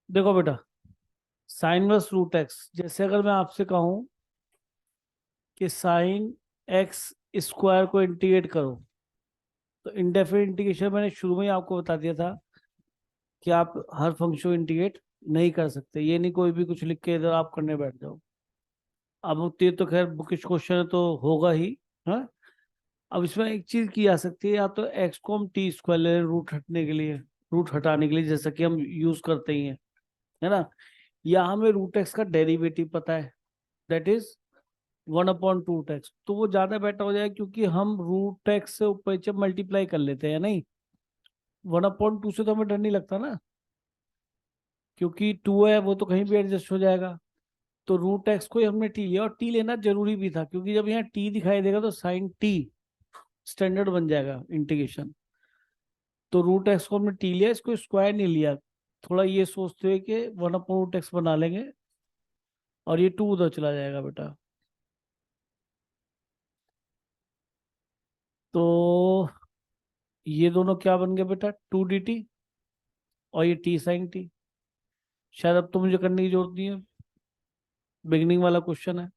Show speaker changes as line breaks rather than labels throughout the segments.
देखो बेटा, sign verse root x, जैसे अगर मैं आपसे कहूं कि साइन एक्स स्क्वायर को इंटीग्रेट करो, तो इंडेफिनिट इंटीग्रेशन मैंने शुरू में ही आपको बता दिया था कि आप हर फंक्शन को इंटीग्रेट नहीं कर सकते। ये नहीं कोई भी कुछ लिख के इधर आप करने बैठ जाओ। अब ये तो खैर बुकिश क्वेश्चन है तो होगा ही। हाँ, अब इसमें एक चीज की जा सकती है, या तो एक्स को हम टी स्क्वायर ले रूट हटने के लिए, रूट हटाने के लिए, जैसा कि हम यूज करते ही हैं, है ना। या हमें रूट एक्स का डेरिवेटिव पता है, दैट इज 1/√x, तो वो ज्यादा बेटर हो जाएगा, क्योंकि हम रूट एक्स से ऊपर जब मल्टीप्लाई कर लेते हैं नहीं, 1/2 से तो हमें डर नहीं लगता ना, क्योंकि 2 है वो तो कहीं भी एडजस्ट हो जाएगा। तो रूट एक्स को ही हमने टी लिया, और टी लेना जरूरी भी था, क्योंकि जब यहाँ टी दिखाई देगा तो साइन टी स्टैंडर्ड बन जाएगा इंटीग्रेशन। तो रूट एक्स को हमने टी लिया, इसको स्क्वायर नहीं लिया, थोड़ा ये सोचते हुए कि 1/√x बना लेंगे, और ये 2 उधर चला जाएगा बेटा। तो ये दोनों क्या बन गए बेटा, 2 dt, और ये टी साइन टी। शायद अब तो मुझे करने की जरूरत नहीं है, बिगिनिंग वाला क्वेश्चन है।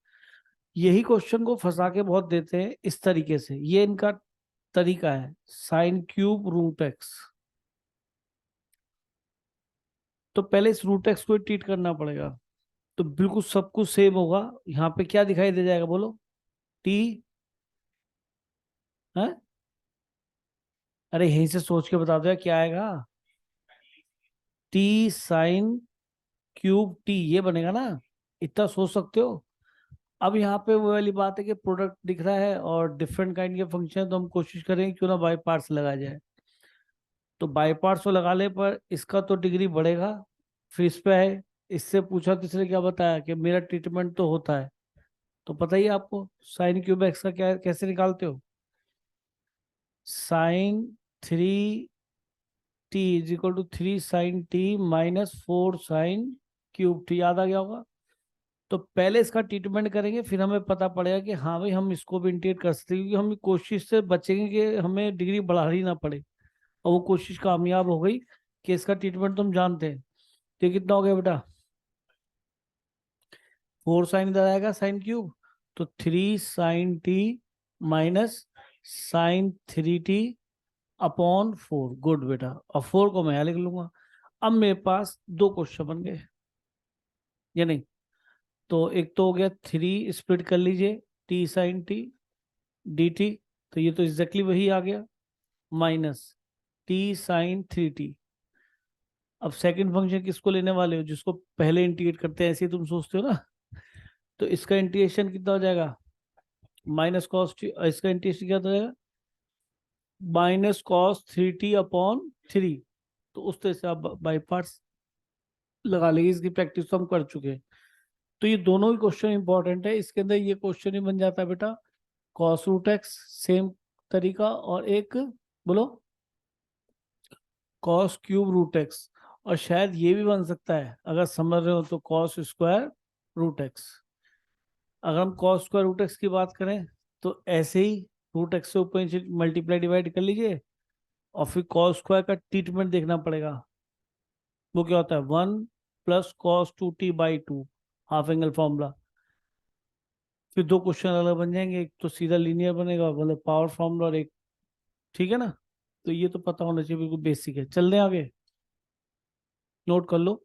यही क्वेश्चन को फंसा के बहुत देते हैं इस तरीके से, ये इनका तरीका है, साइन क्यूब रूट एक्स। तो पहले इस रूट एक्स को ट्रीट करना पड़ेगा, तो बिल्कुल सब कुछ सेम होगा। यहाँ पे क्या दिखाई दे जाएगा बोलो, टी है। अरे यहीं से सोच के बता दो यार, क्या आएगा, टी साइन क्यूब टी, ये बनेगा ना, इतना सोच सकते हो। अब यहाँ पे वो वाली बात है कि प्रोडक्ट दिख रहा है और डिफरेंट काइंड के फंक्शन है, तो हम कोशिश करेंगे क्यों ना बाई पार्ट्स लगाया जाए। तो बाई पार्ट्स को लगाने पर इसका तो डिग्री बढ़ेगा। फिर इस पे है, इससे पूछा तो इसने क्या बताया कि मेरा ट्रीटमेंट तो होता है, तो पता ही है आपको साइन क्यूब एक्स का क्या कैसे निकालते हो, sin 3t = 3 sin t - 4 sin cube T, याद आ गया होगा। तो पहले इसका ट्रीटमेंट करेंगे, फिर हमें पता पड़ेगा कि हाँ भाई हम इसको भी इंटीग्रेट कर सकते हैं, क्योंकि हम कोशिश से बचेंगे कि हमें डिग्री बढ़ानी ना पड़े, और वो कोशिश कामयाब हो गई कि इसका ट्रीटमेंट तुम जानते हैं। तो ये कितना हो गया बेटा, 4 sin इधर आएगा साइन क्यूब, तो 3 sin t - sin 3t/4। Good बेटा, और 4 को मैं यहाँ लिख लूंगा। अब मेरे पास दो क्वेश्चन बन गए, या नहीं। तो एक तो हो गया, 3 स्प्लिट कर लीजिए, t sin t dt, तो ये तो एग्जैक्टली वही आ गया, माइनस t sin 3t। अब सेकंड फंक्शन किसको लेने वाले हो, जिसको पहले इंटीग्रेट करते हैं, ऐसे ही तुम सोचते हो ना। तो इसका इंटीग्रेशन कितना हो जाएगा, -cos t, इसका इंटीग्रेशन क्या हो जाएगा, -cos 3t/3। तो उस तरह से आप बाई पार्ट्स लगा लेंगे, इसकी प्रैक्टिस तो हम कर चुके हैं। तो ये दोनों ही क्वेश्चन इंपॉर्टेंट है, इसके अंदर ये क्वेश्चन ही बन जाता है बेटा, cos√x सेम तरीका, और एक बोलो cos³ √x, और शायद ये भी बन सकता है अगर समझ रहे हो तो cos²√x। अगर हम cos²√x की बात करें, तो ऐसे ही रूट एक्स से ऊपर मल्टीप्लाई डिवाइड कर लीजिए, और फिर cos² का ट्रीटमेंट देखना पड़ेगा। वो क्या होता है, 1 + cos2t/2, हाफ एंगल फॉर्मूला। फिर दो क्वेश्चन अलग बन जाएंगे, एक तो सीधा लीनियर बनेगा, मतलब पावर फॉर्मूला, और एक, ठीक है ना। तो ये तो पता होना चाहिए, बिल्कुल बेसिक है। चलने आगे, नोट कर लो,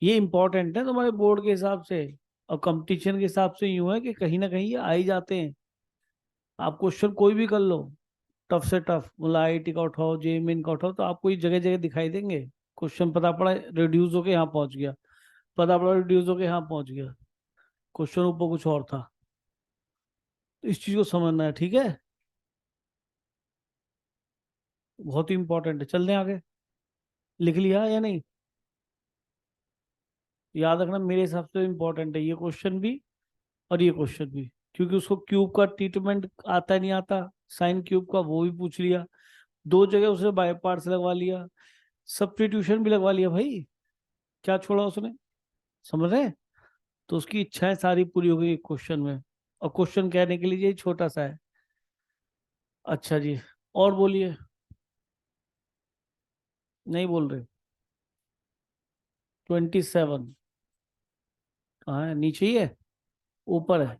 ये इंपॉर्टेंट है तुम्हारे बोर्ड के हिसाब से, और कंपटीशन के हिसाब से यूं है कि कहीं ना कहीं ये आ ही जाते हैं। आप क्वेश्चन कोई भी कर लो, टफ से टफ, मतलब आईआईटी का उठाओ, जेईई का उठाओ, तो आपको ये जगह जगह दिखाई देंगे। क्वेश्चन पता पड़ा रिड्यूस होके यहाँ पहुंच गया, पता पड़ा रिड्यूस होके यहाँ पहुंच गया, क्वेश्चन ऊपर कुछ और था। तो इस चीज को समझना है, ठीक है, बहुत ही इंपॉर्टेंट है। चलने आगे, लिख लिया या नहीं, याद रखना, मेरे हिसाब से इंपॉर्टेंट है ये क्वेश्चन भी और ये क्वेश्चन भी, क्योंकि उसको क्यूब का ट्रीटमेंट आता नहीं आता, साइन क्यूब का वो भी पूछ लिया, दो जगह उसने बाय पार्ट्स लगवा लिया, सब्स्टिट्यूशन भी लगवा लिया भाई, क्या छोड़ा उसने, समझ रहे हैं? तो उसकी इच्छाएं सारी पूरी हो गई क्वेश्चन में, और क्वेश्चन कहने के लिए ये छोटा सा है। अच्छा जी, और बोलिए, नहीं बोल रहे। 27 कहाँ है? नीचे ही है, ऊपर है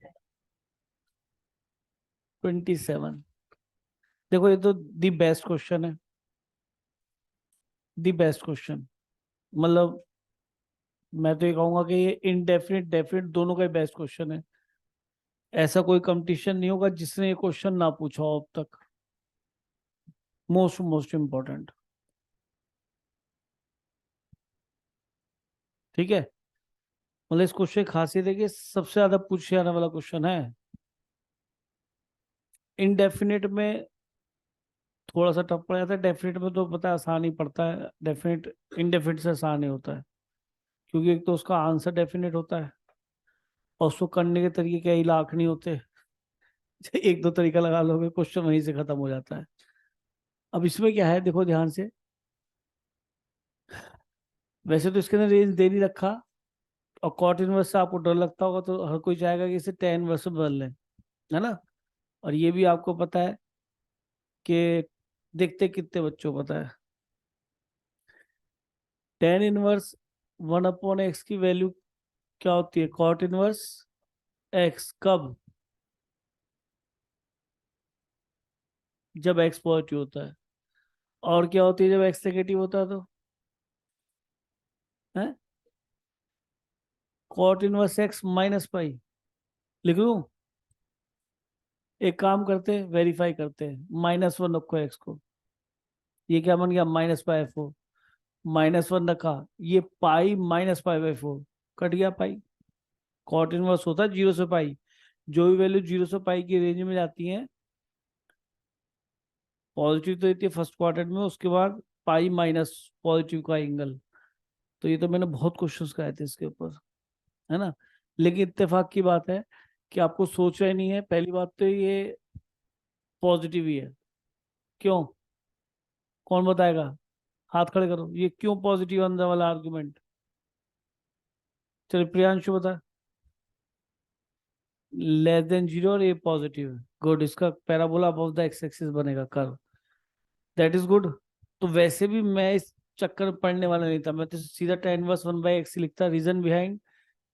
27। देखो ये तो दी बेस्ट क्वेश्चन है, दी बेस्ट क्वेश्चन। मतलब मैं तो ये कहूंगा कि ये इनडेफिनिट डेफिनिट दोनों का ही बेस्ट क्वेश्चन है। ऐसा कोई कंपटीशन नहीं होगा जिसने ये क्वेश्चन ना पूछा हो अब तक। Most most important. ठीक है, मतलब इस क्वेश्चन की खासियत है कि सबसे ज्यादा पूछे जाने वाला क्वेश्चन है। इनडेफिनिट में थोड़ा सा टफ पड़ जाता है, डेफिनेट में तो पता है आसान ही पड़ता है। डेफिनेट इनडेफिनिट से आसान ही होता है, क्योंकि एक तो उसका आंसर डेफिनेट होता है और उसको करने के तरीके कई लाख नहीं होते। एक दो तरीका लगा लोगे, क्वेश्चन वहीं से खत्म हो जाता है। अब इसमें क्या है, देखो ध्यान से। वैसे तो इसके अंदर रेंज दे नहीं रखा, और कॉट इनवर्स से आपको डर लगता होगा तो हर कोई चाहेगा कि इसे टेन इनवर्स में बदल लें, है ना। और ये भी आपको पता है कि देखते कितने बच्चों को पता है, टेन इनवर्स 1/x की वैल्यू क्या होती है? Cot inverse x. कब? जब एक्स पॉजिटिव होता है। और क्या होती है जब एक्स नेगेटिव होता है? तो है cot inverse x minus pi. लिख लूं? एक काम करते हैं, वेरीफाई करते हैं। -1 रखो एक्स को, ये क्या बन गया? -π/4। -1 रखा, ये पाई -π/4, कट गया पाई। कॉट इनवर्स होता है 0 से पाई। जो भी वैल्यू 0 से पाई की रेंज में जाती है, पॉजिटिव तो देती है फर्स्ट क्वाड्रेंट में, उसके बाद पाई माइनस पॉजिटिव का एंगल। तो ये तो मैंने बहुत क्वेश्चंस कराए थे इसके ऊपर, है ना। लेकिन इत्तेफाक की बात है कि आपको सोचना ही नहीं है। पहली बात तो ये पॉजिटिव ही है। क्यों? कौन बताएगा? हाथ खड़े करो, ये क्यों पॉजिटिव अंदर वाला आर्गुमेंट? चलो प्रियांशु बता। लेस देन 0 और ये पॉजिटिव है, गुड। इसका parabola above the x axis बनेगा, कर्व। That is good. तो वैसे भी मैं इस चक्कर में पढ़ने वाला नहीं था, मैं तो सीधा tan इनवर्स 1/x लिखता। रीजन बिहाइंड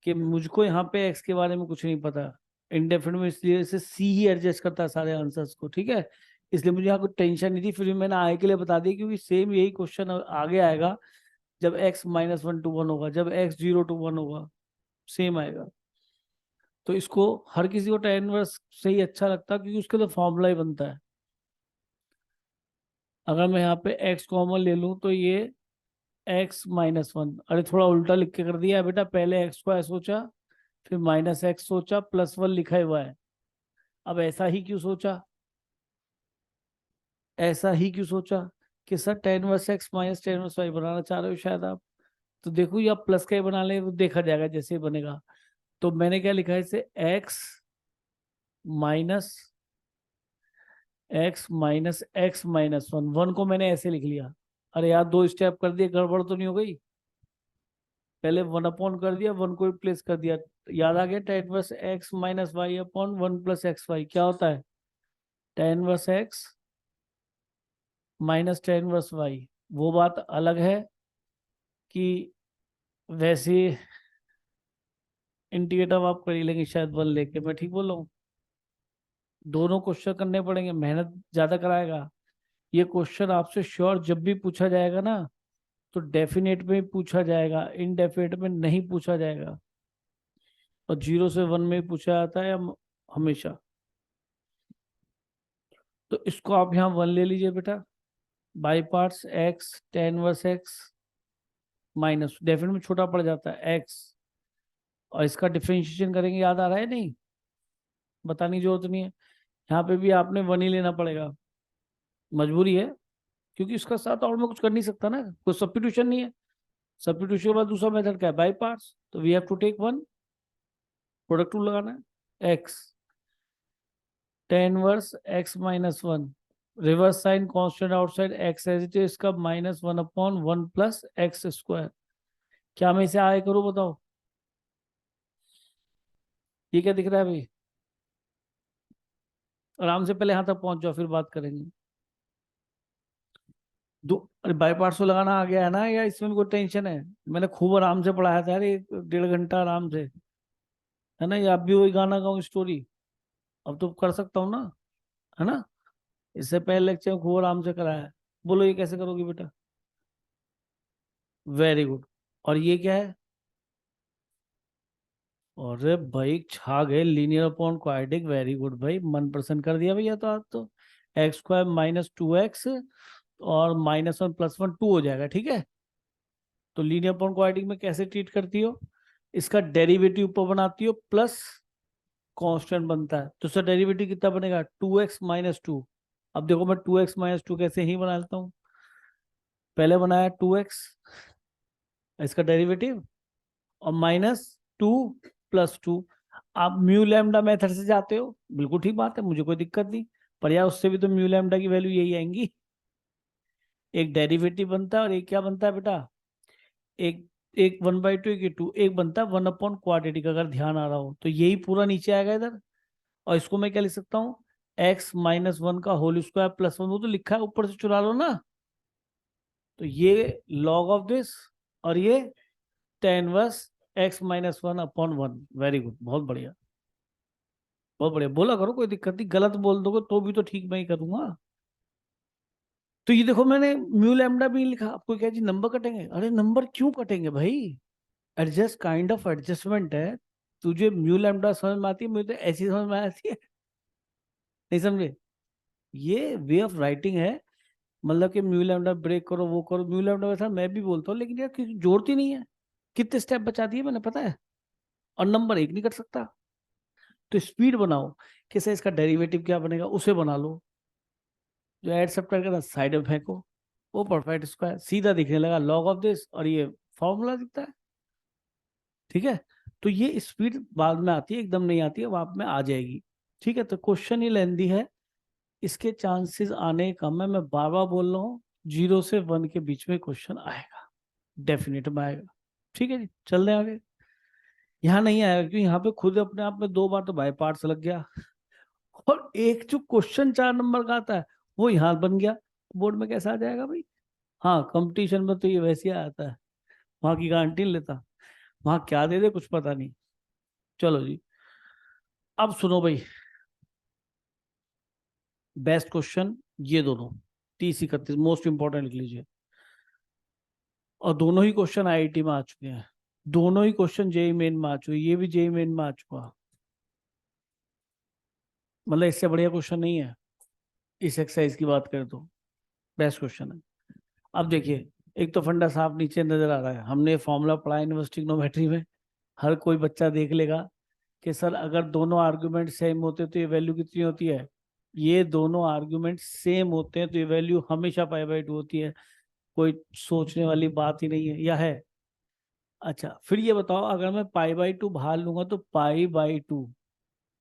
कि मुझको यहाँ पे एक्स के बारे में कुछ नहीं पता। इंडेफिनिट में इसलिए से सी ही एडजस्ट करता है सारे आंसर्स को, ठीक है। इसलिए मुझे यहाँ कोई टेंशन नहीं थी। फिर भी मैंने आगे के लिए बता दिया, क्योंकि सेम यही क्वेश्चन आगे आएगा जब x -1 to 1 होगा, जब x 0 to 1 होगा, सेम आएगा। तो इसको हर किसी को tan इनवर्स से ही अच्छा लगता है, क्योंकि उसके तो फॉर्मूला ही बनता है। अगर मैं यहाँ पे x कॉमन ले लूँ तो ये x-1। अरे थोड़ा उल्टा लिख के कर दिया है बेटा, पहले x को ऐसा सोचा, फिर -x सोचा, +1 लिखा हुआ है। अब ऐसा ही क्यों सोचा? ऐसा ही क्यों सोचा कि sir tan inverse x -tan inverse y बनाना चाह रहे हो शायद आप? तो देखो, ये आप प्लस का ही बना ले तो देखा जाएगा जैसे ही बनेगा। तो मैंने क्या लिखा है इसे? माइनस x-1 को मैंने ऐसे लिख लिया। अरे यार, दो स्टेप कर दिए, गड़बड़ तो नहीं हो गई? पहले 1 अपॉन कर दिया, 1 को रिप्लेस कर दिया। याद आ गया? tan inverse x -y/1 + xy क्या होता है? tan inverse x -tan inverse y। वो बात अलग है कि वैसे इंटीग्रेटर आप कर ही लेंगे शायद 1 लेके, मैं ठीक बोल रहा हूँ? दोनों क्वेश्चन करने पड़ेंगे, मेहनत ज्यादा कराएगा। ये क्वेश्चन आपसे श्योर जब भी पूछा जाएगा ना, तो डेफिनेट में पूछा जाएगा, इनडेफिनेट में नहीं पूछा जाएगा। और 0 से 1 में पूछा जाता है हमेशा। तो इसको आप यहाँ 1 ले लीजिए बेटा, by parts x tan inverse x minus, definite में छोटा पड़ जाता है x, और इसका डिफरेंशिएशन करेंगे। याद आ रहा है? नहीं बताने की जरूरत नहीं है। यहाँ पे भी आपने 1 ही लेना पड़ेगा, मजबूरी है, क्योंकि इसका साथ और मैं कुछ कर नहीं सकता ना, कोई सब्स्टिट्यूशन नहीं है। सब्स्टिट्यूशन के बाद दूसरा मेथड क्या है? By parts. तो we have to take 1, product rule लगाना है। x tan inverse x-1, reverse sine constant outside x as it is, इसका -1/1 + x²। क्या मैं इसे आगे करूं? बताओ, ये क्या दिख रहा है भाई? आराम से पहले यहाँ तक पहुंच जाओ, फिर बात करेंगे। दो, अरे बाई पार्ट्स तो लगाना आ गया है ना, या इसमें भी कोई टेंशन है? मैंने खूब आराम से पढ़ाया था यार, 1 1.5 घंटा आराम से, है ना? या आप भी वही गाना गाऊं स्टोरी? अब तो कर सकता हूँ ना, है ना? इससे पहले लेक्चर में खूब आराम से कराया है। बोलो ये कैसे करोगी बेटा? Very good. और ये क्या है? अरे भाई छा गए, linear upon quadratic, very good भाई, मन प्रसन्न कर दिया भैया। तो आज तो x² - 2x और -1 + 1 2 हो जाएगा, ठीक है? तो लीनियर अपॉन क्वाड्रेटिक में कैसे ट्रीट करती हो? इसका डेरिवेटिव ऊपर बनाती हो, प्लस कांस्टेंट बनता है, तो इसका डेरिवेटिव कितना बनेगा? 2x - 2। अब देखो मैं 2x - 2 कैसे ही बना लेता हूँ। पहले बनाया 2x, इसका डेरिवेटिव, और -2 + 2। आप म्यू लैम्डा मेथड से जाते हो, बिल्कुल ठीक बात है, मुझे कोई दिक्कत नहीं। पर यार उससे भी तो म्यू लैम्डा की वैल्यू यही आएंगी। एक डेरिवेटिव बनता है और एक क्या बनता है बेटा? एक एक 1/2, एक 2, एक बनता है 1/क्वाड्रेटिक, अगर ध्यान आ रहा हो तो यही पूरा नीचे आएगा इधर। और इसको मैं क्या लिख सकता हूँ? x - 1 का होल स्क्वायर + 1, वो तो लिखा है ऊपर से चुरा लो ना। तो ये लॉग ऑफ दिस, और ये tan−1 x - 1/1। वेरी गुड, बहुत बढ़िया, बहुत बढ़िया। बोला करो, कोई दिक्कत नहीं, गलत बोल दोगे तो भी तो ठीक मैं ही करूंगा। तो ये देखो मैंने म्यू लैम्डा भी लिखा, आपको क्या जी नंबर कटेंगे? अरे नंबर क्यों कटेंगे भाई? एडजस्ट, काइंड ऑफ एडजस्टमेंट है। तुझे म्यू लैम्डा समझ में आती है, मुझे तो ऐसी समझ में आती है। नहीं समझे? ये वे ऑफ राइटिंग है। मतलब कि म्यू लैम्डा ब्रेक करो, वो करो, म्यू लैम्डा वैसा मैं भी बोलता हूँ, लेकिन यार किसी जोड़ती नहीं है। कितने स्टेप बचा दिए मैंने, पता है? और नंबर एक नहीं कट सकता। तो स्पीड बनाओ, कैसे? इसका डेरिवेटिव क्या बनेगा उसे बना लो, जो ऐड सब्ट्रैक्ट करना साइड में फेंको, वो परफेक्ट स्क्वायर सीधा दिखने लगा, लॉग ऑफ दिस, और ये फॉर्मूला दिखता है। ठीक है? तो ये स्पीड बाद में आती है, एकदम नहीं आती है, वो आप में आ जाएगी। ठीक है? तो क्वेश्चन ही लेंदी है, इसके चांसेस आने कम है, मैं बार बार बोल रहा हूँ। 0 से 1 के बीच में क्वेश्चन आएगा, डेफिनेट में आएगा। ठीक है जी, चल रहे हैं आगे। यहाँ नहीं आएगा क्योंकि यहाँ पे खुद अपने आप में 2 बार तो बाय पार्ट्स लग गया, और एक जो क्वेश्चन 4 नंबर का आता है वो यहाँ बन गया। बोर्ड में कैसा आ जाएगा भाई? हाँ, कंपटीशन में तो ये वैसे ही आता है, वहां की गारंटी नहीं लेता, वहां क्या दे दे कुछ पता नहीं। चलो जी, अब सुनो भाई, बेस्ट क्वेश्चन ये दोनों, 30 31 मोस्ट इंपॉर्टेंट लिख लीजिए। और दोनों ही क्वेश्चन आईआईटी में आ चुके हैं, दोनों ही क्वेश्चन जेई मेन में आ चुके, ये भी जेई मेन में आ चुका। मतलब इससे बढ़िया क्वेश्चन नहीं है इस एक्सरसाइज की बात करें तो, बेस्ट क्वेश्चन है। अब देखिए, एक तो फंडा साफ नीचे नजर आ रहा है, हमने फॉर्मूला पढ़ा इन्वर्स ट्रिग्नोमेट्री में, हर कोई बच्चा देख लेगा कि सर अगर दोनों आर्ग्यूमेंट सेम होते तो ये वैल्यू कितनी होती है? ये दोनों आर्ग्यूमेंट सेम होते हैं तो ये वैल्यू हमेशा π/2 होती है, कोई सोचने वाली बात ही नहीं है, या है? अच्छा फिर ये बताओ, अगर मैं π/2 बाहर लूंगा तो π/2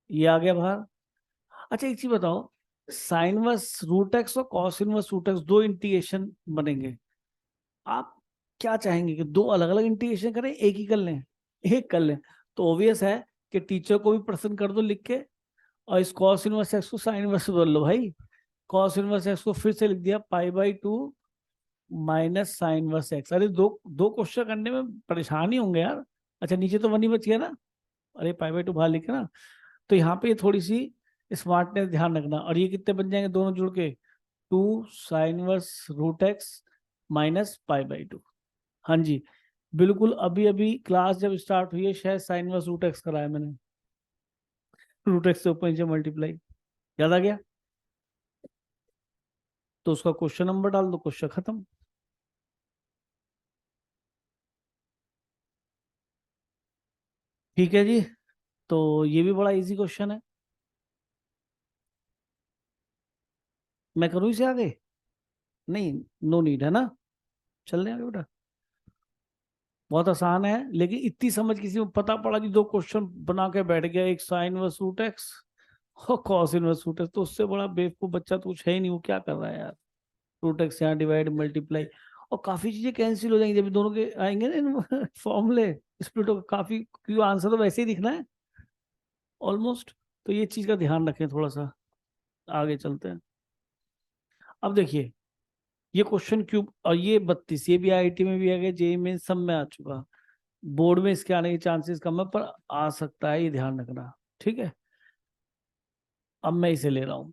ये आ गया बाहर। अच्छा एक चीज बताओ, साइन इनवर्स रूट एक्स और कॉस इनवर्स रूट एक्स दो इंटीग्रेशन बनेंगे, आप क्या चाहेंगे कि दो अलग अलग इंटीग्रेशन करें, एक ही कर लें? एक कर लें। तो ऑब्वियस है कि टीचर को भी प्रश्न कर दो लिख के, और इस कॉस इनवर्स एक्स को साइन इनवर्स बदल लो भाई। कॉस इनवर्स एक्स को फिर से लिख दिया π/2 -साइन इनवर्स एक्स। अरे दो दो क्वेश्चन करने में परेशान ही होंगे यार। अच्छा नीचे तो 1 ही बच गया ना, अरे π/2 बाहर लिखे ना। तो यहाँ पे थोड़ी सी स्मार्टनेस ध्यान रखना, और ये कितने बन जाएंगे दोनों जुड़ के? 2 sin−√x -π/2। हाँ जी, बिल्कुल, अभी अभी क्लास जब स्टार्ट हुई है शायद sin−√x कराया मैंने, रूट एक्स से ऊपर नीचे मल्टीप्लाई, याद आ गया? तो उसका क्वेश्चन नंबर डाल दो, क्वेश्चन खत्म। ठीक है जी, तो ये भी बड़ा इजी क्वेश्चन है। मैं करूँ इसे आगे? नहीं, नो नीड है ना। चल रहे हैं आगे बेटा, बहुत आसान है, लेकिन इतनी समझ किसी को पता पड़ा जी, दो क्वेश्चन बना के बैठ गया, एक साइन वर्स रूट एक्स और कॉस इनवर्स रूट एक्स, तो उससे बड़ा बेवकूफ बच्चा तो कुछ है ही नहीं, वो क्या कर रहा है यार? रूट एक्स यहाँ डिवाइड मल्टीप्लाई, और काफी चीजें कैंसिल हो जाएंगी जब दोनों के आएंगे ना फॉर्मूले, स्प्लिट होकर काफी, क्यों आंसर तो वैसे ही दिखना है ऑलमोस्ट। तो ये चीज का ध्यान रखें थोड़ा सा, आगे चलते हैं। अब देखिए, ये क्वेश्चन क्यूब और ये 32 ये भी आईआईटी में भी आ गया, जेईई में सब में आ चुका। बोर्ड में इसके आने के चांसेस कम है पर आ सकता है, ये ध्यान रखना। ठीक है, अब मैं इसे ले रहा हूं।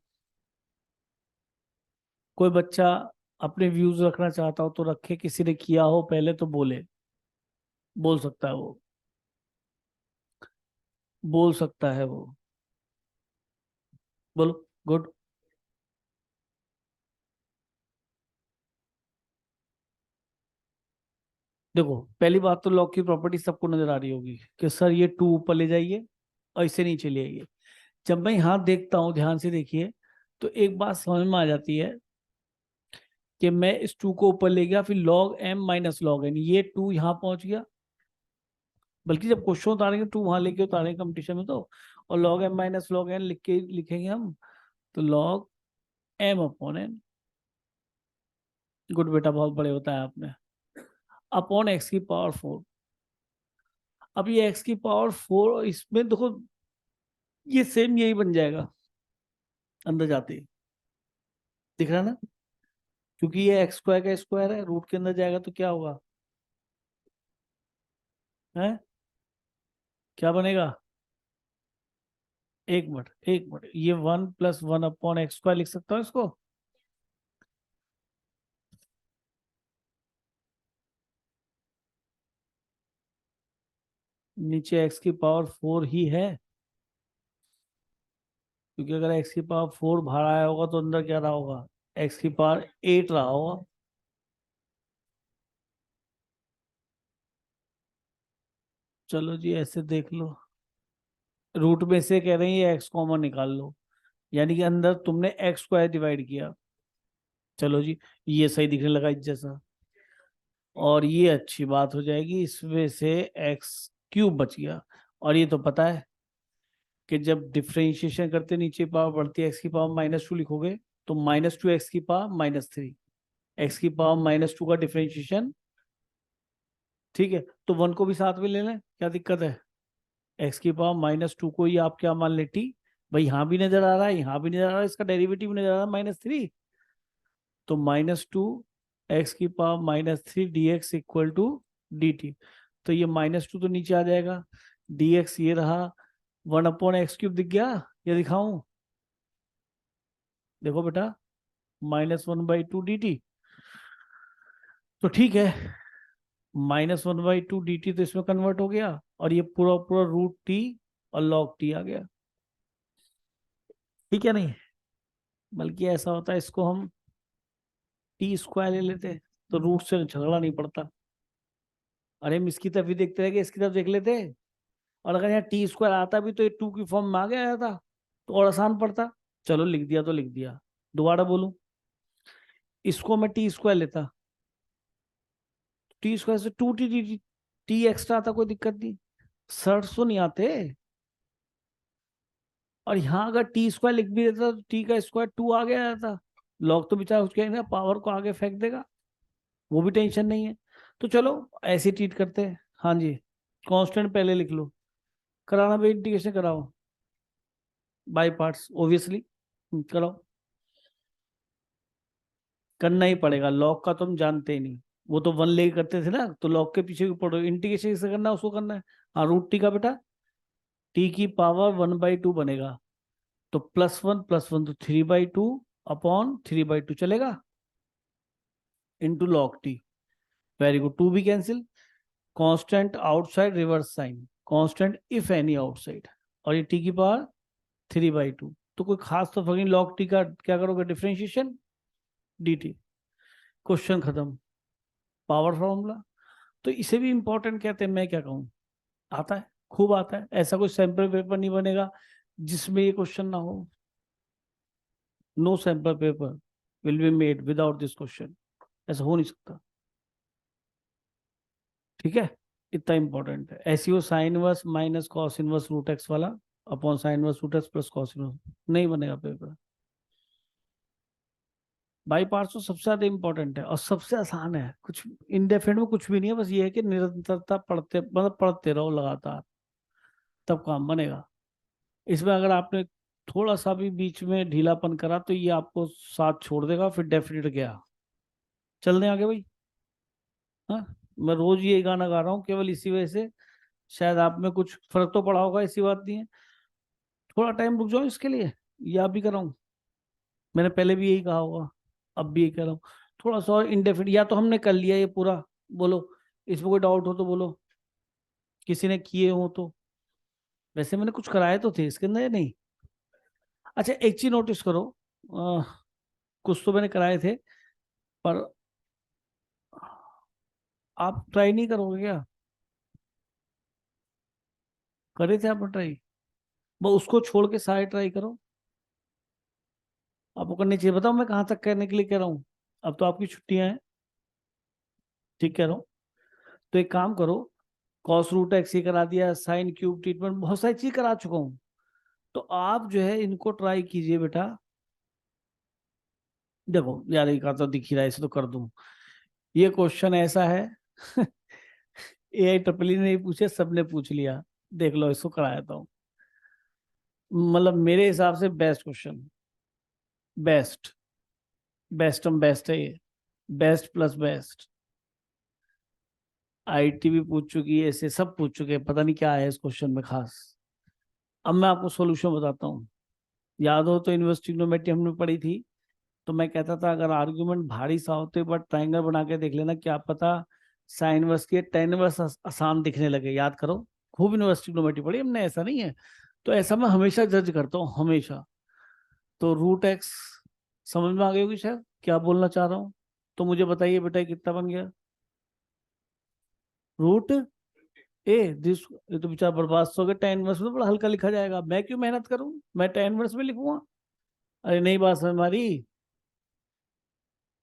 कोई बच्चा अपने व्यूज रखना चाहता हो तो रखे, किसी ने किया हो पहले तो बोले, बोल सकता है वो, बोल सकता है वो, बोलो। गुड। देखो पहली बात तो लॉग की प्रॉपर्टी सबको नजर आ रही होगी कि सर ये टू ऊपर ले जाइए और इसे नीचे ले आइए। जब मैं यहाँ देखता हूँ, ध्यान से देखिए, तो एक बात समझ में आ जाती है कि मैं इस टू को ऊपर ले गया, फिर log m minus log n, ये टू यहाँ पहुंच गया। बल्कि जब क्वेश्चन उतारेंगे टू वहां लेके उतारेंगे कंपटीशन में तो, और log m minus log n लिख के लिखेंगे हम, तो log m upon n. Good बेटा, बहुत बड़े होता है आपने। अपॉन एक्स की पावर 4। अब ये एक्स की पावर 4, इसमें देखो ये सेम यही बन जाएगा अंदर जाते ही, दिख रहा है ना, क्योंकि ये एक्स स्क्वायर का स्क्वायर है, रूट के अंदर जाएगा तो क्या होगा, है क्या बनेगा। एक मिनट एक मिनट, ये 1 + 1 अपॉन एक्स स्क्वायर लिख सकता हूँ इसको। नीचे एक्स की पावर 4 ही है, क्योंकि अगर एक्स की पावर 4 बाहर आया होगा तो अंदर क्या रहा होगा, एक्स की पावर 8 रहा होगा। चलो जी ऐसे देख लो, रूट में से कह रहे हैं ये एक्स कॉमन निकाल लो, यानी कि अंदर तुमने एक्स स्क्वायर डिवाइड किया। चलो जी, ये सही दिखने लगा इस जैसा, और ये अच्छी बात हो जाएगी, इसमें से एक्स क्यूब बच गया। और ये तो पता है कि जब डिफरेंशिएशन करते नीचे पावर बढ़ती है, एक्स की पावर -2 लिखोगे तो -2 एक्स की पावर -3, एक्स की पावर -2 का डिफरेंशिएशन। ठीक है, तो 1 को भी साथ में ले लें, क्या दिक्कत है। एक्स की पावर -2 को ही आप क्या मान ले, टी। भाई यहाँ भी नजर आ रहा है, यहाँ भी नजर आ रहा है, इसका डेरिवेटिव भी नजर आ रहा है -3, तो -2 एक्स की power -3 dx equal to dt। तो ये -2 तो नीचे आ जाएगा, dx ये रहा, 1/x³ दिख गया, ये दिखाऊं, देखो बेटा, -1/2 dt। तो ठीक है, -1/2 dt तो इसमें कन्वर्ट हो गया, और ये पूरा पूरा √t और log t आ गया। ठीक है नहीं, बल्कि ऐसा होता है, इसको हम टी स्क्वायर ले लेते तो रूट से झगड़ा नहीं पड़ता। अरे हम इसकी तरफ भी देखते रह गए, इसकी तरफ देख लेते, और अगर यहाँ टी स्क्वायर आता भी तो ये टू की फॉर्म में आ गया था तो और आसान पड़ता। चलो लिख दिया तो लिख दिया, दोबारा बोलूं, इसको मैं टी स्क्वायर लेता, टी स्क्वायर से 2t टी, टी एक्स्ट्रा आता, कोई दिक्कत नहीं, सरसों नहीं आते। और यहाँ अगर टी स्क्वायर लिख भी देता तो टी का स्क्वायर 2 आ गया था, लॉग तो बेचारा उसके ना पावर को आगे फेंक देगा, वो भी टेंशन नहीं है। तो चलो ऐसे ट्रीट करते हैं। हाँ जी, कांस्टेंट पहले लिख लो, कराना भी इंटीग्रेशन कराओ बाय पार्ट्स ओब्वियसली, कराओ, करना ही पड़ेगा, लॉग का तो हम जानते ही नहीं, वो तो 1 लेके करते थे ना, तो लॉग के पीछे पड़ो, इंटीग्रेशन किसे करना है उसको करना है। हाँ, √t का बेटा, टी की पावर 1/2 बनेगा, तो +1 + 1 तो 3/2 अपॉन 3/2 चलेगा, into log t. Very good, two भी cancel, constant outside reverse sine, constant if any outside, और ये टी की पावर 3/2, तो कोई खास तो फर्क नहीं, लॉग टी का क्या करोगे, डिफरेंशिएशन डी टी, क्वेश्चन खत्म, पावर फॉर्मूला। तो इसे भी इंपॉर्टेंट कहते हैं, मैं क्या कहूँ, आता है, खूब आता है, ऐसा कोई सैंपल पेपर नहीं बनेगा जिसमें ये क्वेश्चन ना हो, no sample paper will be made without this question, ऐसा हो नहीं सकता। ठीक है, इतना इंपॉर्टेंट है, ऐसी हो sine inverse minus cos inverse root x वाला upon sine inverse root x plus cos inverse, नहीं बनेगा पेपर। बाई पार्ट्स तो सबसे ज्यादा इंपॉर्टेंट है और सबसे आसान है, कुछ इंडेफिनिट में कुछ भी नहीं है, बस ये है कि निरंतरता पढ़ते, मतलब पढ़ते रहो लगातार, तब काम बनेगा। इसमें अगर आपने थोड़ा सा भी बीच में ढीलापन करा तो ये आपको साथ छोड़ देगा, फिर डेफिनेट गया। चल दें आगे भाई। हाँ, मैं रोज ये गाना गा रहा हूँ केवल इसी वजह से, शायद आप में कुछ फर्क तो पड़ा होगा, ऐसी बात नहीं है। थोड़ा टाइम रुक जाओ इसके लिए, या आप भी कर रहा हूँ, मैंने पहले भी यही कहा होगा, अब भी यही कर रहा हूँ। थोड़ा सा और इंडेफिनिट, या तो हमने कर लिया ये पूरा, बोलो इसमें कोई डाउट हो तो बोलो, किसी ने किए हो तो। वैसे मैंने कुछ कराए तो थे इसके अंदर या नहीं? अच्छा एक चीज नोटिस करो, अ, कुछ तो मैंने कराए थे, पर आप ट्राई नहीं करोगे क्या? करे थे आपने ट्राई? वो उसको छोड़ के सारे ट्राई करो, आपको करनी चाहिए। बताओ मैं कहाँ तक करने के लिए कह रहा हूँ। अब तो आपकी छुट्टियां हैं, ठीक कह रहा हूँ। तो एक काम करो, कॉस रूट एक्स ये करा दिया, साइन क्यूब ट्रीटमेंट, बहुत सारी चीज करा चुका हूँ। तो आप जो है इनको ट्राई कीजिए बेटा। देखो यार, एक आता दिख ही रहा है, इसे तो कर दूं। ये क्वेश्चन ऐसा है AIEEE ने नहीं पूछे, सबने पूछ लिया। देख लो, इसको कराया था, मतलब मेरे हिसाब से बेस्ट क्वेश्चन, बेस्ट, बेस्ट है ये, बेस्ट प्लस बेस्ट। आईटी भी पूछ चुकी है, ऐसे सब पूछ चुके हैं, पता नहीं क्या है इस क्वेश्चन में खास। अब मैं आपको सॉल्यूशन बताता हूँ। याद हो तो इनवर्स ट्रिग्नोमेट्री हमने पढ़ी थी, तो मैं कहता था अगर आर्ग्यूमेंट भारी सा हो तो एक बार ट्रायंगल बना के देख लेना, क्या पता साइन वर्स की टेन वर्स आसान दिखने लगे। याद करो, खूब इनवर्स ट्रिग्नोमेट्री पढ़ी हमने, ऐसा नहीं है। तो ऐसा मैं हमेशा जज करता हूँ, हमेशा। तो रूट एक्स समझ में आ गई होगी शायद क्या बोलना चाह रहा हूँ। तो मुझे बताइए बेटा, ये कितना बन गया? रूट ए दिस, ये तो बेचारा बर्बाद हो गया। टेन वर्स में तो बड़ा हल्का लिखा जाएगा, मैं क्यों मेहनत करूं, मैं टेन वर्स में लिखूंगा। अरे नहीं बात समझ मारी।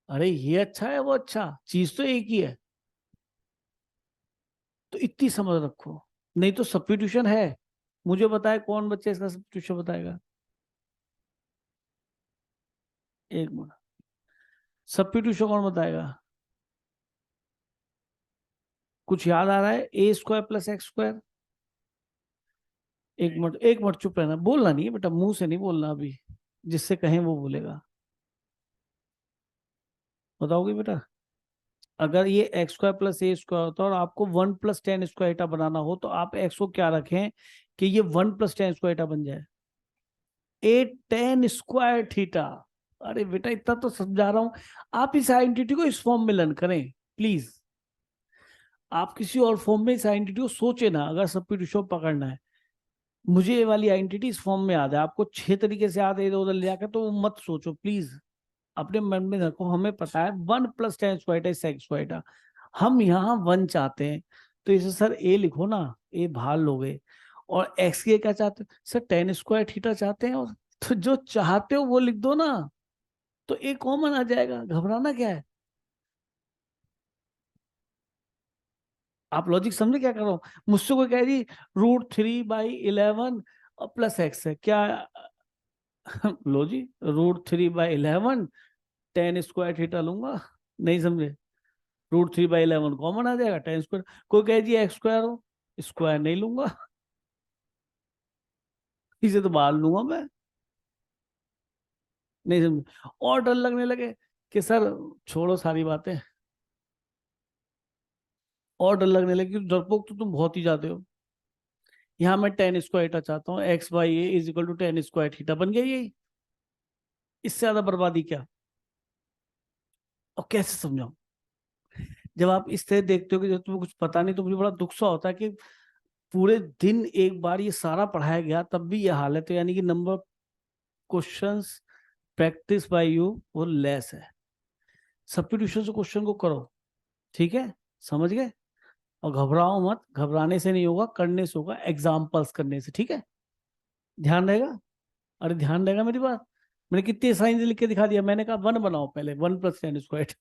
अरे ये अच्छा है, वो अच्छा, चीज तो एक ही है। तो इतनी समझ रखो, नहीं तो सब्स्टिट्यूशन है। मुझे बताए कौन बच्चे इसका सब्स्टिट्यूशन बताएगा? एक मिनट, सब्स्टिट्यूशन कौन बताएगा? कुछ याद आ रहा है? ए स्क्वायर प्लस एक्स स्क्वायर। एक मिनट, एक मिनट चुप रहना, बोलना नहीं है बेटा, मुंह से नहीं बोलना अभी, जिससे कहें वो बोलेगा। बताओगे बेटा? अगर ये x square plus a square होता है और आपको one plus tan square theta बनाना हो, तो आप एक्स को क्या रखें कि ये one plus tan square theta बन जाए? A tan square theta. अरे बेटा इतना तो समझा रहा हूं, आप इस आइडेंटिटी को इस फॉर्म में लर्न करें प्लीज। आप किसी और फॉर्म में इस आइडेंटिटी को सोचे ना, अगर सब्स्टिट्यूशन पकड़ना है। मुझे ये वाली आइडेंटिटी इस फॉर्म में याद है, आपको 6 तरीके से याद है इधर उधर ले जाकर, तो वो मत सोचो प्लीज। अपने मन में रखो, हमें पता है वन प्लस टेन स्क्वायर है सेक्स स्क्वायर, हम यहाँ वन चाहते हैं। तो इसे सर ए लिखो ना, ए बाहर लोगे। और एक्स के क्या चाहते हो सर? टेन स्क्वायर थीटा चाहते हैं, और तो जो चाहते हो वो लिख दो ना, तो ए कॉमन आ जाएगा, घबराना क्या है? आप लॉजिक समझे क्या कर रहा हूँ? मुझसे कोई कह दी √3/11 प्लस एक्स है क्या? लो जी, √3/11 टेन स्क्वायर थीटा लूंगा, नहीं समझे? √3/11 कॉमन आ जाएगा, टेन स्क्वायर। कोई कहे जी एक्स स्क्वायर हो, स्क्वायर नहीं लूंगा, इसे तो बाहर लूंगा मैं, नहीं समझे? और डर लगने लगे कि सर, छोड़ो सारी बातें, और डर लगने लगे कि डरपोक तो तुम बहुत ही ज्यादा हो। यहाँ मैं टेन स्क्वायर थीटा चाहता हूँ, x/a = टेन स्क्वायर थीटा बन गया यही, इससे ज्यादा बर्बादी क्या? और कैसे समझाऊं? जब आप इस तरह देखते हो कि जब तुम्हें कुछ पता नहीं, तो मुझे बड़ा दुख सा होता है कि पूरे दिन एक बार ये सारा पढ़ाया गया तब भी ये हाल है, तो यानी कि number questions practice by you वो लेस है। सब्स्टिट्यूशन से क्वेश्चन को करो, ठीक है? समझ गए? और घबराओ मत, घबराने से नहीं होगा, करने से होगा, एग्जाम्पल्स करने से, ठीक है? ध्यान रहेगा? अरे ध्यान रहेगा मेरी बात? मैंने कितनी साइंस लिख के दिखा दिया, मैंने कहा वन बनाओ पहले, one plus tan square,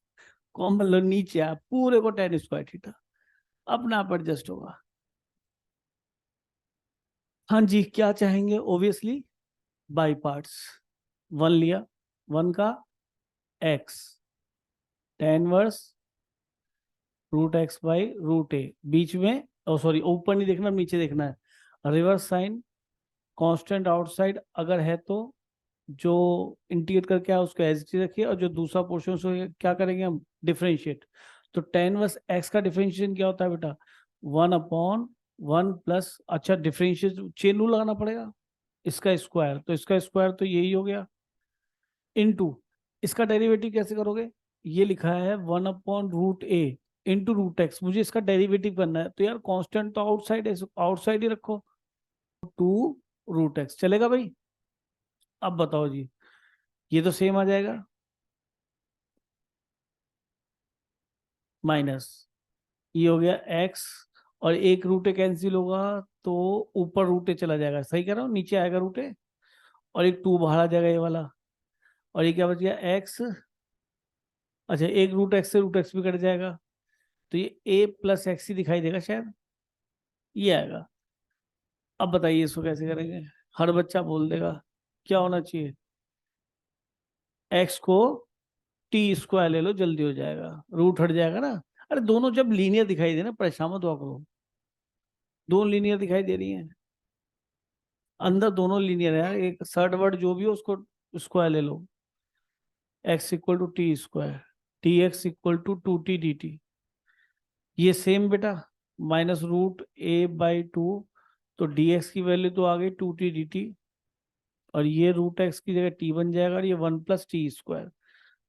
common लो नीचे आया, पूरे को टेन स्क्वायर थीटा, अपने आप एडजस्ट होगा। हाँ जी, क्या चाहेंगे? Obviously by parts. वन लिया, वन का एक्स, टेन वर्स √x/√a, बीच में, ओ सॉरी, ऊपर नहीं देखना, नीचे देखना है। रिवर्स साइन, कांस्टेंट आउटसाइड अगर है तो जो इंटीग्रेट करके आया उसको एज इट इज रखिए, और जो दूसरा पोर्शन उसको क्या करेंगे हम, डिफरेंशिएट। तो टेन वर्स एक्स का डिफरेंशिएशन क्या होता है बेटा, 1/1 प्लस, अच्छा डिफरेंशिएट चेन रूल लगाना पड़ेगा, इसका स्क्वायर, तो इसका स्क्वायर तो यही हो गया, इनटू इसका डेरिवेटिव कैसे करोगे, ये लिखा है 1/√a इंटू रूट एक्स, मुझे इसका डेरिवेटिव करना है, तो यार कांस्टेंट तो आउटसाइड है, आउटसाइड ही रखो, 2√x चलेगा भाई। अब बताओ जी, ये तो सेम आ जाएगा, माइनस, ये हो गया x, और एक रूट ए कैंसिल होगा, तो ऊपर रूट ए चला जाएगा, सही कह रहा हूँ, नीचे आएगा रूट ए, और एक 2 बाहर आ जाएगा ये वाला, और ये क्या बच गया x, अच्छा एक रूट एक्स से रूट एक्स भी कट जाएगा, तो ये a प्लस एक्स ही दिखाई देगा शायद, ये आएगा। अब बताइए इसको कैसे करेंगे, हर बच्चा बोल देगा क्या होना चाहिए, x को टी स्क्वायर ले लो, जल्दी हो जाएगा, रूट हट जाएगा ना। अरे दोनों जब लीनियर दिखाई दे ना, परेशान मत हुआ करो, दोनों लीनियर दिखाई दे रही हैं, अंदर दोनों लीनियर है यार, एक थर्ड वर्ड जो भी हो उसको स्क्वायर ले लो, x equal to t square, t x equal to 2t dt, ये सेम बेटा, -√a/2, तो dx की वैल्यू तो आ गई 2t dt, और ये रूट एक्स की जगह t बन जाएगा, और ये 1 + t²।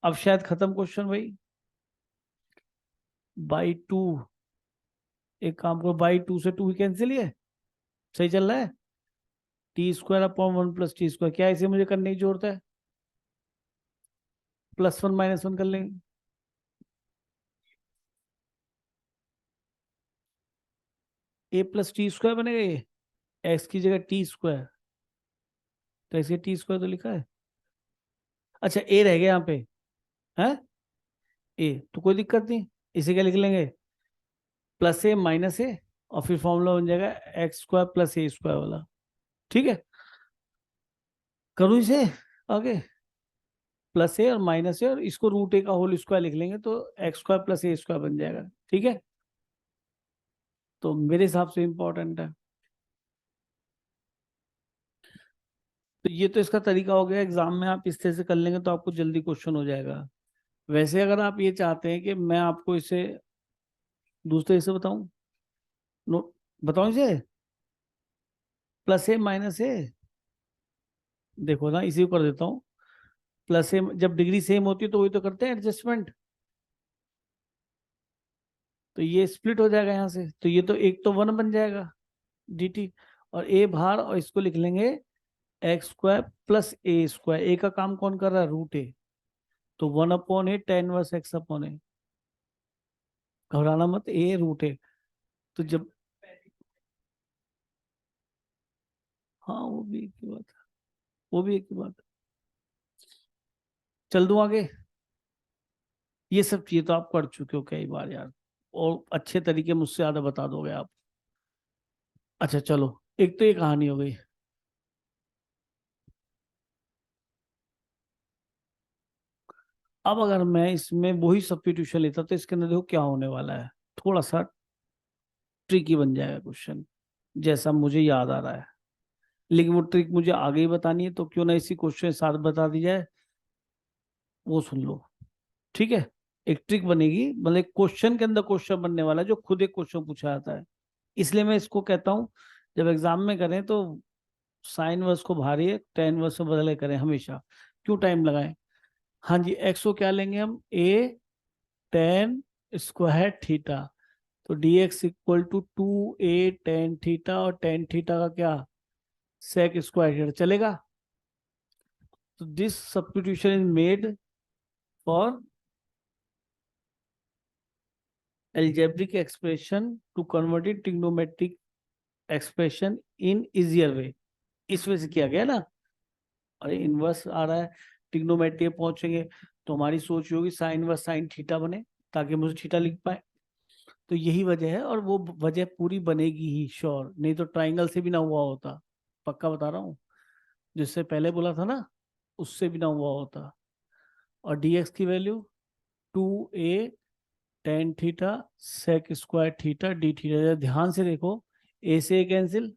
अब शायद खत्म क्वेश्चन भाई, बाई टू, एक काम करो, बाई टू से टू ही कैंसिल, है सही चल रहा है, t² / 1 + t², क्या इसे मुझे करने की जरूरत है, +1 -1 कर लेंगे, a + t² बनेगा, ये एक्स की जगह t², तो ऐसे t² तो लिखा है, अच्छा ए रह गया यहाँ पे, है ए, तो कोई दिक्कत नहीं, इसे क्या लिख लेंगे, +a - a, और फिर फॉर्मूला बन जाएगा x² + a² वाला, ठीक है, करूँ इसे आगे, +a और -a, और इसको √a का होल स्क्वायर लिख लेंगे, तो x² + a² बन जाएगा, ठीक है, तो मेरे हिसाब से इंपॉर्टेंट है। तो ये तो इसका तरीका हो गया, एग्जाम में आप इस तरह से कर लेंगे तो आपको जल्दी क्वेश्चन हो जाएगा। वैसे अगर आप ये चाहते हैं कि मैं आपको इसे दूसरे से बताऊं, नो बताऊं इसे, +a - a, देखो ना इसी को कर देता हूँ, +a, जब डिग्री सेम होती है तो वही तो करते हैं एडजस्टमेंट, तो ये स्प्लिट हो जाएगा यहाँ से, तो ये तो एक तो 1 बन जाएगा dt, और a बाहर, और इसको लिख लेंगे x² + a², a का काम कौन कर रहा है, √a, तो 1/a tan−1x/a, घबराना मत, a√a, तो जब, हाँ वो भी एक ही बात है, वो भी एक ही बात है, चल दूं आगे, ये सब चीजें तो आप कर चुके हो कई बार यार, और अच्छे तरीके मुझसे ज्यादा बता दोगे आप। अच्छा चलो, एक तो ये कहानी हो गई, अब अगर मैं इसमें वही सब्स्टिट्यूशन लेता तो इसके अंदर देखो क्या होने वाला है, थोड़ा सा ट्रिकी बन जाएगा क्वेश्चन, जैसा मुझे याद आ रहा है, लेकिन वो ट्रिक मुझे आगे ही बतानी है, तो क्यों ना इसी क्वेश्चन के साथ बता दी जाए, वो सुन लो, ठीक है। एक ट्रिक बनेगी, मतलब एक क्वेश्चन के अंदर क्वेश्चन बनने वाला है, जो खुद एक क्वेश्चन पूछा जाता है, इसलिए मैं इसको कहता हूँ, जब एग्जाम में करें तो साइन वर्स को भारी है, टेन वर्स में बदले करें हमेशा, क्यों टाइम लगाएं। हाँ जी, एक्स को क्या लेंगे हम, a tan² θ, तो dx equal to 2a tan θ, और tan θ का क्या, sec² चलेगा, तो this substitution is made for algebraic expression to convert it trigonometric expression in easier way, इस वजह से किया गया ना, अरे इनवर्स आ रहा है, ट्रिग्नोमेट्री पहुंचेंगे, तो हमारी सोच ये होगी साइन इनवर्स साइन थीटा बने, ताकि मुझे थीटा लिख पाए, तो यही वजह है, और वो वजह पूरी बनेगी ही श्योर, नहीं तो ट्राइंगल से भी ना हुआ होता, पक्का बता रहा हूँ, जिससे पहले बोला था ना, उससे भी ना हुआ होता, और dx की वैल्यू 2a tan θ sec²θ ध्यान से देखो, a से a cancel,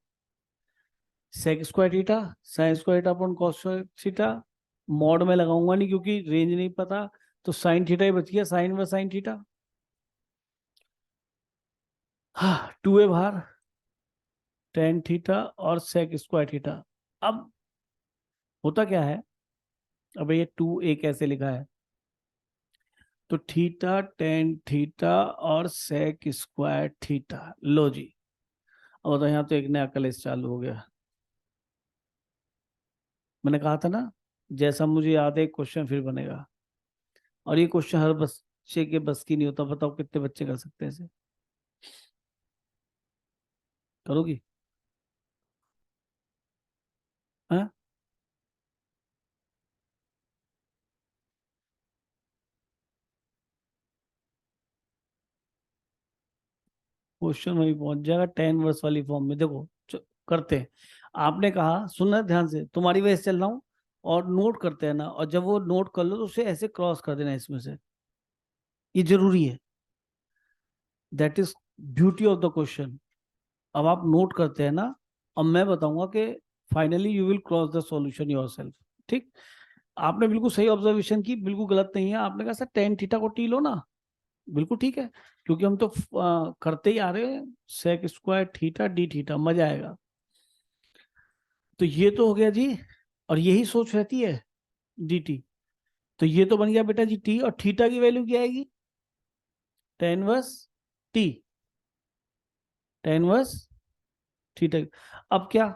sec² θ sin² θ upon cos² θ, mod में लगाऊंगा नहीं क्योंकि रेंज नहीं पता, तो साइन थीटा ही बच गया, साइन व साइन थीटा। हाँ, 2a बाहर, टेन थीटा और सेक स्क्वायर थीटा। अब होता क्या है, अब ये 2a कैसे लिखा है, तो थीटा टेन थीटा और सेक स्क्वायर थीटा, लो जी। और तो यहाँ तो एक नया कलेश चालू हो गया। मैंने कहा था ना, जैसा मुझे याद है क्वेश्चन फिर बनेगा, और ये क्वेश्चन हर बच्चे के बस की नहीं होता। बताओ कितने बच्चे कर सकते हैं इसे? करोगी? हाँ, क्वेश्चन वही पहुंच जाएगा, टेन वर्स वाली फॉर्म में। देखो करते हैं। आपने कहा, सुनना ध्यान से, तुम्हारी वजह से चल रहा हूँ, और नोट करते हैं ना, और जब वो नोट कर लो तो उसे ऐसे क्रॉस कर देना इसमें से, ये जरूरी है। That is beauty of the question. अब आप नोट करते हैं ना, अब मैं बताऊंगा कि finally you will cross the solution your self. ठीक। आपने बिल्कुल सही ऑब्जर्वेशन की, बिल्कुल गलत नहीं है। आपने कहा सर टेन थीटा को टी लो ना, बिल्कुल ठीक है, क्योंकि हम तो करते ही आ रहे हैं, sec square theta d theta, मजा आएगा। तो ये तो हो गया जी, और यही सोच रहती है डी टी। तो ये तो बन गया बेटा जी टी, और थीटा की वैल्यू क्या आएगी, tan inverse t, tan inverse theta. अब क्या,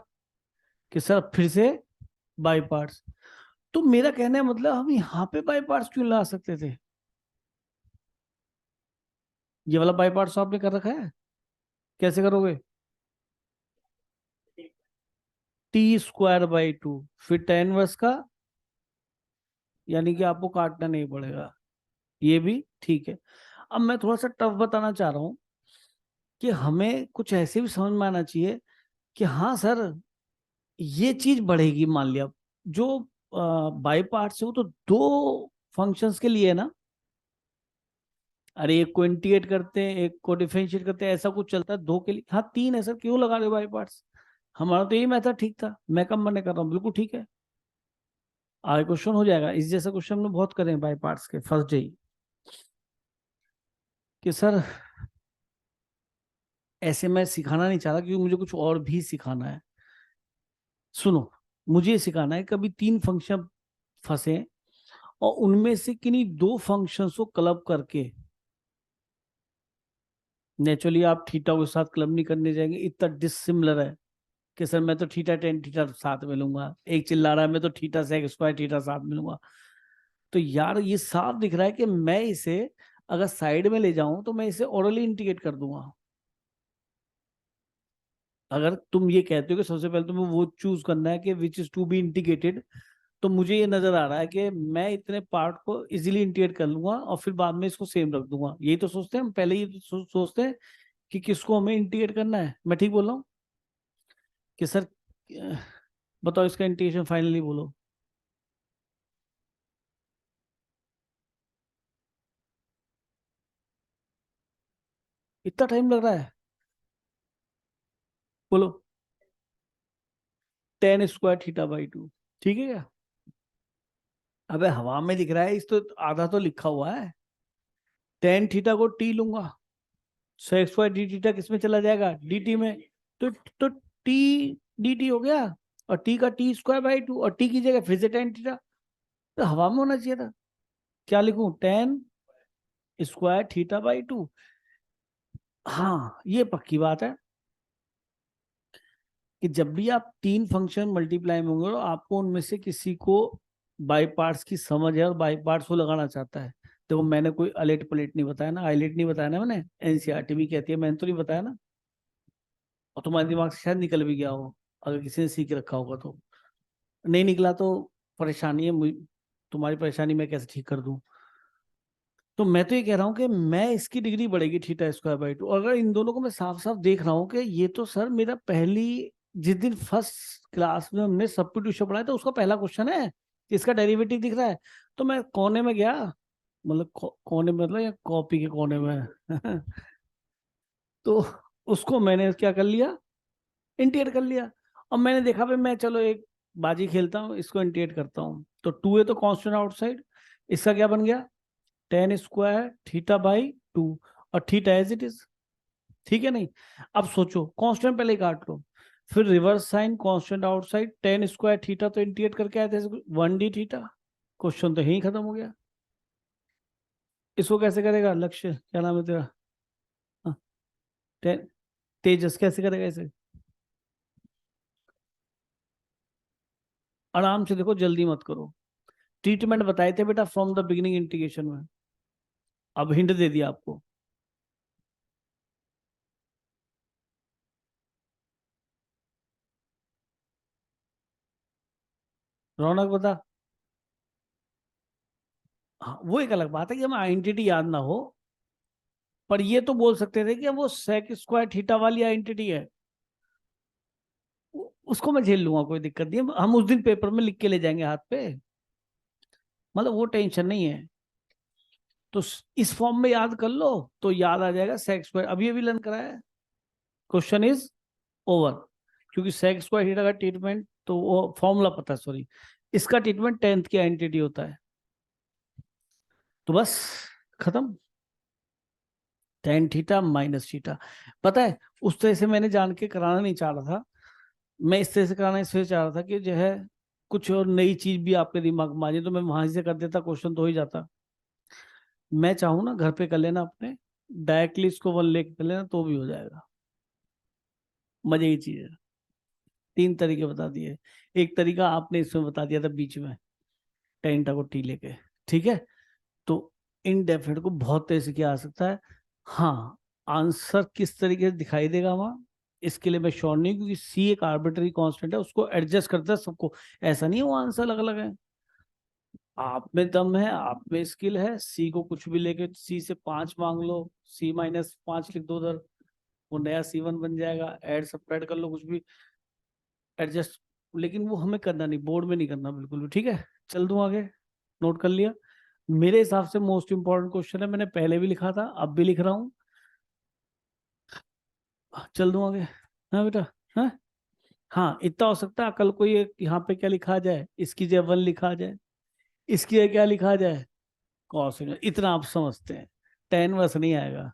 कि सर फिर से बाई पार्ट्स। तो मेरा कहने का मतलब, हम यहाँ पे बाई पार्ट्स क्यों ला सकते थे? ये वाला बाई पार्ट्स आपने कर रखा है, कैसे करोगे? टी स्क्वायर बाई टू, फिर टेन वर्स का, यानी कि आपको काटना नहीं पड़ेगा। ये भी ठीक है। अब मैं थोड़ा सा टफ बताना चाह रहा हूँ, कि हमें कुछ ऐसे भी समझ में आना चाहिए कि हाँ सर, ये चीज बढ़ेगी। मान लिया जो बाई पार्ट्स है वो तो दो फंक्शंस के लिए है ना। अरे एक को इंटीग्रेट करते हैं, एक को डिफरेंशिएट करते हैं, ऐसा कुछ चलता है। दो के लिए हाँ तीन है सर, क्यों लगा रहे हो बाई पार्ट्स? हमारा तो यही मेथड ठीक था, मैं कम मना कर रहा हूँ, बिल्कुल ठीक है। आगे क्वेश्चन हो जाएगा, इस जैसा क्वेश्चन हमने बहुत करे हैं बाई पार्ट्स के फर्स्ट डे ही, कि सर ऐसे मैं सिखाना नहीं चाह रहा, क्योंकि मुझे कुछ और भी सिखाना है। सुनो, मुझे ये सिखाना है, कभी तीन फंक्शन फंसे और उनमें से किन्हीं दो फंक्शंस को क्लब करके, नेचुरली आप थीटा के साथ क्लब नहीं करने जाएंगे, इतना डिसिमिलर है कि सर मैं तो थीटा टेन थीटा साथ में लूंगा, एक चिल्ला रहा है मैं तो थीटा सेक स्क्वायर थीटा साथ में लूंगा। तो यार ये साफ दिख रहा है कि मैं इसे अगर साइड में ले जाऊं तो मैं इसे ओरली इंटीग्रेट कर दूंगा। अगर तुम ये कहते हो कि सबसे पहले तुम्हें वो चूज करना है कि which is to be integrated, तो मुझे ये नजर आ रहा है कि मैं इतने पार्ट को इजीली इंटीग्रेट कर लूंगा और फिर बाद में इसको सेम रख दूंगा। यही तो सोचते हैं हम, पहले ही तो सोचते हैं कि किसको हमें इंटीग्रेट करना है। मैं ठीक बोल रहा हूँ कि सर बताओ इसका इंटीग्रेशन फाइनली बोलो। इतना टाइम लग रहा है? बोलो। Ten square theta by two, ठीक है क्या? अबे हवा में लिख रहा है, इस तो आधा तो लिखा हुआ है। टेन थीटा को टी लूंगा, सेक स्क्वायर डी थीटा किस में चला जाएगा, डी टी में। तो टी डी टी हो गया, और टी का टी स्क्वायर बाई टू, और टी की जगह फिर से टेन थीटा। तो हवा में होना चाहिए था। क्या लिखूं, ten square theta by two. हाँ ये पक्की बात है कि जब भी आप तीन फंक्शन मल्टीप्लाई में होंगे तो आपको उनमें से किसी को बाई पार्ट्स की समझ है और बाई पार्ट्स को लगाना चाहता है। देखो मैंने कोई अलेट पलेट नहीं बताया ना, आईलेट नहीं बताया ना, मैंने एनसीईआरटी भी कहती है, मैंने तो नहीं बताया ना। और तुम्हारे दिमाग से शायद निकल भी गया हो, अगर किसी ने सीख रखा होगा तो। नहीं निकला तो परेशानी है तुम्हारी परेशानी मैं कैसे ठीक कर दूं? तो मैं तो ये कह रहा हूँ कि मैं इसकी डिग्री बढ़ेगी थीटा स्क्वायर बाई टू। अगर इन दोनों को मैं साफ साफ देख रहा हूँ कि ये तो सर मेरा पहली, जिस दिन फर्स्ट क्लास में हमने सब्स्टिट्यूशन पढ़ाया था उसका पहला क्वेश्चन है, इसका डेरिवेटिव दिख रहा है। तो मैं कोने में गया, मतलब कोने में मतलब या कॉपी के कोने में तो उसको मैंने क्या कर लिया, इंटीग्रेट कर लिया। और मैंने देखा भाई मैं चलो एक बाजी खेलता हूँ, इसको इंटीग्रेट करता हूँ, तो 2a तो कांस्टेंट आउटसाइड, इसका क्या बन गया, tan स्क्वायर थीटा बाई 2, और थीटा एज इट इज, ठीक है नहीं। अब सोचो कांस्टेंट पहले ही काट लो, फिर reverse sine constant outside, tan square theta तो इंटीग्रेट करके आए थे 1d थीटा, क्वेश्चन तो यहीं खत्म हो गया। इसको कैसे करेगा लक्ष्य, क्या नाम है तेरा, हाँ, तेजस कैसे करेगा इसे, आराम से देखो, जल्दी मत करो। ट्रीटमेंट बताए थे बेटा फ्रॉम द बिगिनिंग इंटीग्रेशन में, अब हिंट दे दिया आपको। रौनक बता। हाँ, वो एक अलग बात है कि हमें आइडेंटिटी याद ना हो, पर ये तो बोल सकते थे कि वो सेक स्क्वायर थीटा वाली आइडेंटिटी है, उसको मैं झेल लूंगा, कोई दिक्कत नहीं है, हम उस दिन पेपर में लिख के ले जाएंगे हाथ पे, मतलब वो टेंशन नहीं है। तो इस फॉर्म में याद कर लो, तो याद आ जाएगा सेक स्क्वायर, अभी अभी लर्न कराया है, क्वेश्चन इज ओवर। क्योंकि सेक स्क्वायर थीटा का ट्रीटमेंट तो वो फॉर्मूला पता है, सॉरी, इसका ट्रीटमेंट 10th की आइडेंटिटी होता है, तो बस खत्म, tan थीटा माइनस थीटा। पता है उस तरह से मैंने जान के कराना नहीं चाह रहा था, मैं इस तरह से कराना इसलिए चाह रहा था कि जो है कुछ और नई चीज भी आपके दिमाग में आ जाए, तो मैं वहां से कर देता, क्वेश्चन तो हो ही जाता। मैं चाहूँ ना घर पे कर लेना अपने, डायरेक्टली इसको 1 लेके कर लेना तो भी हो जाएगा, मजे की चीज है। 3 तरीके बता दिए, एक तरीका आपने इसमें बता दिया था बीच में, टेंटा को टी लेके, ठीक है। तो इनडेफिनेट को बहुत तेजी से किया आ सकता है। हाँ, आंसर किस तरीके से दिखाई देगा वहां, इसके लिए मैं श्योर नहीं, क्योंकि सी एक आर्बिट्री कांस्टेंट है, उसको एडजस्ट करता है सबको, ऐसा नहीं है वो आंसर अलग अलग है। आप में दम है, आप में स्किल है, सी को कुछ भी लेके सी से 5 मांग लो, C-5 लिख दो उधर, वो नया C1 बन जाएगा, ऐड सब्ट्रैक्ट कर लो कुछ भी, एडजस्ट। लेकिन वो हमें करना नहीं, बोर्ड में नहीं करना बिल्कुल भी, ठीक है। चल दूं आगे, नोट कर लिया। मेरे हिसाब से मोस्ट इंपॉर्टेंट क्वेश्चन है, मैंने पहले भी लिखा था, अब भी लिख रहा हूँ, चल दूं आगे। हाँ बेटा, हाँ, हाँ इतना हो सकता है कल को ये यहाँ पे क्या लिखा जाए, इसकी जगह 1 लिखा जाए, इसकी जगह क्या लिखा जाए, कॉस, इतना आप समझते हैं, 10 वर्ष नहीं आएगा,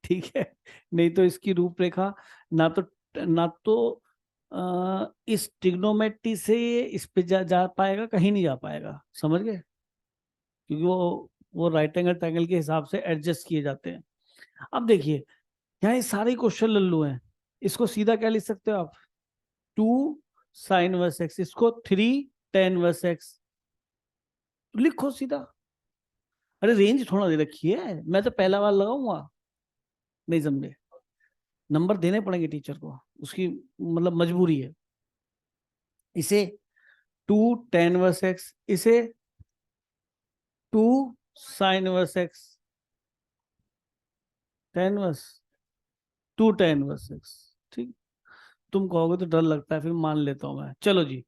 ठीक है। नहीं तो इसकी रूपरेखा, ना तो इस ट्रिग्नोमेट्री से इस पे जा पाएगा, कहीं नहीं जा पाएगा, समझ गए, क्योंकि वो राइट एंगल ट्रायंगल के हिसाब से एडजस्ट किए जाते हैं। अब देखिए, यहाँ ये सारे क्वेश्चन लल्लू हैं, इसको सीधा क्या लिख सकते हो आप, 2 sin−1x, इसको 3 tan−1x, लिखो सीधा। अरे रेंज थोड़ा दे रखी है, मैं तो पहला बार लगाऊंगा, नहीं समझे, नंबर देने पड़ेंगे टीचर को, उसकी मतलब मजबूरी है। इसे 2 tan−1x, इसे 2 sin−1x, tan−1, 2 tan−1x, ठीक। तुम कहोगे तो डर लगता है, फिर मान लेता हूं मैं, चलो जी।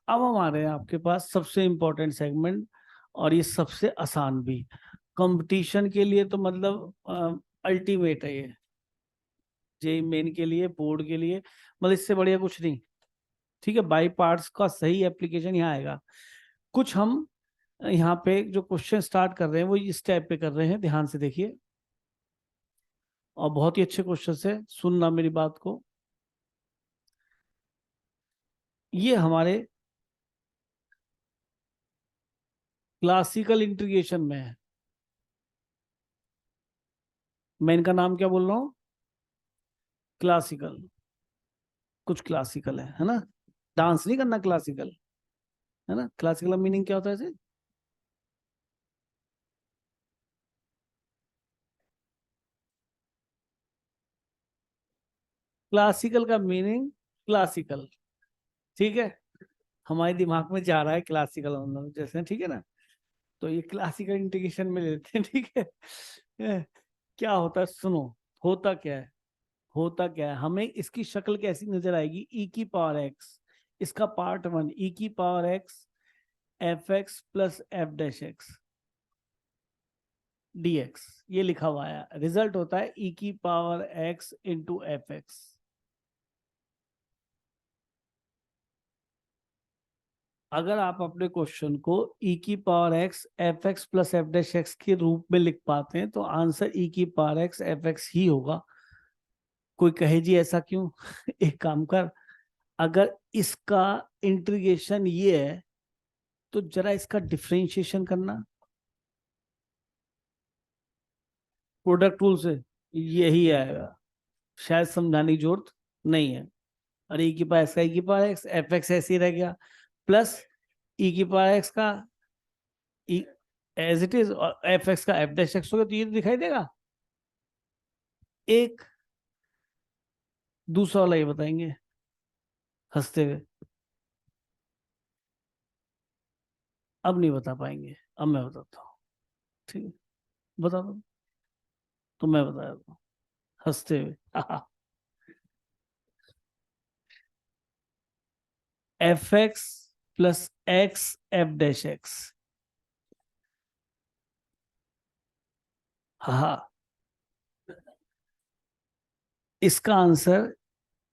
अब हम आ रहे हैं आपके पास सबसे इंपॉर्टेंट सेगमेंट, और ये सबसे आसान भी, कंपटीशन के लिए तो मतलब अल्टीमेट है ये, जे मेन के लिए, बोर्ड के लिए, मतलब इससे बढ़िया कुछ नहीं, ठीक है। बाई पार्ट्स का सही एप्लीकेशन यहाँ आएगा। कुछ हम यहाँ पे जो क्वेश्चन स्टार्ट कर रहे हैं वो इस टाइप पे कर रहे हैं, ध्यान से देखिए, और बहुत ही अच्छे क्वेश्चन है, सुनना मेरी बात को। ये हमारे क्लासिकल इंटीग्रेशन में है, मैं इनका नाम क्या बोल रहा हूँ, क्लासिकल, कुछ क्लासिकल है ना, डांस नहीं करना क्लासिकल, है ना। क्लासिकल मीनिंग क्या होता है इसे, क्लासिकल का मीनिंग क्लासिकल, ठीक है। हमारे दिमाग में जा रहा है क्लासिकल मतलब जैसे, ठीक है ना। तो ये क्लासिकल इंटीग्रेशन में लेते हैं, ठीक है। क्या होता है सुनो, होता क्या है, होता क्या है, हमें इसकी शक्ल कैसी नजर आएगी, e⁻x, इसका पार्ट 1 e⁻x f(x+f'(x) dx, ये लिखा हुआ है, रिजल्ट होता है e⁻x × f(x), अगर आप अपने क्वेश्चन को ई की power x f x plus F dash x के रूप में लिख पाते हैं तो आंसर ई की पावर एक्स एफ एक्स ही होगा। कोई कहे जी ऐसा क्यों? एक काम कर, अगर इसका इंटीग्रेशन ये है तो जरा इसका डिफरेंशिएशन करना प्रोडक्ट रूल से, यही आएगा। शायद समझाने की जरूरत नहीं है। और ई की पावर एक्स का ई की पावर एक्स एफ एक्स ऐसे ही रह गया, प्लस ई की पावर एक्स का ई एज इट इज, और एफ एक्स का एफ डैश एक्स होगा, तो ये तो दिखाई देगा। एक दूसरा वाला ये बताएंगे हंसते हुए। अब नहीं बता पाएंगे, अब मैं बताता हूँ। ठीक है, बता दो। तो मैं बता देता हूँ हंसते हुए। F x plus x f dash x. हाँ, इसका आंसर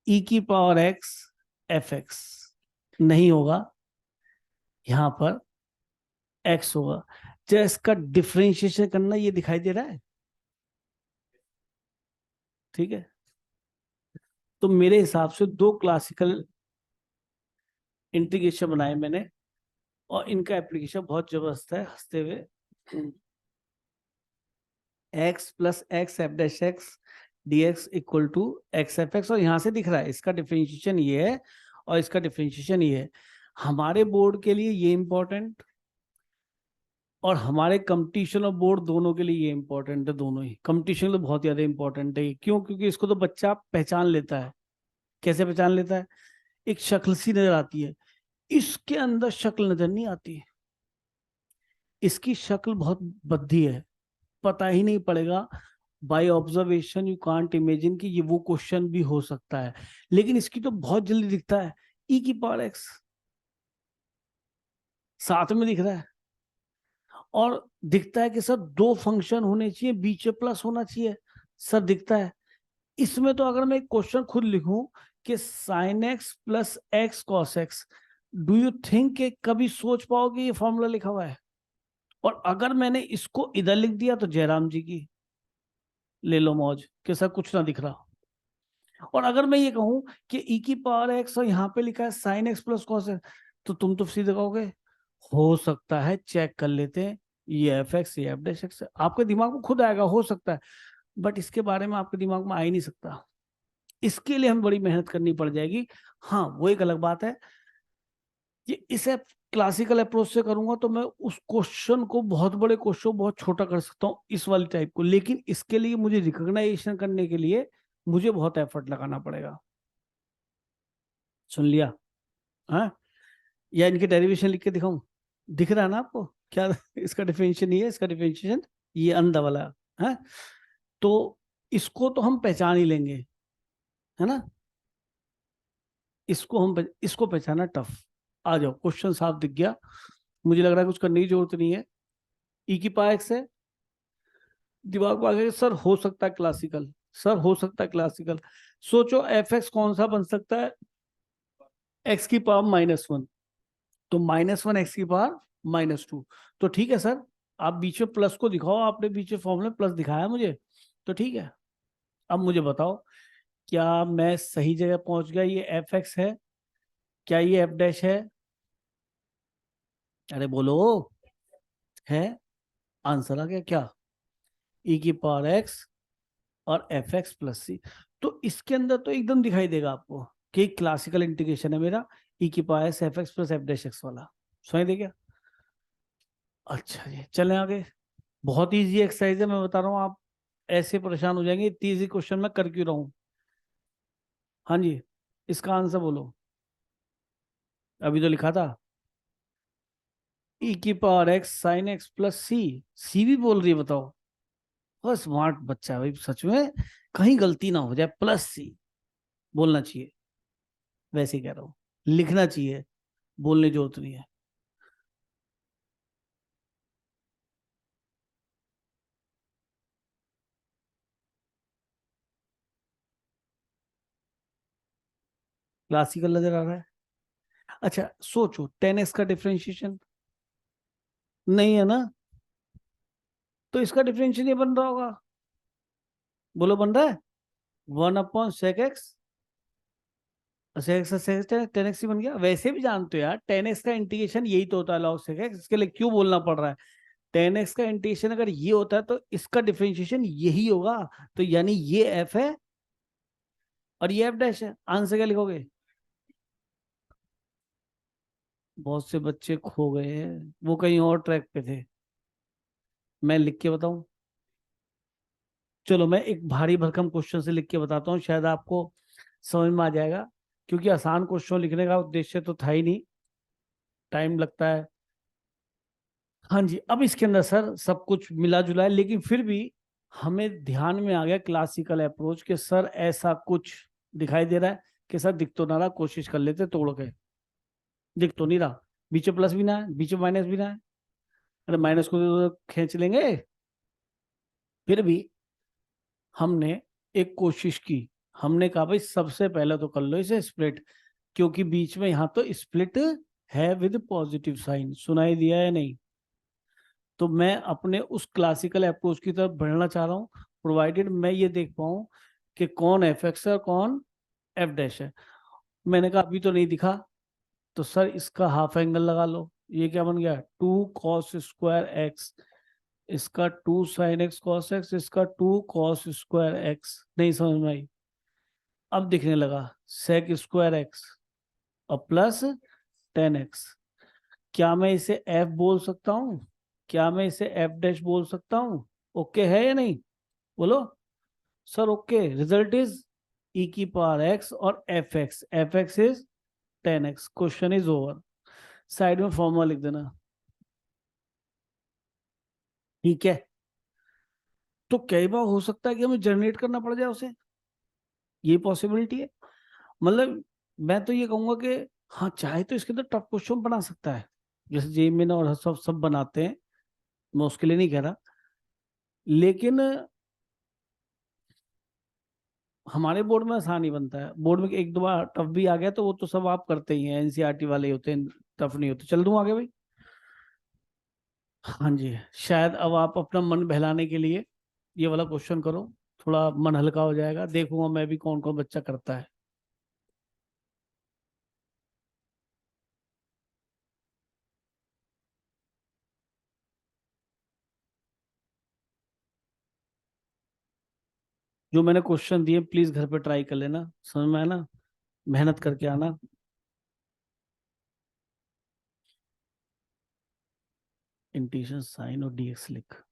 ई की पावर एक्स एफ एक्स नहीं होगा, यहां पर एक्स होगा। जब इसका डिफरेंशिएशन करना, ये दिखाई दे रहा है, ठीक है। तो मेरे हिसाब से दो क्लासिकल इंटीग्रेशन बनाए मैंने, और इनका एप्लीकेशन बहुत जबरदस्त है। हंसते हुए, x plus x f dash x d x equal to x f x, और यहां से दिख रहा है इसका डिफरेंशिएशन ये है और इसका डिफरेंशिएशन ये है। हमारे बोर्ड के लिए ये इंपॉर्टेंट, और हमारे कंपटीशन और बोर्ड दोनों के लिए ये इंपॉर्टेंट है। दोनों ही कंपटीशन तो बहुत ज्यादा इंपॉर्टेंट है। क्यों? क्योंकि इसको तो बच्चा पहचान लेता है। कैसे पहचान लेता है? एक शक्ल सी नजर आती है, इसके अंदर शक्ल नजर नहीं आती। इसकी शक्ल बहुत भद्दी है, पता ही नहीं पड़ेगा। By observation you can't imagine कि ये वो क्वेश्चन भी हो सकता है। लेकिन इसकी तो बहुत जल्दी दिखता है, ई की पावर एक्स साथ में दिख रहा है, और दिखता है कि सर दो फंक्शन होने चाहिए, बीच में प्लस होना चाहिए, सर दिखता है। इसमें तो अगर मैं एक क्वेश्चन खुद लिखूं कि sign x plus x cos x, do you think कि कभी सोच पाओगे ये फॉर्मूला लिखा हुआ है? और अगर मैंने इसको इधर लिख दिया तो जयराम जी की ले लो मौज, कि सर कुछ ना दिख रहा। और अगर मैं ये कहूं कि ई की पावर एक्स और यहाँ पे लिखा है sign x plus cos x, तो तुम तो सीधे कहोगे हो सकता है, चेक कर लेते हैं, ये एफ एक्स ये एफ डैश एक्स है। आपके दिमाग में खुद आएगा हो सकता है, बट इसके बारे में आपके दिमाग में आ ही नहीं सकता। इसके लिए हमें बड़ी मेहनत करनी पड़ जाएगी। हाँ, वो एक अलग बात है कि इसे क्लासिकल अप्रोच से करूंगा तो मैं उस क्वेश्चन को, बहुत बड़े क्वेश्चन को बहुत छोटा कर सकता हूँ इस वाली टाइप को। लेकिन इसके लिए मुझे रिकॉग्नाइजेशन करने के लिए मुझे बहुत एफर्ट लगाना पड़ेगा। सुन लिया? हाँ, या इनके डेरिवेशन लिख के दिखाऊं? दिख रहा है ना आपको क्या? इसका डिफरेंशिएशन ये है, इसका डिफरेंशिएशन ये अंदर वाला है। तो इसको तो हम पहचान ही लेंगे, है ना। इसको पहचाना टफ। आ जाओ, क्वेश्चन साफ दिख गया। मुझे लग रहा है कुछ करने की जरूरत नहीं है। ई की पावर एक्स है, दिमाग में आ गया सर हो सकता है क्लासिकल, सर हो सकता है क्लासिकल। सोचो एफ एक्स कौन सा बन सकता है? एक्स की पावर -1, तो -1 एक्स की पावर -2। तो ठीक है सर, आप बीच में प्लस को दिखाओ, आपने बीच में फॉर्मूला प्लस दिखाया मुझे, तो ठीक है। अब मुझे बताओ, क्या मैं सही जगह पहुंच गया? ये एफ एक्स है, क्या ये एफ डैश है? अरे बोलो। है, आंसर आ गया क्या? ई की पावर एक्स और एफ एक्स प्लस सी। तो इसके अंदर तो एकदम दिखाई देगा आपको कि क्लासिकल इंटीग्रेशन है मेरा, ई की power x f x plus F dash x वाला। सुनाई दे गया? अच्छा जी, चलें आगे। बहुत इजी एक्सरसाइज है, मैं बता रहा हूँ। आप ऐसे परेशान हो जाएंगे, इतनी इजी क्वेश्चन मैं कर क्यों रहा हूँ। हाँ जी, इसका आंसर बोलो। अभी तो लिखा था ई की power x sine x plus C. C भी बोल रही है, बताओ। बहुत स्मार्ट बच्चा है भाई, सच में। कहीं गलती ना हो जाए, प्लस सी बोलना चाहिए। वैसे ही कह रहा हूँ, लिखना चाहिए, बोलने की जरूरत नहीं है। क्लासिकल नजर आ रहा है? अच्छा सोचो, 10x का डिफरेंशिएशन नहीं है ना, तो इसका डिफरेंशियल ये बन रहा होगा। बोलो बन रहा है 1/sec x। सेक एक्स सेक 10x ही बन गया। वैसे भी जानते हो यार, 10x का इंटीग्रेशन यही तो होता है log sec x, इसके लिए क्यों बोलना पड़ रहा है। 10x का इंटीग्रेशन अगर ये होता है तो इसका डिफरेंशिएशन यही होगा। तो यानी ये f है और ये f डैश है। आंसर क्या लिखोगे। बहुत से बच्चे खो गए हैं, वो कहीं और ट्रैक पे थे। मैं लिख के बताऊं। चलो मैं एक भारी भरकम क्वेश्चन से लिख के बताता हूँ, शायद आपको समझ में आ जाएगा। क्योंकि आसान क्वेश्चन लिखने का उद्देश्य तो था ही नहीं, टाइम लगता है। हाँ जी, अब इसके अंदर सर सब कुछ मिला जुला है, लेकिन फिर भी हमें ध्यान में आ गया क्लासिकल अप्रोच के सर ऐसा कुछ दिखाई दे रहा है कि सर दिख तो ना रहा, कोशिश कर लेते तोड़ के। दिख तो नहीं रहा, बीच में प्लस भी ना है, बीच में माइनस भी ना है। अरे माइनस को तो खींच लेंगे। फिर भी हमने एक कोशिश की। हमने कहा भाई सबसे पहले तो कर लो इसे स्प्लिट, क्योंकि बीच में यहाँ तो स्प्लिट है विद पॉजिटिव साइन। सुनाई दिया है नहीं। तो मैं अपने उस क्लासिकल अप्रोच की तरफ बढ़ना चाह रहा हूँ, प्रोवाइडेड मैं ये देख पाऊँ कि कौन एफ एक्स है और कौन एफ डैश है। मैंने कहा अभी तो नहीं दिखा, तो सर इसका हाफ एंगल लगा लो। ये क्या बन गया, 2 cos² x, इसका 2 sin x cos x, इसका 2 cos² x। नहीं समझ में आई। अब दिखने लगा sec² x और प्लस 10x। क्या मैं इसे f बोल सकता हूँ, क्या मैं इसे f डैश बोल सकता हूँ। ओके है या नहीं, बोलो। Sir okay, result is e⁻x और f(x) is 10x। Question is over. Side में फॉर्मूला लिख देना। ठीक है। तो कई बार हो सकता है कि हमें जनरेट करना पड़ जाए उसे, ये पॉसिबिलिटी है। मतलब मैं तो ये कहूंगा कि हाँ, चाहे तो इसके अंदर टफ क्वेश्चन बना सकता है, जैसे जेई मेन और सब सब बनाते हैं। मैं उसके लिए नहीं कह रहा, लेकिन हमारे बोर्ड में आसान ही बनता है। बोर्ड में एक दो बार टफ भी आ गया तो वो तो सब आप करते ही हैं, एनसीईआरटी वाले ही होते हैं, टफ नहीं होते। चल दूं आगे भाई। हाँ जी, शायद अब आप अपना मन बहलाने के लिए ये वाला क्वेश्चन करो, थोड़ा मन हल्का हो जाएगा। देखूंगा मैं भी कौन कौन बच्चा करता है। जो मैंने क्वेश्चन दिए प्लीज घर पे ट्राई कर लेना, समझ में आया ना, मेहनत करके आना। इंटीग्रेशन साइन और डीएक्स लिख।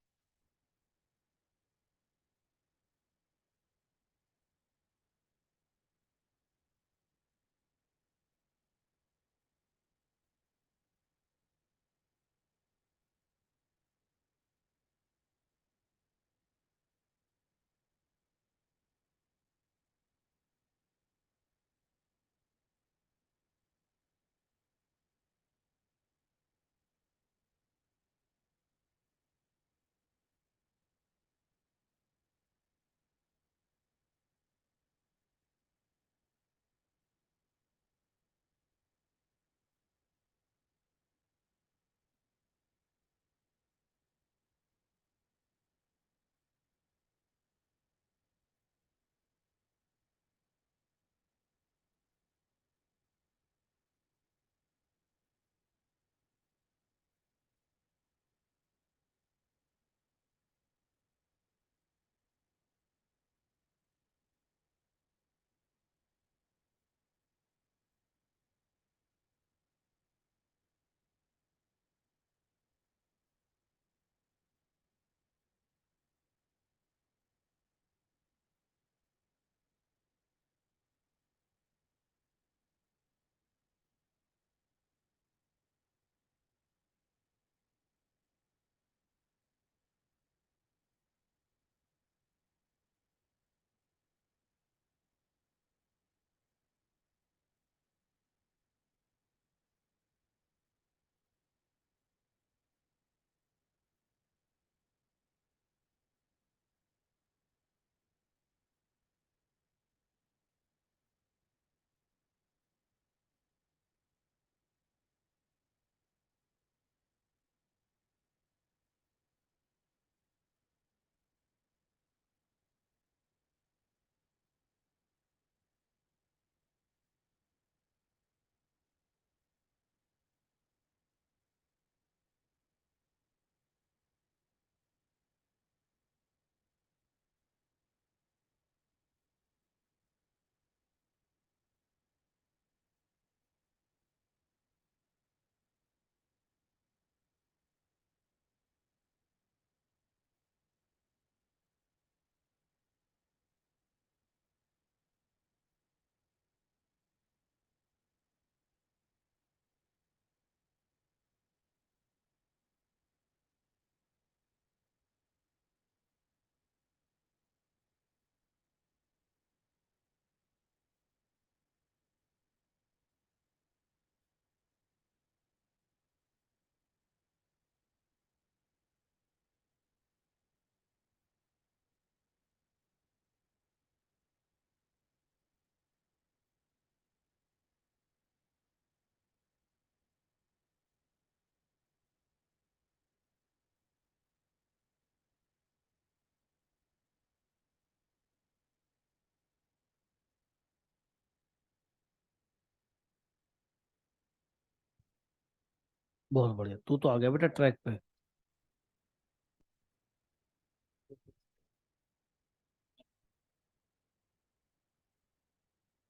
बहुत बढ़िया, तू तो आ गया बेटा ट्रैक पे।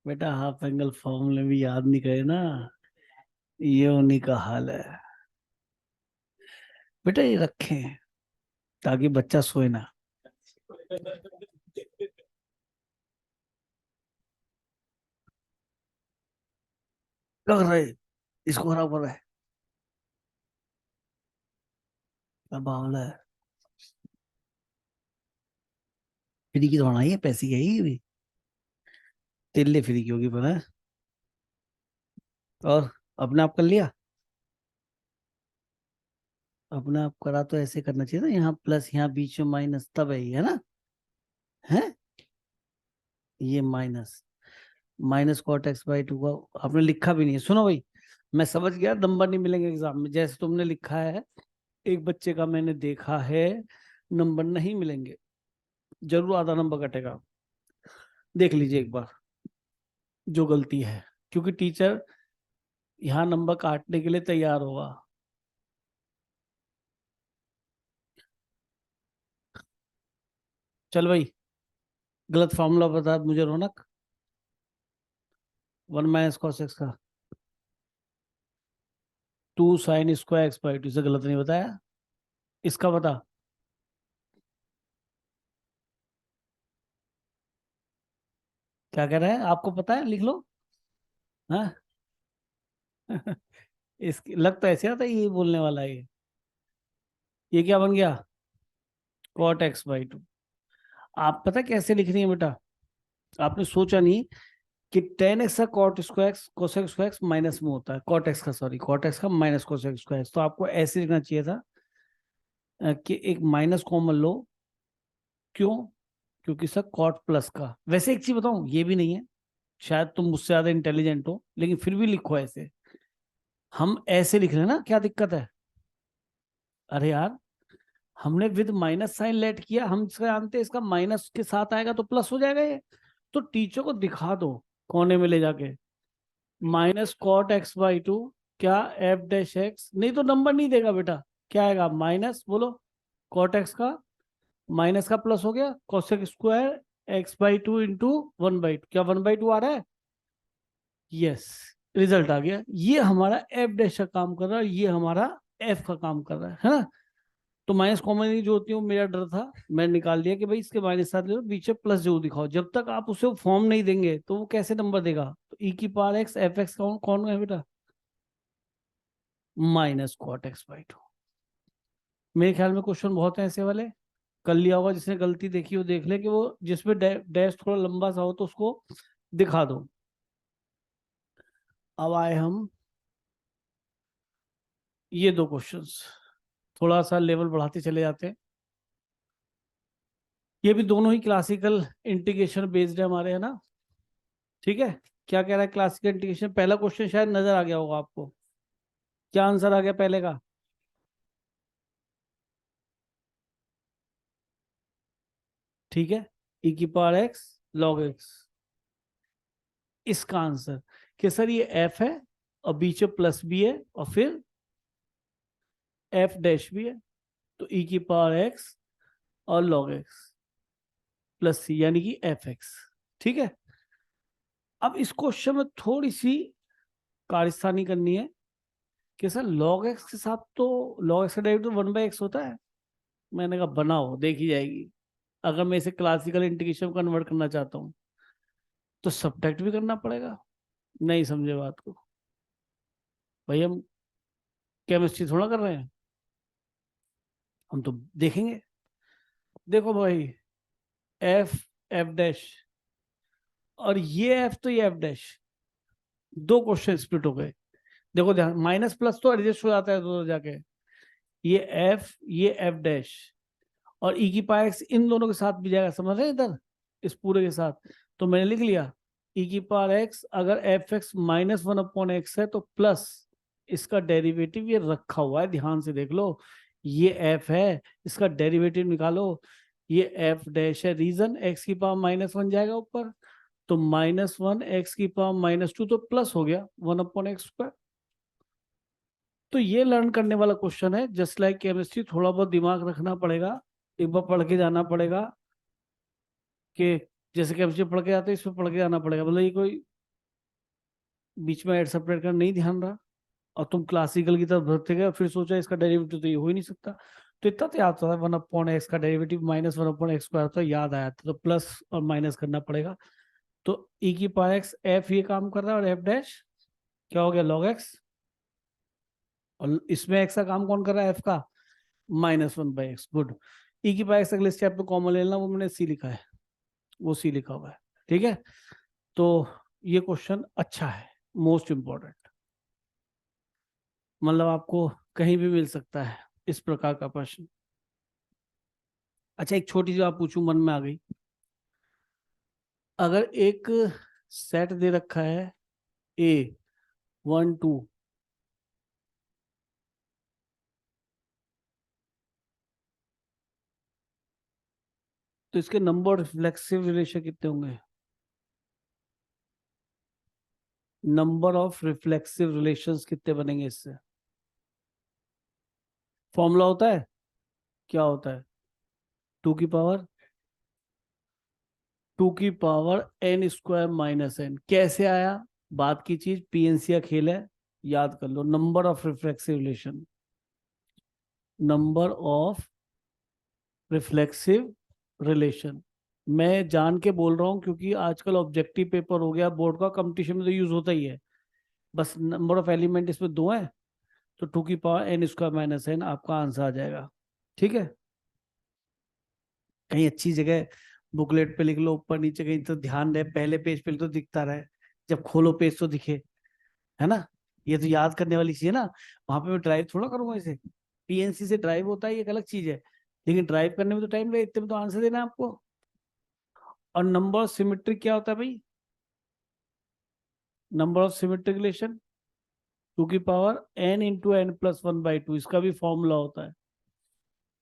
बेटा हाफ एंगल फॉर्मूले भी याद नहीं करे ना, ये उन्हीं का हाल है। बेटा ये रखें ताकि बच्चा सोए ना। क्या कर रहे, इसको खराब कर रहा है, क्या बावला है। फ्री की दौड़ आई है, पैसे की है ये भी, तेरे लिए फ्री की होगी पता है। और अपने आप कर लिया। अपने आप करा तो ऐसे करना चाहिए ना, यहाँ प्लस यहाँ बीच में माइनस, तब है ये, है ना। है ये minus, minus cot x by two का आपने लिखा भी नहीं है। सुनो भाई, मैं समझ गया नंबर नहीं मिलेंगे एग्जाम में, जैसे तुमने लिखा है। एक बच्चे का मैंने देखा है, नंबर नहीं मिलेंगे, जरूर आधा नंबर कटेगा। देख लीजिए एक बार जो गलती है, क्योंकि टीचर यहाँ नंबर काटने के लिए तैयार होगा। चल भाई, गलत फॉर्मूला बता मुझे रौनक। 1 - cos x का 2 sin² x/2 से गलत नहीं बताया। इसका बता। क्या कह रहा है, आपको पता है, लिख लो। हाँ। इसकी लग तो ऐसे आता है ये बोलने वाला है ये क्या बन गया, cot x/2। आप पता कैसे लिख रही है बेटा, आपने सोचा नहीं कि tan x का cot² x माइनस में होता है, cot x का, सॉरी cot x का माइनस cos x², तो आपको ऐसे लिखना चाहिए था कि एक माइनस कॉमन लो। क्यों? क्योंकि सर कॉट प्लस का, वैसे एक चीज बताऊं, ये भी नहीं है, शायद तुम मुझसे ज्यादा इंटेलिजेंट हो, लेकिन फिर भी लिखो ऐसे। हम ऐसे लिख रहे हैं ना, क्या दिक्कत है। अरे यार, हमने विद माइनस साइन लेट किया, हम इसका जानते हैं इसका माइनस के साथ आएगा तो प्लस हो जाएगा ये। तो टीचर को दिखा दो कोने में ले जाके, -cot x/2, क्या f' नहीं तो नंबर नहीं देगा बेटा। क्या आएगा, माइनस बोलो, कॉट एक्स का माइनस का प्लस हो गया cos²x/2 इंटू 1/2, क्या 1/2 आ रहा है। यस, रिजल्ट आ गया। ये हमारा f' का काम कर रहा है, ये हमारा f का काम कर रहा है ना। तो माइनस कॉमन जो होती है, वो मेरा डर था, मैं निकाल लिया कि भाई इसके माइनस साथ ले लो, पीछे प्लस जरूर दिखाओ। जब तक आप उसे फॉर्म नहीं देंगे तो वो कैसे नंबर देगा। तो e⁻x f(x) कौन कौन है बेटा, -cot x/2। मेरे ख्याल में क्वेश्चन बहुत है ऐसे वाले, कर लिया होगा जिसने गलती देखी वो देख ले, कि वो जिसमें डैश थोड़ा लंबा सा हो तो उसको दिखा दो। अब आए हम ये दो क्वेश्चंस, थोड़ा सा लेवल बढ़ाते चले जाते हैं। ये भी दोनों ही क्लासिकल इंटीग्रेशन बेस्ड है हमारे, है ना। ठीक है, क्या कह रहा है क्लासिकल इंटीग्रेशन, पहला क्वेश्चन शायद नजर आ गया होगा आपको। क्या आंसर आ गया पहले का। ठीक है, e⁻x log x, इसका आंसर कि सर ये f है और बीच में प्लस भी है और फिर f' भी है, तो e⁻x और log x प्लस सी, यानी कि f(x). ठीक है, अब इस क्वेश्चन में थोड़ी सी कारस्तानी करनी है कि सर log x के साथ तो log x का डेरिवेटिव 1/x होता है। मैंने कहा बनाओ, देखी जाएगी। अगर मैं इसे क्लासिकल इंटीग्रेशन कन्वर्ट करना चाहता हूँ तो सब्ट्रैक्ट भी करना पड़ेगा। नहीं समझे बात को भाई, हम केमिस्ट्री थोड़ा कर रहे हैं, हम तो देखेंगे। देखो भाई, एफ f' और ये एफ, तो ये f', दो क्वेश्चन स्प्लिट हो गए। देखो ध्यान, माइनस प्लस तो एडजस्ट हो जाता है दोनों जाके, ये एफ ये f' और e⁻x इन दोनों के साथ भी जाएगा, समझ रहे हैं इधर, इस पूरे के साथ। तो मैंने लिख लिया e⁻x अगर f(x)-1/x है तो प्लस इसका डेरिवेटिव ये रखा हुआ है, ध्यान से देख लो, ये f है, इसका डेरिवेटिव निकालो, ये f' है, रीजन x⁻−1 जाएगा ऊपर, तो -1 x⁻², तो प्लस हो गया 1/x²। तो ये लर्न करने वाला क्वेश्चन है, जस्ट लाइक केमिस्ट्री, थोड़ा बहुत दिमाग रखना पड़ेगा, एक बार पढ़ के जाना पड़ेगा कि जैसे केमिस्ट्री पढ़ के आते हैं इसमें पढ़ के जाना पड़ेगा, मतलब ये कोई बीच में ऐड सपरेट का नहीं ध्यान रहा और तुम क्लासिकल की तरफ भरते गए, फिर सोचा इसका डेरिवेटिव तो ये हो ही नहीं सकता, तो इतना तो याद था, 1/x का डेरिवेटिव माइनस 1/x² तो याद आया था, तो प्लस और माइनस करना पड़ेगा। तो e⁴x f ये काम कर रहा है और f डैश क्या हो गया log x, और इसमें x का काम कौन कर रहा है, f का, -1/x। गुड। e⁴x अगले स्टेप में कॉमन ले लेना, वो मैंने c लिखा है, वो c लिखा हुआ है, ठीक है। तो ये क्वेश्चन अच्छा है, मोस्ट इंपॉर्टेंट, मतलब आपको कहीं भी मिल सकता है इस प्रकार का प्रश्न। अच्छा, एक छोटी सी बात पूछूं, मन में आ गई, अगर एक सेट दे रखा है A 1 2, तो इसके नंबर रिफ्लेक्सिव रिलेशन कितने होंगे, नंबर ऑफ रिफ्लेक्सिव रिलेशंस कितने बनेंगे इससे, फॉर्मूला होता है, क्या होता है, 2 की पावर n²-n, कैसे आया, बात की चीज, पीएनसी का खेल है, याद कर लो, number of reflexive relation, number of reflexive relation. मैं जान के बोल रहा हूं क्योंकि आजकल ऑब्जेक्टिव पेपर हो गया बोर्ड का, कंपटीशन में तो यूज होता ही है, बस नंबर ऑफ एलिमेंट इसमें 2 है, तो 2 की पावर n² - n आपका आंसर आ जाएगा, ठीक है। कहीं अच्छी जगह बुकलेट पे लिख लो, ऊपर नीचे कहीं तो ध्यान रहे, पहले पेज पे तो दिखता रहे, जब खोलो पेज तो दिखे, है ना। ये तो याद करने वाली चीज है ना, वहां पे मैं ड्राइव थोड़ा करूंगा इसे, पीएनसी से ड्राइव होता है ये एक अलग चीज है, लेकिन ड्राइव करने में तो टाइम लगेगा, इतने में तो आंसर देना है आपको। और नंबर ऑफ सिमेट्रिक क्या होता है भाई, नंबर ऑफ सिमेट्रिक रिलेशन 2 की पावर n × n+1/2, इसका भी फॉर्मूला होता है,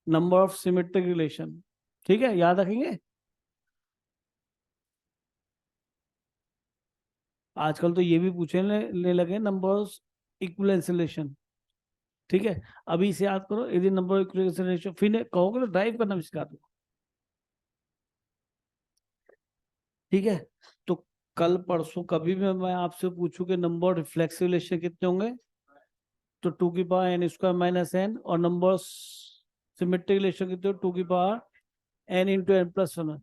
नंबर ऑफ सिमेट्रिक रिलेशन, ठीक है, याद रखेंगे। आजकल तो ये भी पूछने लगे नंबर ऑफ इक्विवेलेंस रिलेशन, ठीक है। अभी इसे याद करो, यदि नंबर ऑफ इक्विवेलेंस रिलेशन फिर कहोगे तो ड्राइव करना भी सिखा दो, ठीक है। तो कल परसों कभी भी मैं आपसे पूछूं कि नंबर ऑफ रिफ्लेक्सिव रिलेशन कितने होंगे, तो 2 की पावर n² - n, और नंबर सिमेट्रिक रिलेशन कितने हो, 2 की पावर n × n+1।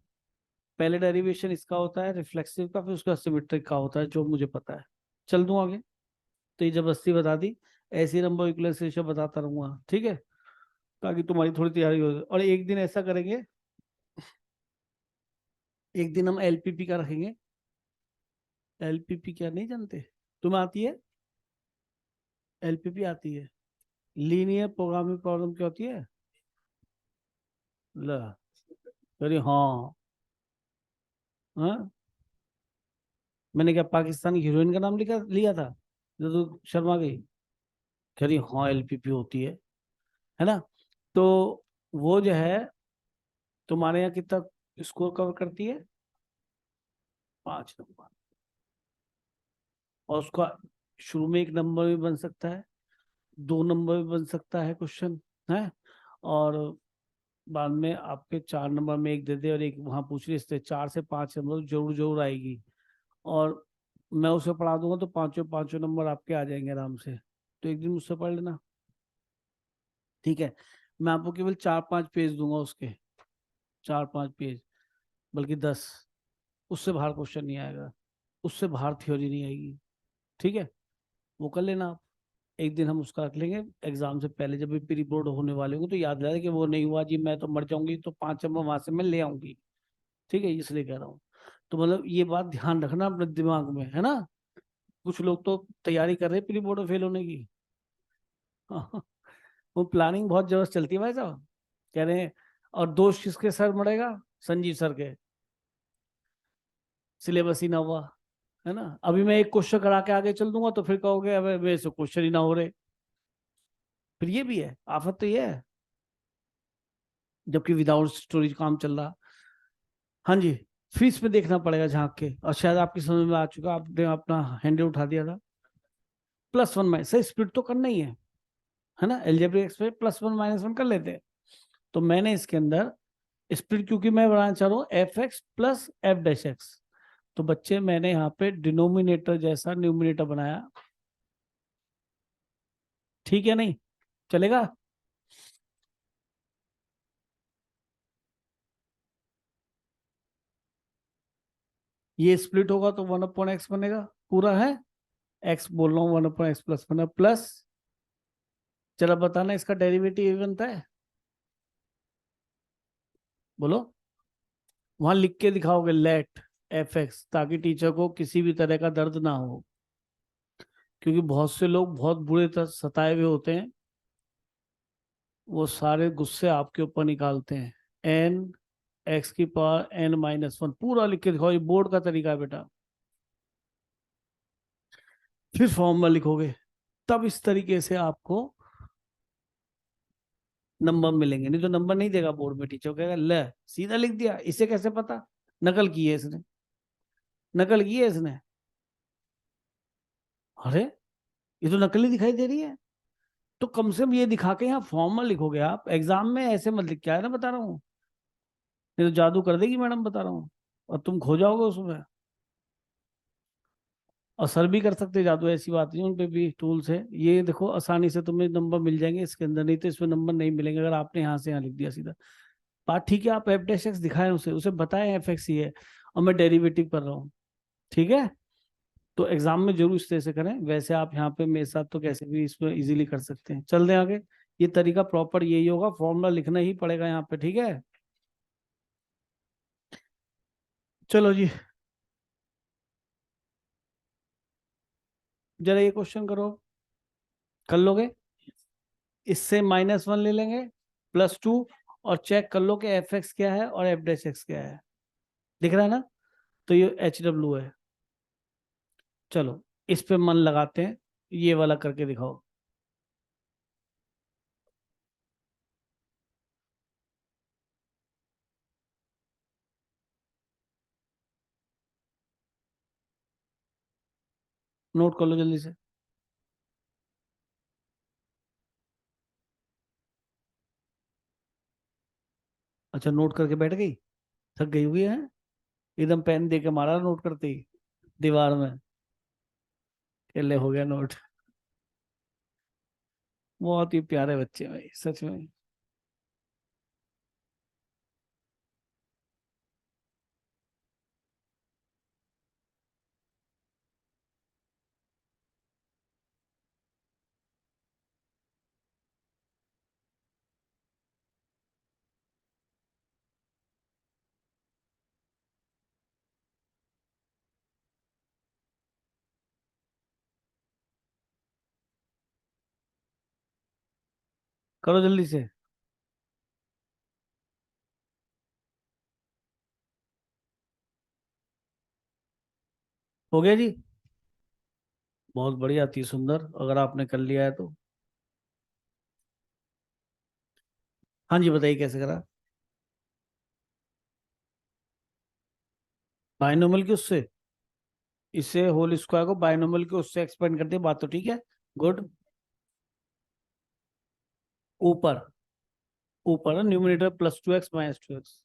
पहले डेरिवेशन इसका होता है रिफ्लेक्सिव का, फिर उसका सिमेट्रिक का होता है, जो मुझे पता है। चल दूं आगे, तो ये जबरदस्ती बता दी, ऐसी नंबर इक्विवेलेंस रेशियो बताता रहूंगा, ठीक है, ताकि तुम्हारी थोड़ी तैयारी हो जाए। और एक दिन ऐसा करेंगे, एक दिन हम एलपीपी का रखेंगे, एलपीपी क्या नहीं जानते, तुम्हें आती है, एलपीपी आती है, लीनियर प्रोग्रामिंग प्रॉब्लम क्या होती है, ला, अरे हाँ, हाँ, मैंने क्या पाकिस्तानी हीरोइन का नाम लिखा लिया था जो तो शर्मा गई, कह रही हाँ एलपीपी होती है ना। तो वो जो है तुम्हारे यहाँ कितना स्कोर कवर करती है, 5 नंबर, और उसका शुरू में 1 नंबर भी बन सकता है, 2 नंबर भी बन सकता है क्वेश्चन, है, और बाद में आपके 4 नंबर में एक दे दे और एक वहां पूछ रही, इससे 4 से 5 नंबर जरूर जरूर आएगी, और मैं उसे पढ़ा दूंगा तो पांचों पांचों नंबर आपके आ जाएंगे आराम से। तो एक दिन मुझसे पढ़ लेना, ठीक है। मैं आपको केवल 4-5 पेज दूंगा उसके, 4-5 पेज, बल्कि 10, उससे बाहर क्वेश्चन नहीं आएगा, उससे बाहर थ्योरी नहीं आएगी, ठीक है। वो कर लेना आप, एक दिन हम उसका रख लेंगे एग्जाम से पहले, जब भी प्री बोर्ड होने वाले होंगे तो याद रहे कि वो नहीं हुआ जी मैं तो मर जाऊंगी, तो 5 नंबर वहां से मैं ले आऊंगी, ठीक है, इसलिए कह रहा हूँ। तो मतलब ये बात ध्यान रखना अपने दिमाग में, है ना। कुछ लोग तो तैयारी कर रहे हैं प्री बोर्ड में फेल होने की वो प्लानिंग बहुत जबरदस्त चलती है भाई साहब, कह रहे हैं। और दोष किसके सर मरेगा, संजीव सर के, सिलेबस ही ना हुआ, है ना। अभी मैं एक क्वेश्चन करा के आगे चल दूंगा तो फिर कहोगे अबे मेरे से क्वेश्चन ही ना हो रहे, फिर ये भी है, आफत तो ये है, जबकि विदाउट स्टोरेज काम चल रहा। हाँ जी, फीस पे देखना पड़ेगा झांक के, और शायद आपकी समझ में आ चुका, आपने अपना हैंडल उठा दिया था, +1 में सही, स्प्लिट तो करना ही है, है ना, एल्जेब्रिक एक्स पे +1 - 1 कर लेते हैं। तो मैंने इसके अंदर स्प्लिट, क्योंकि मैं बनाना चाह रहा हूँ F x plus F dash x, तो बच्चे मैंने यहाँ पे डिनोमिनेटर जैसा न्यूमिनेटर बनाया। ठीक है, नहीं चलेगा? ये स्प्लिट होगा तो 1/x बनेगा, पूरा है। एक्स बोल रहा हूँ, 1/x प्लस बना प्लस, चलो बताना इसका डेरिवेटिव ये बनता है, बोलो। वहां लिख के दिखाओगे लेट एफ एक्स, ताकि टीचर को किसी भी तरह का दर्द ना हो, क्योंकि बहुत से लोग बहुत बुरे तरह सताए हुए होते हैं, वो सारे गुस्से आपके ऊपर निकालते हैं। n(x⁻n - 1) पूरा लिख के दिखाओ, ये बोर्ड का तरीका है बेटा। फिर फॉर्मूला लिखोगे, तब इस तरीके से आपको नंबर मिलेंगे, नहीं तो नंबर नहीं देगा बोर्ड में। टीचर कहेगा ले सीधा लिख दिया, इसे कैसे पता, नकल की है इसने, नकल की है इसने। अरे ये तो नकली दिखाई दे रही है। तो कम से कम ये दिखा के यहाँ फॉर्मल लिखोगे आप, एग्जाम में ऐसे मत लिख के आया ना, बता रहा हूँ, नहीं तो जादू कर देगी मैडम, बता रहा हूँ, और तुम खो जाओगे उसमें। और सर भी कर सकते हैं जादू, ऐसी बात नहीं, उन पे भी टूल्स है। ये देखो आसानी से तुम्हें नंबर मिल जाएंगे इसके अंदर, नहीं तो इसमें नंबर नहीं मिलेंगे अगर आपने यहाँ से यहाँ लिख दिया सीधा। बात ठीक है, आप एफ डैश एक्स दिखाएं उसे, उसे बताएं एफ एक्स ही है और मैं डेरिवेटिव कर रहा हूँ। ठीक है, तो एग्जाम में जरूर इस तरह से करें, वैसे आप यहाँ पे मेरे साथ तो कैसे भी इसमें इजीली कर सकते हैं। चल दें आगे, ये तरीका प्रॉपर यही होगा, फॉर्मूला लिखना ही पड़ेगा यहाँ पे। ठीक है, चलो जी, जरा ये क्वेश्चन करो, कर लोगे? इससे -1 ले लेंगे, +2, और चेक कर लो कि एफ एक्स क्या है और एफ डैश एक्स क्या है, दिख रहा है ना? तो ये HW है। चलो इस पे मन लगाते हैं, ये वाला करके दिखाओ। नोट कर लो जल्दी से। अच्छा नोट करके बैठ गई, थक गई हुई है, एकदम पेन दे के मारा नोट करते ही दीवार में, के ले हो गया नोट। बहुत ही प्यारे बच्चे भाई, सच में। करो जल्दी से। हो गया जी, बहुत बढ़िया, अति सुंदर, अगर आपने कर लिया है तो। हाँ जी बताइए कैसे करा? बाइनोमियल के उससे, इसे होल स्क्वायर को बाइनोमियल के उससे एक्सपेंड करते हैं, बात तो ठीक है। गुड। ऊपर, ऊपर न्यूमिनेटर +2x - 2x,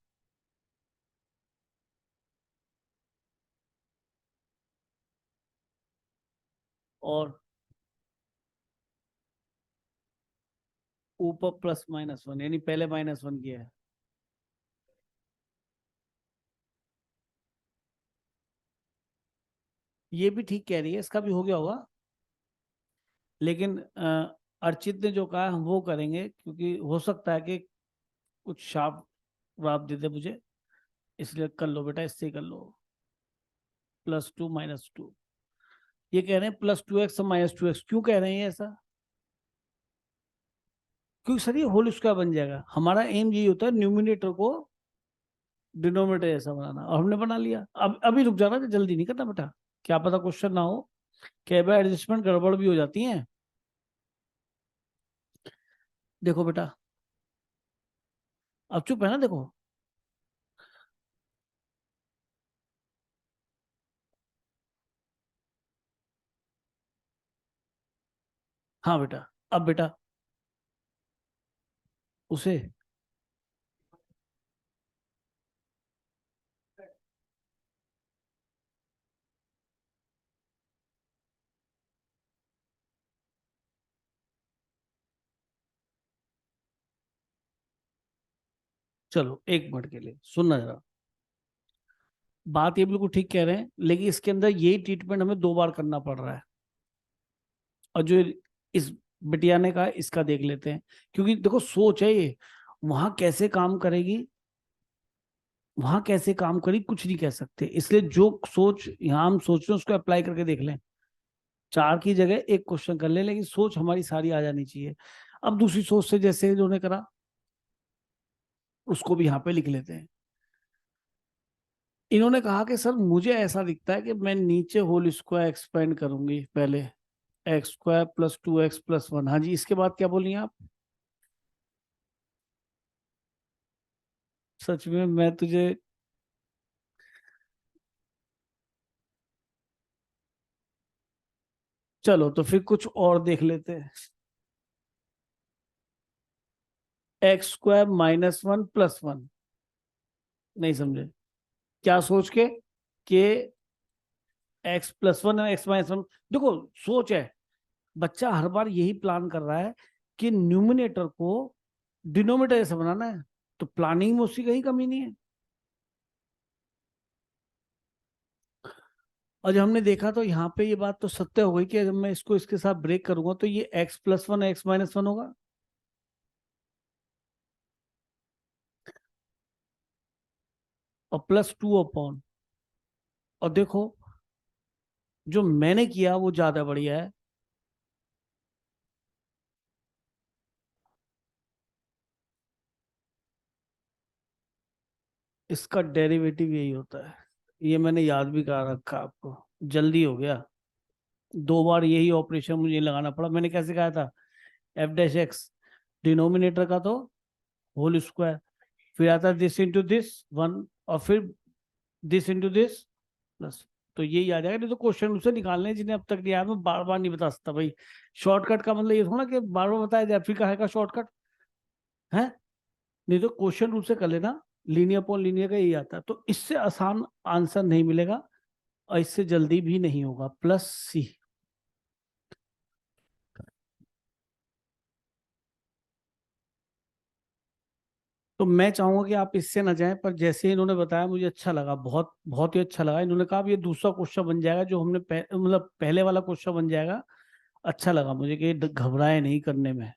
और ऊपर +-1, यानी पहले -1 किया है। ये भी ठीक कह रही है, इसका भी हो गया होगा, लेकिन अर्चित ने जो कहा हम वो करेंगे, क्योंकि हो सकता है कि कुछ शार्प वाप दे दे मुझे, इसलिए कर लो बेटा, इससे ही कर लो। +2 - 2, ये कह रहे हैं +2x - 2x, क्यों कह रहे हैं ऐसा? क्योंकि सर ये होल स्क्वायर बन जाएगा, हमारा एम यही होता है न्यूमिनेटर को डिनोमिनेटर ऐसा बनाना, और हमने बना लिया। अब अभी रुक जाना, जल्दी नहीं करना बेटा, क्या पता क्वेश्चन ना हो, क्या एडजस्टमेंट गड़बड़ भी हो जाती है। देखो बेटा, अब चुप है ना, देखो। हाँ बेटा, अब बेटा उसे। चलो एक मिनट के लिए सुनना जरा, बात ये बिल्कुल ठीक कह रहे हैं, लेकिन इसके अंदर यही ट्रीटमेंट हमें 2 बार करना पड़ रहा है। और जो इस बिटिया ने कहा इसका देख लेते हैं, क्योंकि देखो सोच है ये, वहां कैसे काम करेगी, वहां कैसे काम करेगी कुछ नहीं कह सकते, इसलिए जो सोच यहाँ हम सोच रहे हैं उसको अप्लाई करके देख लें। 4 की जगह एक क्वेश्चन कर ले, लेकिन सोच हमारी सारी आ जानी चाहिए। अब दूसरी सोच से जैसे इन्होंने करा, उसको भी यहाँ पे लिख लेते हैं। इन्होंने कहा कि सर मुझे ऐसा दिखता है कि मैं नीचे होल स्क्वायर एक्सपेंड करूंगी पहले, x square plus 2x plus 1। हाँ जी, इसके बाद क्या बोलिए आप? सच में मैं तुझे, चलो तो फिर कुछ और देख लेते हैं। X square -1 + 1। नहीं समझे? क्या सोच के? कि x+1 और x-1। देखो सोच है, बच्चा हर बार यही प्लान कर रहा है कि न्यूमिनेटर को डिनोमिनेटर जैसा बनाना है, तो प्लानिंग में उसकी कहीं कमी नहीं है। और जब हमने देखा तो यहाँ पे ये बात तो सत्य हो गई कि जब मैं इसको इसके साथ ब्रेक करूंगा तो ये x+1 x-1 होगा। और +2 और देखो जो मैंने किया वो ज्यादा बढ़िया है। इसका डेरिवेटिव यही होता है, ये मैंने याद भी कर रखा आपको, जल्दी हो गया। 2 बार यही ऑपरेशन मुझे लगाना पड़ा। मैंने कैसे कहा था? f'(x) डिनोमिनेटर का तो होल स्क्वायर, फिर आता है दिस इंटू दिस 1, और फिर दिस इंटू दिस प्लस। तो यही आ जाएगा। नहीं तो क्वेश्चन उससे निकालने जिन्हें अब तक नहीं आया, मैं बार बार नहीं बता सकता भाई। शॉर्टकट का मतलब ये थोड़ा कि बार बार बताया जाए, फिर कहा है का शॉर्टकट है। नहीं तो क्वेश्चन रूप से कर लेना, लीनियर अपॉन लीनियर का यही आता है, तो इससे आसान आंसर नहीं मिलेगा और इससे जल्दी भी नहीं होगा। +c। तो मैं चाहूंगा कि आप इससे ना जाएं, पर जैसे ही इन्होंने बताया मुझे अच्छा लगा, बहुत बहुत ही अच्छा लगा। इन्होंने कहा अब ये दूसरा क्वेश्चन बन जाएगा जो हमने मतलब पहले वाला क्वेश्चन बन जाएगा। अच्छा लगा मुझे कि घबराए नहीं करने में,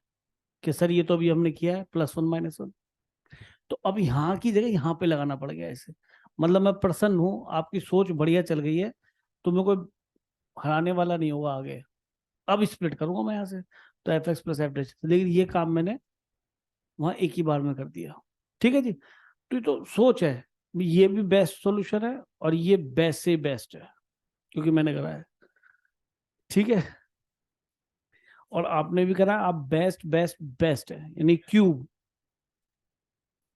कि सर ये तो अभी हमने किया है +1 - 1। तो अब यहाँ की जगह यहाँ पे लगाना पड़ गया ऐसे। मतलब मैं प्रसन्न हूँ, आपकी सोच बढ़िया चल गई है, तो मैं कोई हराने वाला नहीं होगा आगे। अब स्प्लिट करूंगा मैं यहाँ से, तो f(x+f'), लेकिन ये काम मैंने वहां एक ही बार में कर दिया। ठीक है जी। तो ये तो सोच है, ये भी बेस्ट सॉल्यूशन है और ये बेस्ट से बेस्ट है, क्योंकि मैंने करा है। ठीक है। और आपने भी करा, आप बेस्ट बेस्ट बेस्ट है, यानी क्यूब,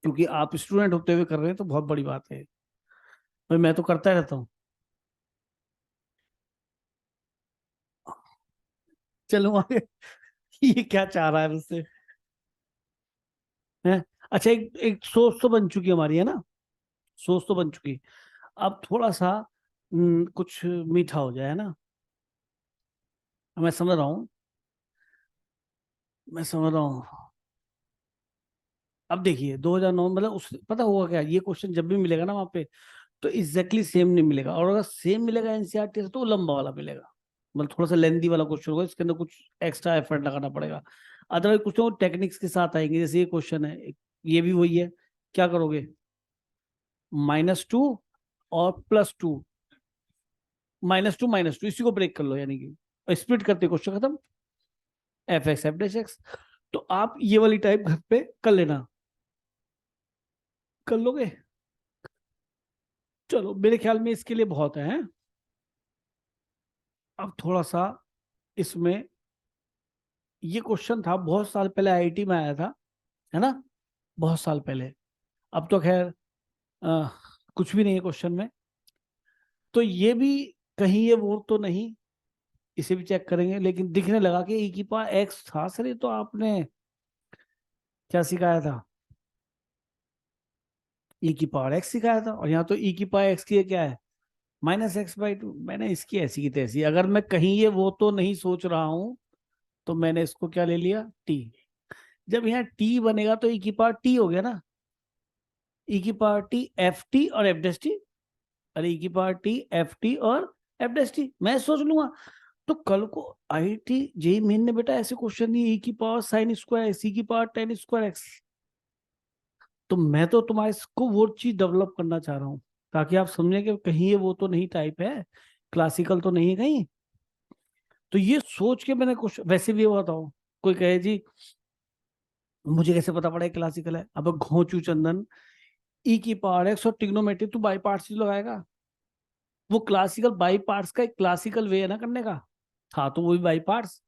क्योंकि आप स्टूडेंट होते हुए कर रहे हैं तो बहुत बड़ी बात है। भाई मैं तो करता रहता हूँ। चलो आगे। ये क्या चाह रहा है मुझसे? है? अच्छा, एक एक सोच तो बन चुकी हमारी, है ना? सोच तो बन चुकी। अब थोड़ा सा कुछ मीठा हो जाए, है ना? मैं समझ रहा हूँ, मैं समझ रहा हूँ। अब देखिए 2009 मतलब उस पता होगा क्या, ये क्वेश्चन जब भी मिलेगा ना वहाँ पे, तो एग्जैक्टली सेम नहीं मिलेगा। और अगर सेम मिलेगा एनसीईआरटी से तो वो लंबा वाला मिलेगा, मतलब थोड़ा सा लेंदी वाला क्वेश्चन होगा, इसके अंदर कुछ एक्स्ट्रा एफर्ट लगाना पड़ेगा। अदरवाइज कुछ तो टेक्निक्स के साथ आएंगे, जैसे ये क्वेश्चन है, ये भी वही है। क्या करोगे? -2 और +2, -2 इसी को ब्रेक कर लो, यानी कि स्प्लिट करते क्वेश्चन खत्म। f(x)f'(x), तो आप ये वाली टाइप घर पे कर लेना। कर लोगे? चलो मेरे ख्याल में इसके लिए बहुत है। अब थोड़ा सा इसमें, ये क्वेश्चन था बहुत साल पहले आईआईटी में आया था, है ना? बहुत साल पहले। अब तो खैर अ, कुछ भी नहीं है क्वेश्चन में। तो ये भी कहीं ये वो तो नहीं, इसे भी चेक करेंगे, लेकिन दिखने लगा कि e की पावर x था। सर ये तो आपने क्या सिखाया था? ई की पावर एक्स सिखाया था, और यहाँ तो ई की पावर एक्स की क्या है, -x/2। मैंने इसकी ऐसी की तैसी, अगर मैं कहीं ये वो तो नहीं सोच रहा हूं, तो मैंने इसको क्या ले लिया, टी। जब यहाँ टी बनेगा तो ई की पावर टी हो गया ना, ई की पावर टी एफ टी और एफ डैश टी। अरे ई की पावर टी एफ टी और एफ डैश टी मैं सोच लूंगा। तो कल को आईआईटी जेई मेन ने बेटा ऐसे क्वेश्चन नहीं, ई की पावर साइन स्क्वायर एक्स, ई की पावर टेन स्क्वायर एक्स। तो मैं तो तुम्हारे को वो चीज डेवलप करना चाह रहा हूँ, ताकि आप समझे कि कहीं ये वो तो नहीं टाइप है, क्लासिकल तो नहीं है कहीं। तो ये सोच के मैंने कुछ वैसे भी बताऊं, कोई कहे जी मुझे कैसे पता पड़ा क्लासिकल है, अब घोंचू चंदन, ई की पावर एक्स और ट्रिग्नोमेट्री तू बाई पार्ट्स ही लगाएगा। वो क्लासिकल बाई पार्ट्स का एक क्लासिकल वे है ना करने का, था तो वही बाई पार्ट्स।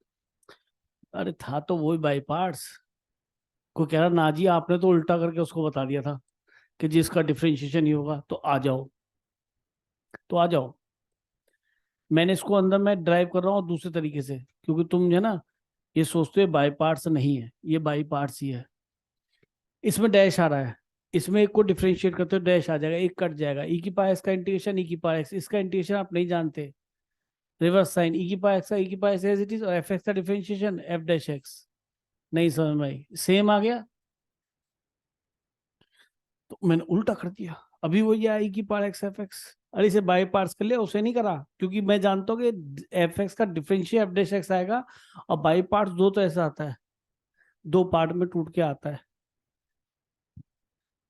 अरे था तो वही बाई पार्ट्स। कोई कह रहा ना जी आपने तो उल्टा करके उसको बता दिया था कि जिसका डिफरेंशिएशन ही होगा, तो आ जाओ, तो आ जाओ। मैंने इसको अंदर में ड्राइव कर रहा हूँ दूसरे तरीके से, क्योंकि तुम है ना ये सोचते हो बाई पार्ट्स नहीं है, ये बाई पार्ट्स ही है। इसमें डैश आ रहा है, इसमें एक को डिफरेंशिएट करते हो डैश आ जाएगा, एक कट जाएगा, ई की पावर एक्स का इंटीग्रेशन, ई की पावर एक्स, इसका इंटीग्रेशन आप नहीं जानते, रिवर्स साइन, ई की पावर एक्स का ई की power x as it is, और एफ एक्स का डिफरेंशिएशन एफ डैश एक्स। नहीं समझ में आई, सेम आ गया। तो मैंने उल्टा कर दिया, अभी वो ये आई की पावर एक्स एफ एक्स। अरे इसे बाई पार्ट्स कर लिया, उसे नहीं करा, क्योंकि मैं जानता हूँ कि एफ एक्स का डिफरेंशियल एफ डैश एक्स आएगा, और बाई पार्ट्स दो तो ऐसा आता है, दो पार्ट में टूट के आता है।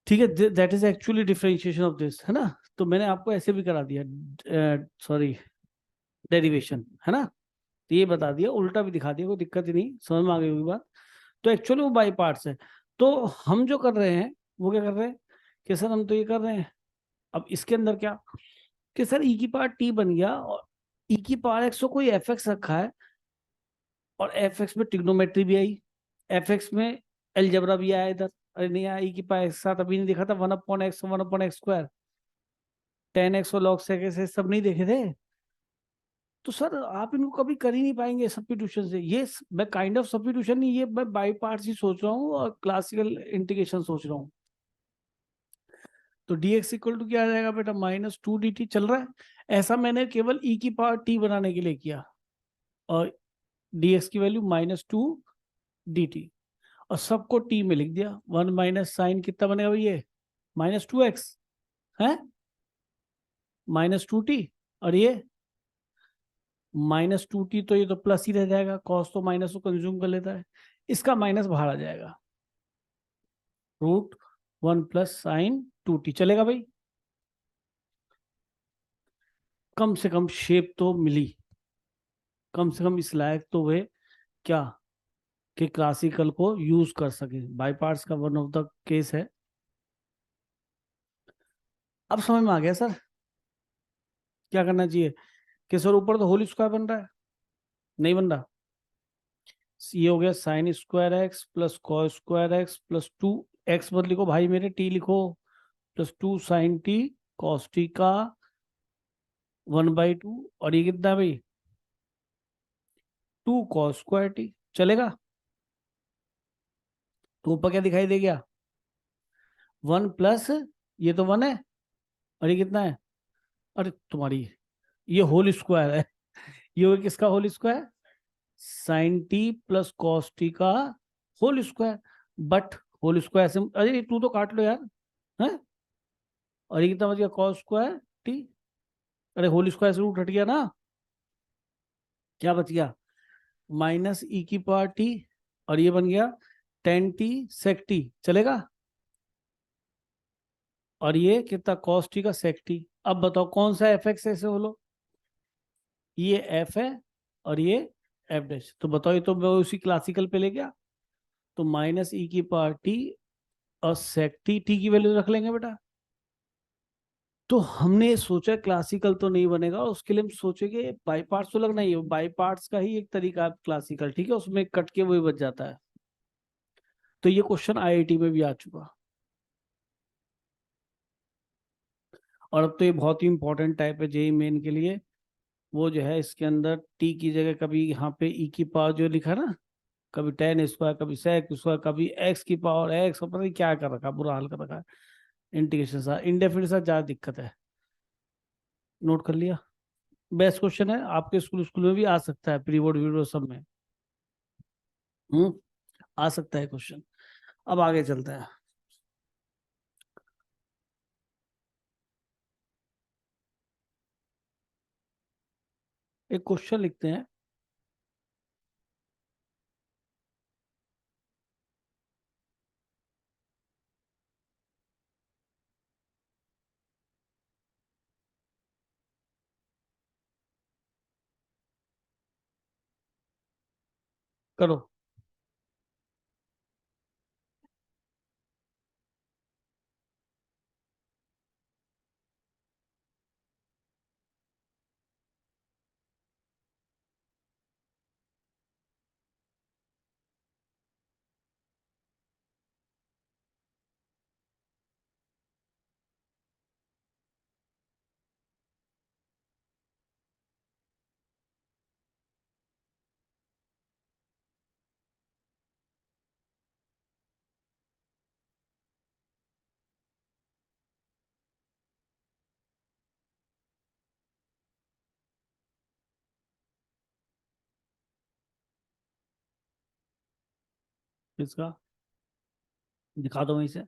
ठीक है, that is actually differentiation of this, है ना। तो मैंने आपको ऐसे भी करा दिया, सॉरी डेरिवेशन, है ना। तो ये बता दिया, उल्टा भी दिखा दिया, कोई दिक्कत ही नहीं, समझ में आ गई होगी बात। तो एक्चुअली वो बाई पार्ट्स है। तो हम जो कर रहे हैं वो क्या कर रहे हैं कि सर हम तो ये कर रहे हैं, अब इसके अंदर क्या कि सर ई की पावर टी बन गया, और ई की पावर एक्स को कोई एफ एक्स रखा है, और एफ एक्स में ट्रिग्नोमेट्री भी आई, एफ एक्स में एलजेब्रा भी आया इधर। अरे नहीं आया, ई की पावर एक्स साथ अभी नहीं दिखा था, 1/x 1/x², 10x और log sec से सब नहीं देखे थे। तो सर आप इनको कभी कर ही नहीं पाएंगे सब्स्टिट्यूशन से, ये मैं काइंड ऑफ सब्स्टिट्यूशन नहीं, ये मैं बाई पार्ट्स ही सोच रहा हूँ और क्लासिकल इंटीग्रेशन सोच रहा हूँ। तो dx इक्वल टू क्या आ जाएगा बेटा, -2 dt चल रहा है। ऐसा मैंने केवल e की पावर t बनाने के लिए किया, और dx की वैल्यू -2 dt, और सबको t में लिख दिया। 1 माइनस साइन कितना बनेगा भाई, ये -2x है, -2t, और ये -2t, तो ये तो प्लस ही रह जाएगा, कॉस तो माइनस को कंज्यूम कर लेता है, इसका माइनस बाहर आ जाएगा, √1 + sin 2t चलेगा भाई। कम से कम शेप तो मिली, कम से कम इस लायक तो वे क्या कि क्लासिकल को यूज कर सके, बाई पार्ट्स का वन ऑफ द केस है। अब समझ में आ गया सर क्या करना चाहिए, कि सर ऊपर तो होल स्क्वायर बन रहा है, नहीं बन रहा। ये हो गया sin square x plus cos square x plus 2x मत लिखो भाई मेरे, t लिखो, +2 sin t cos t का 1/2, और ये कितना है भाई, 2 cos स्क्वायर t चलेगा। तो ऊपर क्या दिखाई दे गया, 1 प्लस, ये तो 1 है, और ये कितना है, अरे तुम्हारी ये होल स्क्वायर है, ये हो गया किसका whole square, sine t plus cos t का whole square. But whole square से, अरे टू तो काट लो यार, है, और ये कितना बच गया, कॉस स्क्वायर टी। अरे होल स्क्वायर से रूट हट गया ना, क्या बच गया, -e⁻t, और ये बन गया tan t sec t चलेगा, और ये कितना cos t का sec t। अब बताओ कौन सा एफ एक्स ऐसे बोलो, ये एफ है और ये एफ डैश, तो बताओ ये तो मैं उसी क्लासिकल पे ले गया। तो -e⁻t और sec t की वैल्यू रख लेंगे बेटा। तो हमने सोचा क्लासिकल तो नहीं बनेगा, उसके लिए हम सोचेंगे बाई पार्ट्स तो लगना ही है, बाई पार्ट्स का ही एक तरीका है क्लासिकल, ठीक है, उसमें कट के वही बच जाता है। तो ये क्वेश्चन आईआईटी में भी आ चुका, और अब तो ये बहुत ही इंपॉर्टेंट टाइप है जेई मेन के लिए। वो जो है इसके अंदर टी की जगह कभी यहाँ पे ई की पावर जो लिखा ना, कभी टेन स्क्वायर, कभी सेक स्क्वायर, कभी एक्स की पावर एक्स, पता नहीं क्या कर रखा है, बुरा हाल कर रखा है। इंटीग्रेशन सा इंडेफिनिट सा ज्यादा दिक्कत है। नोट कर लिया। बेस्ट क्वेश्चन है, आपके स्कूल स्कूल में भी आ सकता है, प्री बोर्ड वीडियो सब में। हम्म, आ सकता है क्वेश्चन। अब आगे चलते हैं। एक क्वेश्चन लिखते हैं। करो। इसका दिखा दो वहीं से।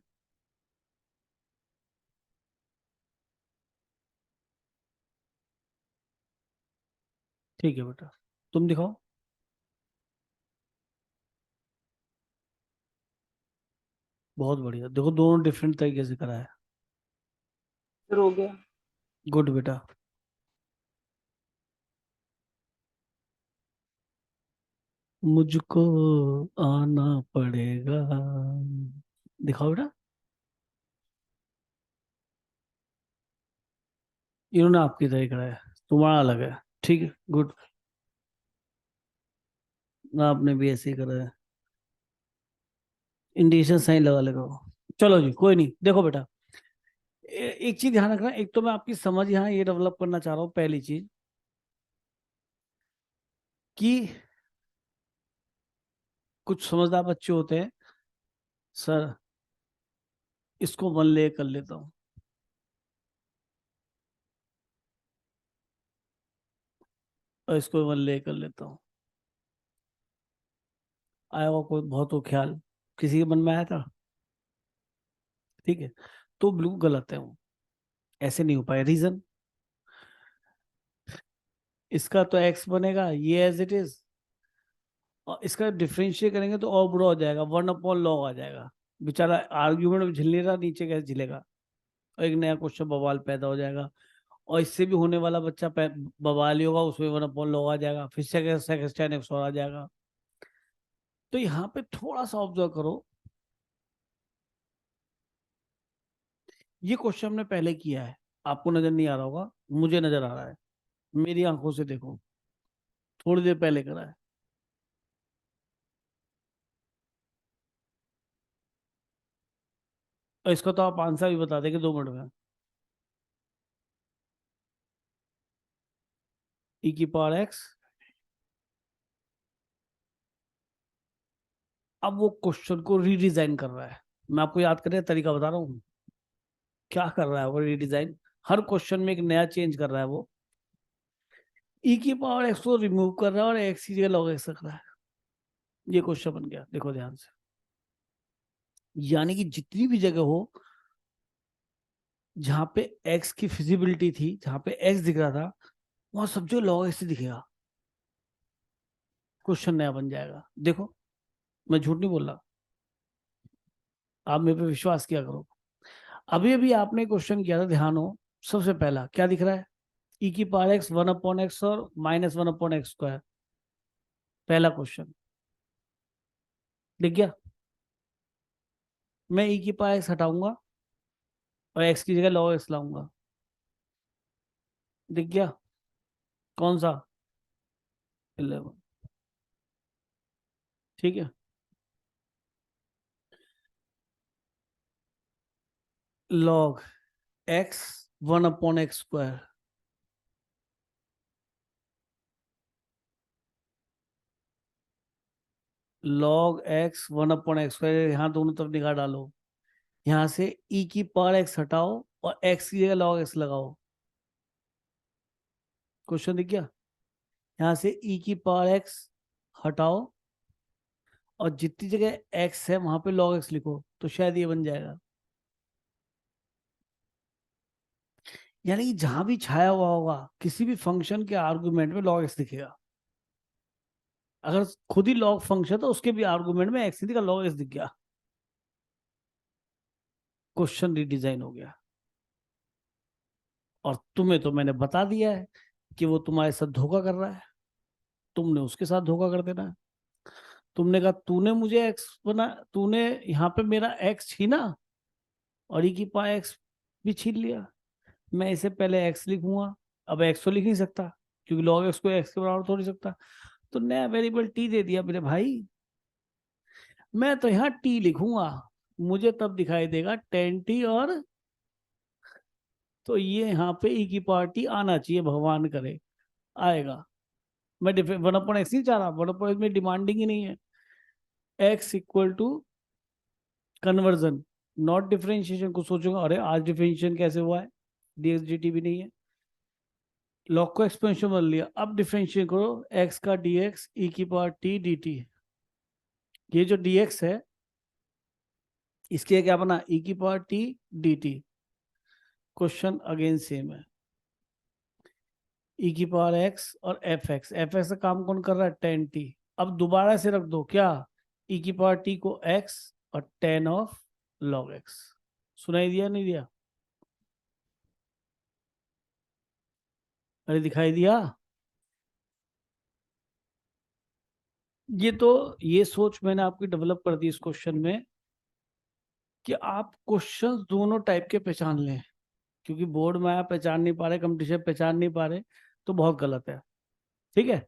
ठीक है बेटा, तुम दिखाओ। बहुत बढ़िया, देखो दोनों डिफरेंट तरीके से करा है।
फिर हो गया।
गुड बेटा। मुझको आना पड़ेगा। दिखाओ बेटा। इन्होंने आपकी तरह करा है, तुम्हारा अलग है। ठीक है, गुड। आपने भी ऐसे ही करा है। इंडिकेशन साइन लगा लेगा। चलो जी, कोई नहीं। देखो बेटा, एक चीज ध्यान रखना। एक तो मैं आपकी समझ यहाँ ये डेवलप करना चाह रहा हूँ, पहली चीज कि कुछ समझदार बच्चे होते हैं, सर इसको वन ले कर लेता हूँ, और इसको वन ले कर लेता हूँ। आया हुआ कोई बहुत हो ख्याल, किसी के मन में आया था? ठीक है, तो बिल्कुल गलत है वो। ऐसे नहीं हो पाए। रीजन, इसका तो एक्स बनेगा ये एज इट इज, और इसका डिफरेंशिएट करेंगे तो और बुरा हो जाएगा, वन अपॉन लॉग आ जाएगा। बेचारा आर्ग्यूमेंट में झिल नहीं रहा, नीचे कैसे झिलेगा? और एक नया क्वेश्चन बवाल पैदा हो जाएगा। और इससे भी होने वाला बच्चा बवाल ही होगा, उसमें वन अपॉन लॉग आ जाएगा, फिर सेकंड एक्स और आ जाएगा। तो यहाँ पे थोड़ा सा ऑब्जर्व करो। ये क्वेश्चन हमने पहले किया है, आपको नजर नहीं आ रहा होगा, मुझे नजर आ रहा है। मेरी आंखों से देखो, थोड़ी देर पहले करा है। और इसका तो आप आंसर भी बता देंगे 2 मिनट में। ई की पावर एक्स। अब वो क्वेश्चन को रीडिजाइन कर रहा है। मैं आपको याद करने का तरीका बता रहा हूँ क्या कर रहा है वो। रीडिजाइन, हर क्वेश्चन में एक नया चेंज कर रहा है वो। ई की पावर एक्स को रिमूव कर रहा है और एक्स की जगह लॉग एक्स रख रहा है। ये क्वेश्चन बन गया, देखो ध्यान से। यानी कि जितनी भी जगह हो जहां पे एक्स की फिजिबिलिटी थी, जहां पे एक्स दिख रहा था, वहां सब जो लॉग एक्स दिखेगा। क्वेश्चन नया बन जाएगा। देखो, मैं झूठ नहीं बोल रहा, आप मेरे पे विश्वास किया करो। अभी अभी आपने क्वेश्चन किया था, ध्यान हो। सबसे पहला क्या दिख रहा है? ई की power x, one upon x और minus one upon x square. पहला क्वेश्चन दिख गया। मैं ई की पावर एक्स हटाऊंगा और एक्स की जगह लॉग एक्स लाऊंगा। दिख गया? कौन सा? 11। ठीक है। Log x, one upon x square. log x 1/x², यहाँ दोनों तरफ निगाह डालो, यहाँ से e की पावर x हटाओ और x की जगह log x लगाओ। क्वेश्चन दिख गया? यहाँ से e की पावर x हटाओ और जितनी जगह x है वहां पे log x लिखो, तो शायद ये बन जाएगा। यानी कि जहां भी छाया हुआ होगा किसी भी फंक्शन के आर्गुमेंट में log x दिखेगा। अगर खुद ही log फंक्शन तो उसके भी आर्गुमेंट में x दिखा, log x दिख गया, क्वेश्चन रिडिजाइन हो गया। और तुम्हें तो मैंने बता दिया है कि वो तुम्हारे साथ धोखा कर रहा है, तुमने उसके साथ धोखा कर देना है। तुमने कहा तूने मुझे एक्स बना, तूने यहाँ पे मेरा एक्स छीना और ई की पावर एक्स भी छीन लिया। मैं इसे पहले एक्स लिखूंगा, अब एक्स तो लिख नहीं सकता क्योंकि लॉग एक्स को एक्स के बराबर तो नहीं सकता, तो नया वेरिएबल टी दे दिया मेरे भाई। मैं तो यहाँ टी लिखूंगा, मुझे तब दिखाई देगा टेन टी, और तो ये यहाँ पे ई की पावर टी आना चाहिए, भगवान करे आएगा। मैं 1/x नहीं चाह रहा, 1/x में डिमांडिंग ही नहीं है। x equal to conversion, not differentiation. कुछ सोचूंगा अरे आज डिफरेंशिएशन कैसे हुआ है, dx dt भी नहीं है, लॉग को एक्सपेंशन बदल लिया। अब डिफरेंशिएट करो x का dx e की पावर t dt। ये जो dx है इसके क्या बना, e की power t dt। Question again same है, e की पावर x और fx, fx का काम कौन कर रहा है, tan t। अब दोबारा से रख दो क्या, e की पावर t को x और tan ऑफ log x। सुनाई दिया नहीं दिया? अरे दिखाई दिया? ये सोच मैंने आपकी डेवलप कर दी इस क्वेश्चन में कि आप क्वेश्चंस दोनों टाइप के पहचान लें, क्योंकि बोर्ड में आप पहचान नहीं पा रहे, कंपटीशन पहचान नहीं पा रहे, तो बहुत गलत है। ठीक है,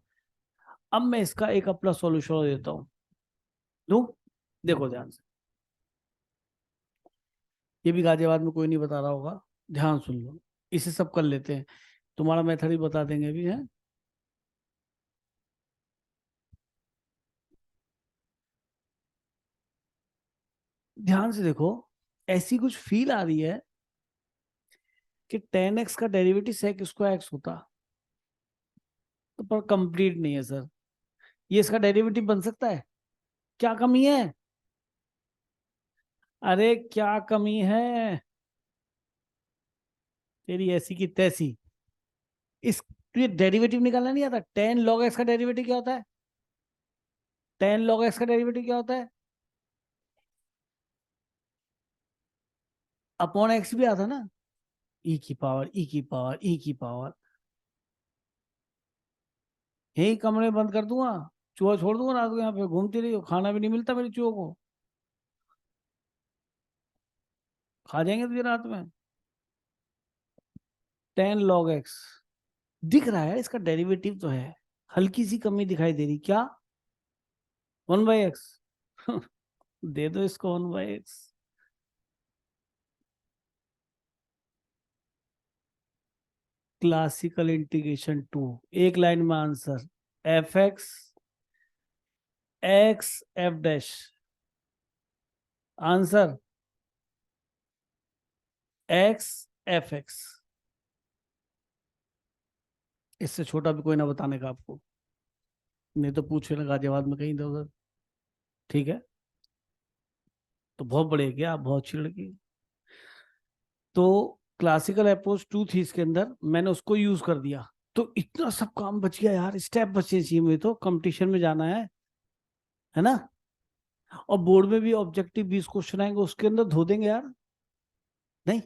अब मैं इसका एक अपना सॉल्यूशन देता हूँ। दू, देखो ध्यान से, ये भी गाजियाबाद में कोई नहीं बता रहा होगा, ध्यान सुन लो, इसे सब कर लेते हैं, तुम्हारा मेथड ही बता देंगे भी है। ध्यान से देखो, ऐसी कुछ फील आ रही है कि 10x का डेरिवेटिव sec स्क्वायर x होता, तो पर कंप्लीट नहीं है सर, ये इसका डेरिवेटिव बन सकता है? क्या कमी है? अरे क्या कमी है तेरी ऐसी की तैसी। इस तुझे डेरिवेटिव निकालना नहीं आता? 10 log x का डेरिवेटिव क्या होता है? 10 log x का डेरिवेटिव क्या होता है? अपॉन एक्स भी आता ना, ई की पावर ई की पावर ई की पावर। यही कमरे बंद कर दूंगा, चूहा छोड़ दूंगा रात को, यहाँ पे घूमती रही हो, खाना भी नहीं मिलता मेरे चूहों को, खा जाएंगे तुझे रात में। 10 log x दिख रहा है, इसका डेरिवेटिव तो है, हल्की सी कमी दिखाई दे रही क्या, 1/x। दे दो इसको 1/x। क्लासिकल इंटीग्रेशन 2, एक लाइन में answer, F x x f dash, answer x f x. इससे छोटा भी कोई ना बताने का आपको, नहीं तो पूछ लेना गाजियाबाद में कहीं इधर उधर। ठीक है, तो बहुत बड़े क्या आप, बहुत अच्छी लड़की। तो क्लासिकल अप्रोच 2 थी इसके अंदर, मैंने उसको यूज कर दिया, तो इतना सब काम बच गया यार, स्टेप बचे चाहिए मुझे, तो कंपटीशन में जाना है ना। और बोर्ड में भी ऑब्जेक्टिव 20 क्वेश्चन आएंगे, उसके अंदर धो देंगे यार। नहीं,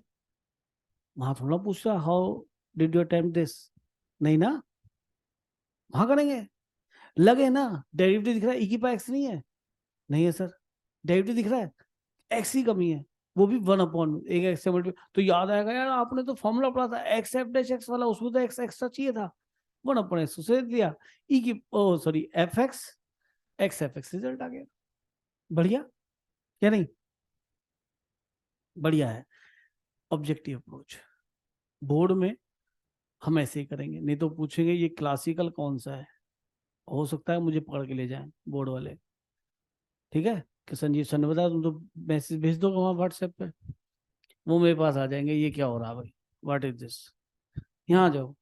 वहां थोड़ा पूछ रहा how did you attempt this, नहीं ना, वहां करेंगे। लगे ना, डेरिवेटिव दिख रहा है, ई की पावर एक्स नहीं है, नहीं है सर, डेरिवेटिव दिख रहा है, एक्स की कमी है, वो भी 1/, एक एक्स से मल्टीप्लाई, तो याद आएगा यार आपने तो फॉर्मूला पढ़ा था एक्स एफ डैश एक्स वाला, उसमें तो एक्स एक्स्ट्रा चाहिए था, 1/x उसे दे दिया, ई की O sorry f x f x, result आ गया। बढ़िया, क्या नहीं, बढ़िया है ऑब्जेक्टिव अप्रोच। बोर्ड में हम ऐसे ही करेंगे, नहीं तो पूछेंगे ये क्लासिकल कौन सा है, हो सकता है मुझे पकड़ के ले जाएं बोर्ड वाले। ठीक है, कि संजीव सर ने बताया, तुम तो मैसेज भेज दोगे वहाँ व्हाट्सएप पे, वो मेरे पास आ जाएंगे, ये क्या हो रहा है भाई, व्हाट इज दिस। यहाँ आ जाओ।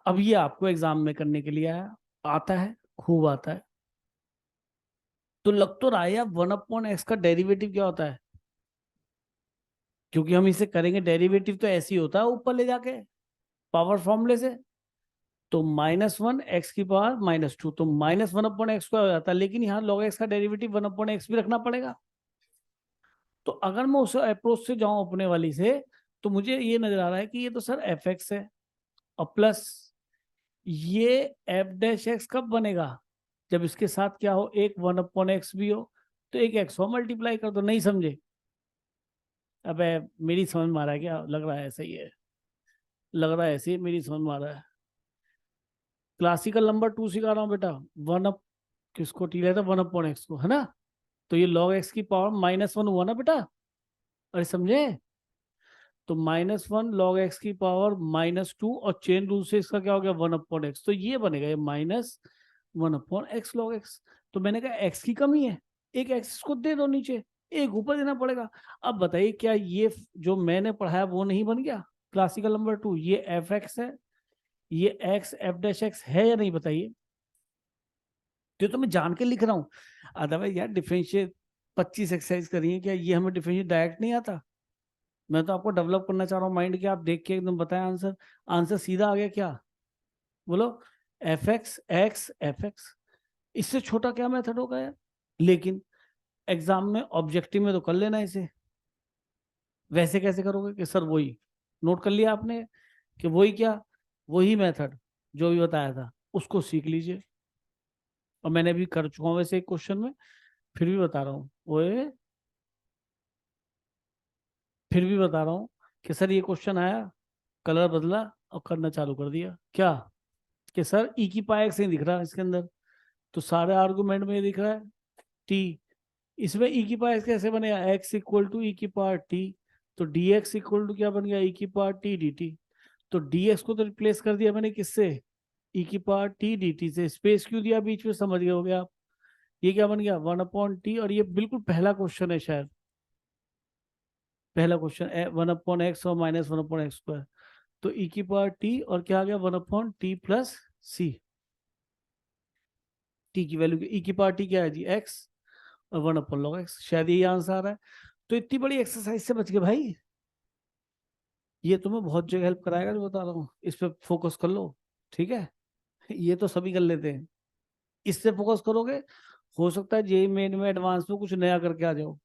अब ये आपको एग्जाम में करने के लिए आया, आता है, खूब आता है। तो लग तो रहा है यार 1/x का डेरिवेटिव क्या होता है, क्योंकि हम इसे करेंगे, डेरिवेटिव तो ऐसे ही होता है ऊपर ले जाके पावर फॉर्मूले से। तो -1 x⁻², तो -1/x² हो जाता है, लेकिन यहाँ log x का डेरिवेटिव 1/x भी रखना पड़ेगा। तो अगर मैं उस अप्रोच से जाऊं अपने वाली से, तो मुझे ये नजर आ रहा है कि ये तो सर f(x) है, और प्लस ये f'(x) कब बनेगा, जब इसके साथ क्या हो, एक 1/x भी हो, तो एक x हो, मल्टीप्लाई कर दो। नहीं समझे? अबे मेरी समझ में आ रहा है क्या, लग रहा है ऐसा ही है, लग रहा है ऐसे ही, मेरी समझ में आ रहा है। क्लासिकल नंबर 2 सिखा रहा हूँ बेटा, वन अप किसको टी लेता, 1/x को, है ना। तो ये log x की पावर -1 हुआ ना बेटा, अरे समझे। तो -1 log x की पावर -2, और चेन रूल से इसका क्या हो गया, 1/x, तो ये बनेगा ये -1/x log x। तो मैंने कहा x की कमी है, एक x इसको दे दो नीचे, एक ऊपर देना पड़ेगा। अब बताइए क्या ये जो मैंने पढ़ाया वो नहीं बन गया, क्लासिकल नंबर 2, ये f(x) है, ये x f'(x) है या नहीं, बताइए। तो मैं जान के लिख रहा हूँ, अदरवाइज यार डिफरेंशिएट 25 एक्सरसाइज करिए, क्या ये हमें डिफरेंशिएट डायरेक्ट नहीं आता। मैं तो आपको डेवलप करना चाह रहा हूँ माइंड के, आप देख के एकदम बताएं आंसर, आंसर सीधा आ गया क्या, बोलो। f(x) इससे छोटा क्या मेथड होगा यार। लेकिन एग्जाम में ऑब्जेक्टिव में तो कर लेना इसे, वैसे कैसे करोगे कि सर वही नोट कर लिया आपने, कि वही क्या, वही मेथड जो भी बताया था उसको सीख लीजिए। और मैंने भी कर चुका हूँ वैसे एक क्वेश्चन में, फिर भी बता रहा हूँ वो, फिर भी बता रहा हूँ कि सर ये क्वेश्चन आया, कलर बदला और करना चालू कर दिया, क्या कि सर e⁻x नहीं दिख रहा इसके अंदर, तो सारे आर्गुमेंट में ये दिख रहा है t, इसमें e⁻x कैसे बनेगा, x = e⁻t, तो dx = क्या बन गया, e⁻t/dt। तो dx को तो रिप्लेस कर दिया मैंने किससे, e⁻t/dt से, स्पेस क्यों दिया बीच में, समझ गए होगे आप। ये क्या बन गया 1/t, और ये बिल्कुल पहला क्वेश्चन है शायद, पहला क्वेश्चन 1/x और -1/x², तो e⁻t और क्या आ गया 1/t+c, t की वैल्यू e⁻t क्या है जी, x, और 1/log x, शायद यही आंसर आ रहा है। तो इतनी बड़ी एक्सरसाइज से बच गए भाई, ये तुम्हें बहुत जगह हेल्प कराएगा जो बता रहा हूँ, इस पे फोकस कर लो, ठीक है। ये तो सभी कर लेते हैं, इससे फोकस करोगे, हो सकता है जेई मेन में एडवांस में कुछ नया करके आ जाओ,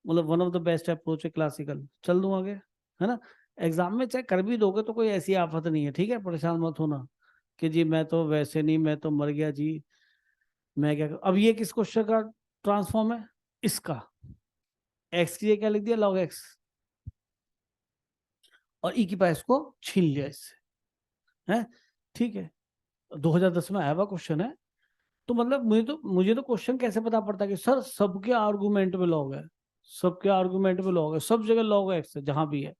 मतलब one of the best approach है क्लासिकल, चल दूं आगे, है ना। एग्जाम में चाहे कर भी दोगे तो कोई ऐसी आफत नहीं है, ठीक है, परेशान मत होना कि जी मैं तो वैसे नहीं, मैं तो मर गया जी, मैं क्या अब ये किस क्वेश्चन का ट्रांसफॉर्म है, इसका, एक्स की जगह क्या लिख दिया log x, और ई की पास को छीन लिया इससे, है, ठीक है। 2010 में आया हुआ क्वेश्चन है। तो मतलब मुझे तो क्वेश्चन कैसे पता पड़ता है कि सर सबके आर्गुमेंट में लॉग है, सबके आर्गुमेंट में लॉग है, सब जगह लॉग एक्स है जहां भी है,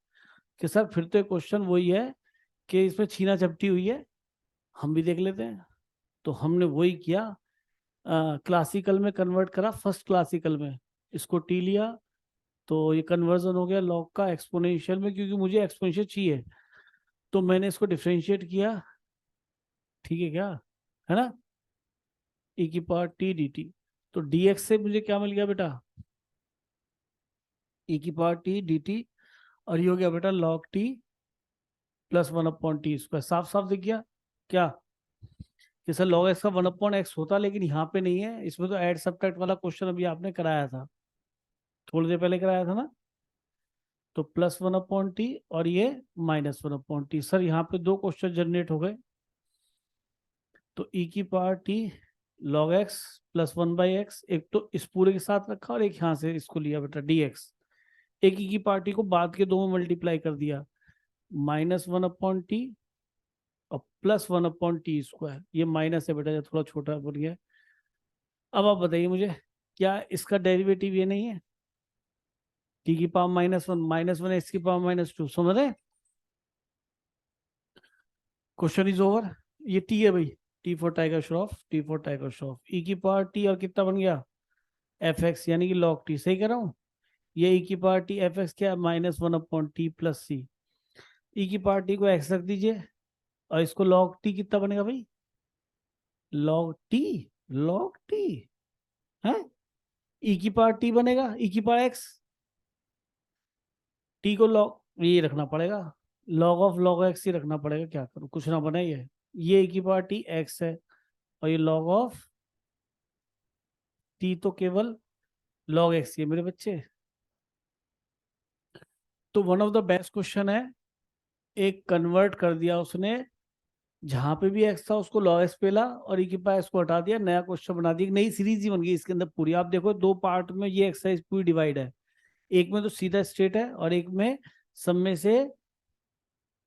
कि सर फिर तो क्वेश्चन वही है कि इसमें छीना झपटी हुई है, हम भी देख लेते हैं। तो हमने वही किया, क्लासिकल में कन्वर्ट करा, फर्स्ट क्लासिकल में इसको टी लिया, तो ये कन्वर्जन हो गया लॉग का एक्सपोनेंशियल में, क्योंकि मुझे एक्सपोनेंशियल चाहिए, तो मैंने इसको डिफरेंशिएट किया, ठीक है क्या, है ना, e⁻t/dt। तो dx से मुझे क्या मिल गया बेटा, e⁻t/dt, और ये हो गया बेटा log t + 1/t², साफ साफ दिख गया क्या, कि सर log x का 1/x होता, लेकिन यहाँ पे नहीं है, इसमें तो ऐड सब्ट्रैक्ट वाला क्वेश्चन अभी आपने कराया था, थोड़ी देर पहले कराया था ना। तो +1/t और ये -1/t, सर यहाँ पे दो क्वेश्चन जनरेट हो गए। तो e⁻t log x + 1/x, एक तो इस पूरे के साथ रखा और एक यहाँ से इसको लिया बेटा dx, एक e⁻t को बाद के दो में मल्टीप्लाई कर दिया, -1/t और +1/t², ये माइनस है बेटा, ये थोड़ा छोटा बन गया। अब आप बताइए मुझे, क्या इसका डेरिवेटिव ये नहीं है, t की पावर -1 -1 x की पावर -2, समझ रहे, क्वेश्चन इज ओवर, ये t है भाई, t for Tiger Shroff, t for Tiger Shroff, e की पावर टी और कितना बन गया एफ एक्स, यानी कि लॉग टी, सही कह रहा हूँ। ये ई की पावर टी एफ एक्स क्या, -1/t+c। ई की पावर टी को एक्स रख दीजिए और इसको लॉग टी कितना बनेगा भाई, लॉग टी, लॉग टी है, ई की पावर टी बनेगा, ई की पावर एक्स, टी को लॉग ये रखना पड़ेगा, लॉग ऑफ लॉग एक्स ही रखना पड़ेगा, क्या करूँ, कुछ ना बने ये ई की पावर टी एक्स है और ये log ऑफ टी तो केवल log एक्स ही है मेरे बच्चे। तो one of the best question है, एक कन्वर्ट कर दिया उसने, जहां पे भी एक्स था उसको log एक्स पे ला और ई के पास एक्स को हटा दिया, नया क्वेश्चन बना दिया, एक नई सीरीज ही बन गई इसके अंदर पूरी। आप देखो दो पार्ट में ये एक्सरसाइज पूरी डिवाइड है, एक में तो सीधा स्ट्रेट है और एक में सब में से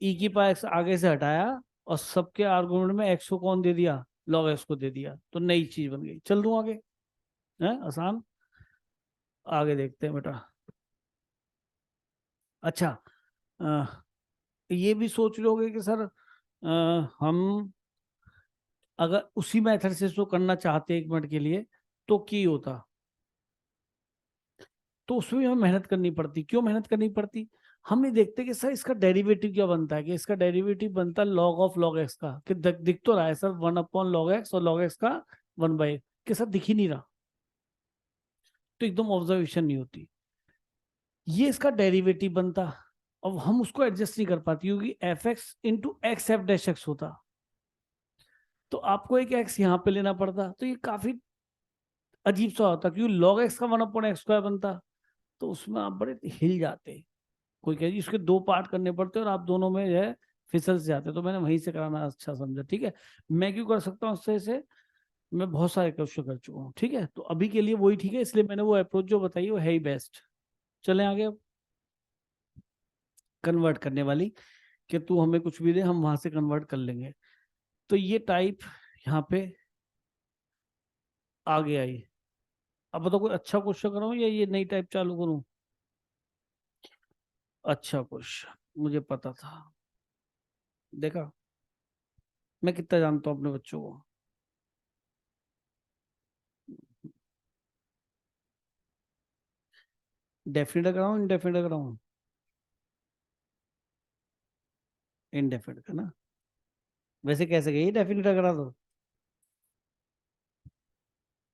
ई की पावर एक्स आगे से हटाया और सबके आर्गुमेंट में एक्स को कौन दे दिया, log एक्स को दे दिया, तो नई चीज बन गई। चल दूं आगे, है आसान, आगे देखते हैं बेटा। अच्छा, अ, ये भी सोच लोगे कि सर हम अगर उसी मेथड से इसको करना चाहते 1 मिनट के लिए तो की होता, तो उसमें भी हमें मेहनत करनी पड़ती। क्यों मेहनत करनी पड़ती, हम ये देखते कि सर इसका डेरिवेटिव क्या बनता है, कि इसका डेरिवेटिव बनता है लॉग ऑफ लॉग एक्स का, कि दिख तो रहा है सर 1/log एक्स और log एक्स का 1/, के साथ दिख ही नहीं रहा, तो एकदम ऑब्जर्वेशन नहीं होती। ये इसका डेरिवेटिव बनता, अब हम उसको एडजस्ट नहीं कर पाती क्योंकि F x into x f dash x होता, तो आपको एक एक्स यहाँ पे लेना पड़ता, तो ये काफी अजीब सा होता क्योंकि log एक्स का 1/x² बनता, तो उसमें आप बड़े हिल जाते। कोई कहे जी इसके दो पार्ट करने पड़ते और आप दोनों में जो है फिसल से जाते, तो मैंने वहीं से कराना अच्छा समझा। ठीक है, मैं क्यों कर सकता हूँ उससे से, मैं बहुत सारे क्वेश्चन कर चुका हूँ। ठीक है, तो अभी के लिए वही ठीक है, इसलिए मैंने वो अप्रोच जो बताई वो है ही बेस्ट। चलें आगे अब, कन्वर्ट करने वाली, कि तू हमें कुछ भी दे हम वहां से कन्वर्ट कर लेंगे। तो ये टाइप यहाँ पे आगे आई। अब बताओ कोई अच्छा क्वेश्चन कराऊं या ये नई टाइप चालू करूं। अच्छा क्वेश्चन, मुझे पता था, देखा मैं कितना जानता हूँ अपने बच्चों को। डेफिनेट कराऊं इंडेफिनेट कराऊं, इनडेफिनेट का ना, वैसे कैसे गई डेफिनेट करा दो,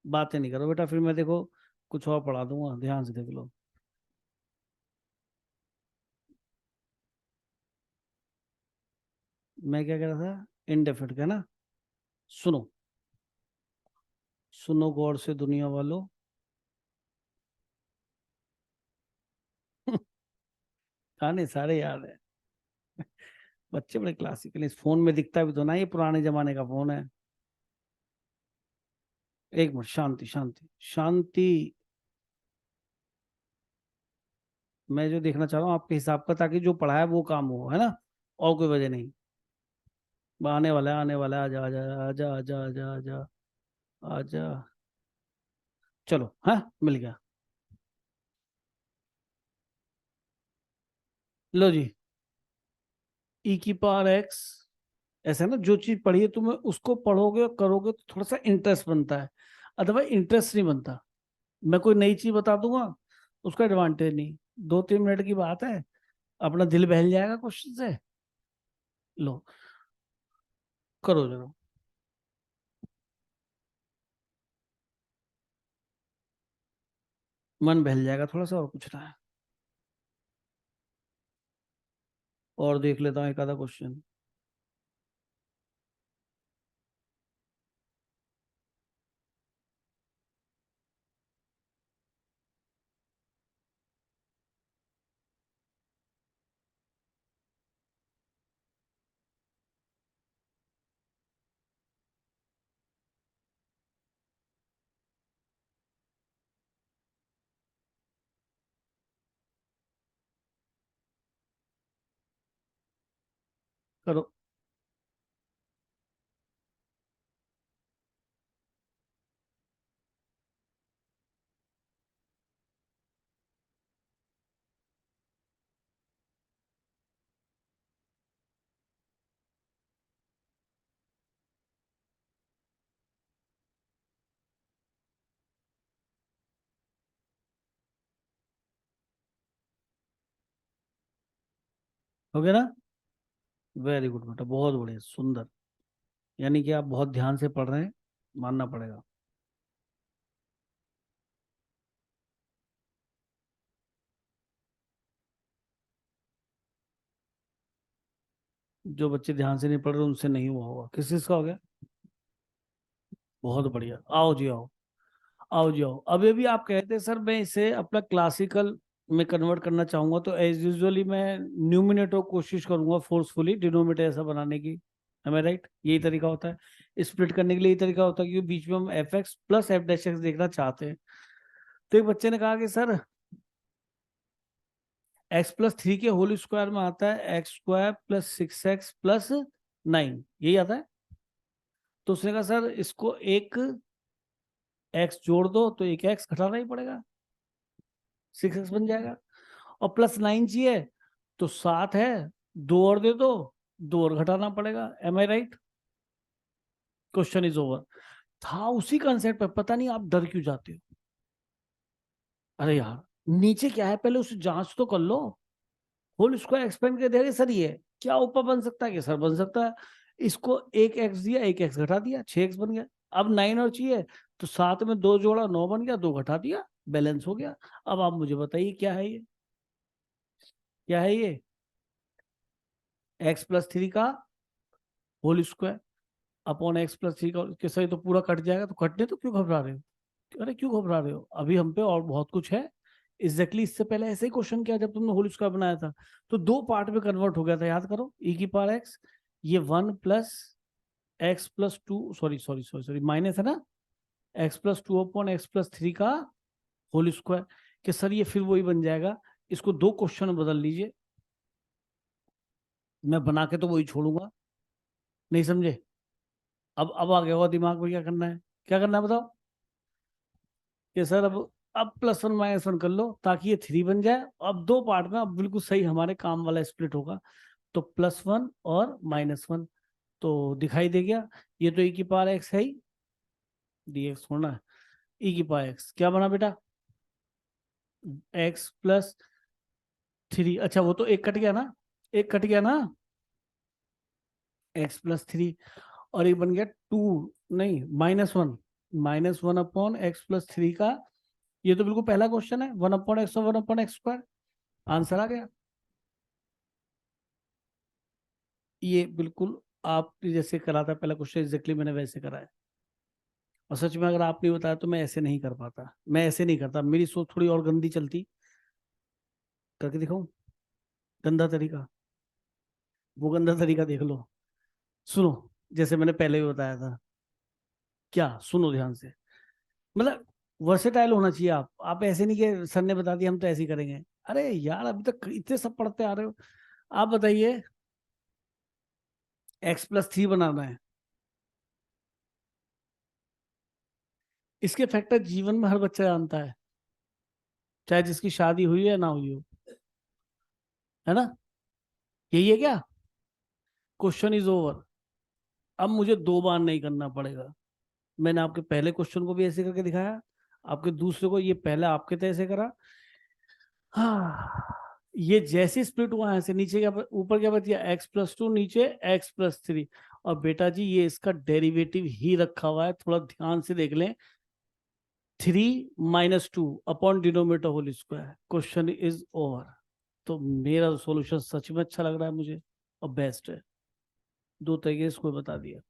बातें नहीं करो बेटा, फिर मैं देखो कुछ और पढ़ा दूंगा, ध्यान से देख लो। मैं क्या कह रहा था, इनडेफिनेट का ना, सुनो, सुनो गौर से दुनिया वालों। गाने सारे याद है, बच्चे बड़े क्लासिकल, इस फोन में दिखता भी तो ना, ये पुराने जमाने का फोन है। एक मिनट, शांति शांति शांति, मैं जो देखना चाह रहा हूँ आपके हिसाब का, ताकि जो पढ़ा है वो काम हो, है ना, और कोई वजह नहीं। आने वाला है, आने वाला है, आजा आजा आजा आजा आजा आजा आजा, चलो हाँ मिल गया। लो जी, ई की पावर एक्स, ऐसा है ना, जो चीज पढ़िए तुम्हें उसको पढ़ोगे और करोगे तो थोड़ा सा इंटरेस्ट बनता है, अथवा इंटरेस्ट नहीं बनता। मैं कोई नई चीज बता दूंगा, उसका एडवांटेज नहीं, 2-3 मिनट की बात है, अपना दिल बहल जाएगा क्वेश्चन से। लो, करो जरा, मन बहल जाएगा थोड़ा सा, और कुछ ना है। और देख लेता हूँ एक आधा क्वेश्चन। करो, हो गया ना? वेरी गुड बेटा, बहुत बढ़िया, सुंदर। यानी कि आप बहुत ध्यान से पढ़ रहे हैं, मानना पड़ेगा। जो बच्चे ध्यान से नहीं पढ़ रहे उनसे नहीं हुआ होगा। किस चीज का हो गया? बहुत बढ़िया, आओ जी आओ। आओ जी आओ। अभी अभी आप कहते हैं सर मैं इसे अपना क्लासिकल में कन्वर्ट करना चाहूंगा, तो एज यूजुअली मैं न्यूमिनेटर कोशिश करूंगा फोर्सफुली डिनोमिनेटर ऐसा बनाने की। हमें राइट, यही तरीका होता है स्प्लिट करने के लिए, यही तरीका होता है, क्योंकि बीच में हम F x plus F dash x देखना चाहते हैं। तो एक बच्चे ने कहा कि सर एक्स प्लस थ्री के होल स्क्वायर में आता है x square plus six x plus nine, यही आता है। तो उसने कहा सर इसको एक एक्स जोड़ दो तो एक एक्स घटाना ही पड़ेगा, सिक्स एक्स बन जाएगा। और प्लस नाइन चाहिए तो सात है, दो और दे दो और घटाना पड़ेगा। Am I right? Question is over. था उसी कंसेप्ट पे, पता नहीं आप डर क्यों जाते हो। अरे यार, नीचे क्या है पहले उसे जांच तो कर लो। होल स्क्वायर एक्सपेंड कर देंगे सर, ये क्या ऊपर बन सकता है? कि सर बन सकता है। इसको एक एक्स दिया, एक एक्स घटा दिया, छह एक्स बन गया। अब नाइन और चाहिए, तो सात में दो जोड़ा नौ बन गया, दो घटा दिया, बैलेंस हो गया। अब आप मुझे बताइए क्या है ये? क्या है ये? एक्स प्लस थ्री का whole square upon x plus three का, के सही तो पूरा कट जाएगा, तो कटने तो क्यों घबरा रहे हो? अरे क्यों घबरा रहे हो, अभी हम पे और बहुत कुछ है। एग्जैक्टली इससे पहले ऐसे ही क्वेश्चन किया जब तुमने होल स्क्वायर बनाया था, तो दो पार्ट में कन्वर्ट हो गया था, याद करो। ई की पावर एक्स, ये one plus x plus two, sorry sorry sorry sorry, minus है ना, x plus two upon x plus three का होल स्क्वायर। कि सर ये फिर वही बन जाएगा, इसको दो क्वेश्चन में बदल लीजिए। मैं बना के तो वही छोड़ूंगा। नहीं समझे? अब आ गया होगा दिमाग में क्या करना है। क्या करना है बताओ? कि सर अब प्लस वन माइनस वन कर लो ताकि ये थ्री बन जाए। अब दो पार्ट में अब बिल्कुल सही हमारे काम वाला स्प्लिट होगा। तो प्लस वन और माइनस वन तो दिखाई दे गया। ये तो ई की पावर एक्स है ही, डी एक्स होना है। ई की पावर एक्स क्या बना बेटा? एक्स प्लस थ्री, अच्छा वो तो एक कट गया ना, एक कट गया ना, एक्स प्लस थ्री। और एक बन गया टू, नहीं minus one, minus one upon x plus three का। ये तो बिल्कुल पहला क्वेश्चन है, वन अपॉन एक्स और one upon x square. Answer आ गया। ये बिल्कुल आपने जैसे करा था पहला क्वेश्चन, एग्जैक्टली मैंने वैसे करा है। और सच में अगर आपने बताया तो मैं ऐसे नहीं कर पाता, मैं ऐसे नहीं करता, मेरी सोच थोड़ी और गंदी चलती। करके दिखाऊं? गंदा तरीका, वो गंदा तरीका देख लो। सुनो, जैसे मैंने पहले भी बताया था। क्या? सुनो ध्यान से। मतलब वर्सेटाइल होना चाहिए आप ऐसे नहीं कि सर ने बता दिया हम तो ऐसे ही करेंगे। अरे यार अभी तक इतने सब पढ़ते आ रहे हो। आप बताइए, एक्स प्लस थ्री बनाना है, इसके फैक्टर जीवन में हर बच्चा जानता है, चाहे जिसकी शादी हुई है ना हुई हो, है ना? यही है क्या? Question is over. अब मुझे दो बार नहीं करना पड़ेगा। मैंने आपके पहले क्वेश्चन को भी ऐसे करके दिखाया, आपके दूसरे को ये पहले आपके तरह से करा। हाँ, ये जैसे स्प्लिट हुआ है से नीचे क्या ऊपर क्या बच गया? एक्स प्लस टू, नीचे एक्स प्लस थ्री। और बेटा जी ये इसका डेरिवेटिव ही रखा हुआ है, थोड़ा ध्यान से देख लें। Three minus two upon denominator whole square, question is over. तो मेरा सॉल्यूशन सच में अच्छा लग रहा है मुझे, और बेस्ट है। दो तरीके से इसको बता दिया।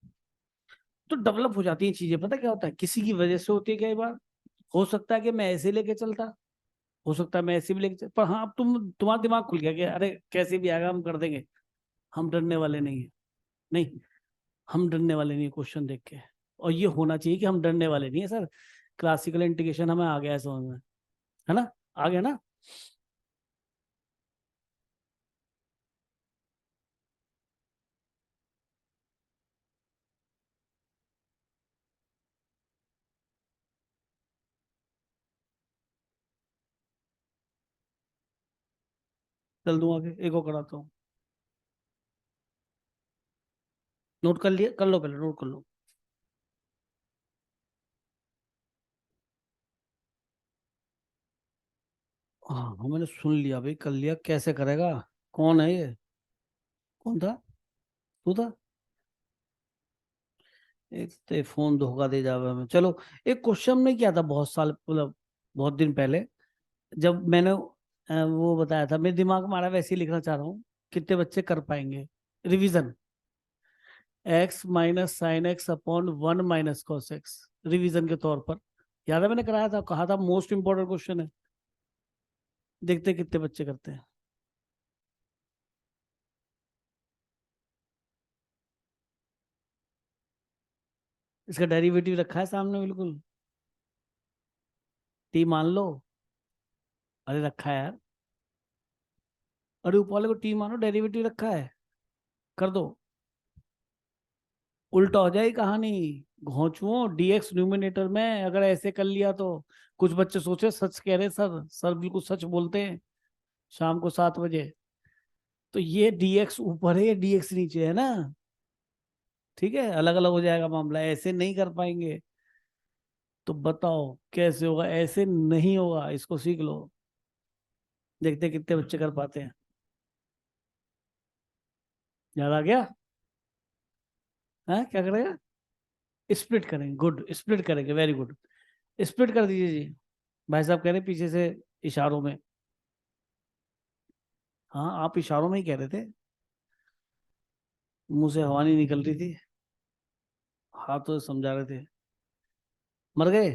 तो डेवलप हो जाती है चीजें। पता क्या होता है, किसी की वजह से होती है कई बार। हो सकता है कि मैं ऐसे लेके चलता, हो सकता है मैं ऐसे भी लेके पर हाँ अब तुम्हारा दिमाग खुल गया कि अरे कैसे भी आएगा हम कर देंगे। हम डरने वाले नहीं है। नहीं, हम डरने वाले नहीं क्वेश्चन देख के। और ये होना चाहिए कि हम डरने वाले नहीं है सर। क्लासिकल इंटीग्रेशन हमें आ गया है समझ में, है ना? आ गया ना? चल दूं आगे, एक और कराता हूँ। नोट कर लिया? कर लो, पहले नोट कर लो। हाँ हाँ, मैंने सुन लिया भाई, कर लिया। कैसे करेगा? कौन है ये? कौन था? तू था? एक तो फोन धोखा दे जावे हमें। चलो, एक क्वेश्चन में किया था बहुत साल, मतलब बहुत दिन पहले, जब मैंने वो बताया था, मेरे दिमाग में आ रहा है, वैसे ही लिखना चाह रहा हूँ। कितने बच्चे कर पाएंगे revision? X minus sine x upon one minus cos x, revision के तौर पर। याद है मैंने कराया था, कहा था मोस्ट इंपॉर्टेंट क्वेश्चन है। देखते हैं कितने बच्चे करते हैं। इसका डेरिवेटिव रखा है सामने बिल्कुल, टी मान लो। अरे रखा है यार, अरे ऊपर वाले को टी मानो, डेरिवेटिव रखा है, कर दो। उल्टा हो जाएगी कहानी। घोंचुओं डीएक्स न्यूमिनेटर में, अगर ऐसे कर लिया तो कुछ बच्चे सोचे सच कह रहे सर, सर बिल्कुल सच बोलते हैं, शाम को 7 बजे। तो ये डीएक्स ऊपर है, ये डीएक्स नीचे है ना। ठीक है, अलग अलग हो जाएगा मामला, ऐसे नहीं कर पाएंगे। तो बताओ कैसे होगा? ऐसे नहीं होगा, इसको सीख लो। देखते हैं कितने बच्चे कर पाते हैं। याद आ गया? है क्या करेगा? स्प्लिट करेंगे, गुड, स्प्लिट करेंगे, वेरी गुड। स्प्लिट कर दीजिए जी। भाई साहब कह रहे पीछे से, इशारों में। हाँ, आप इशारों में ही कह रहे थे, मुंह से हवा नहीं निकल रही थी, हाथों से समझा रहे थे। मर गए?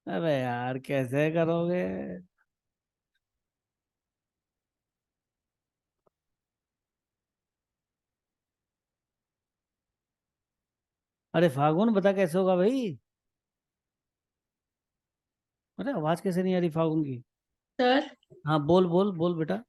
अबे यार कैसे करोगे? अरे फागुन बता कैसे होगा भाई? अरे आवाज कैसे नहीं आ रही फागुन की?
सर
हाँ बोल बोल बोल बेटा।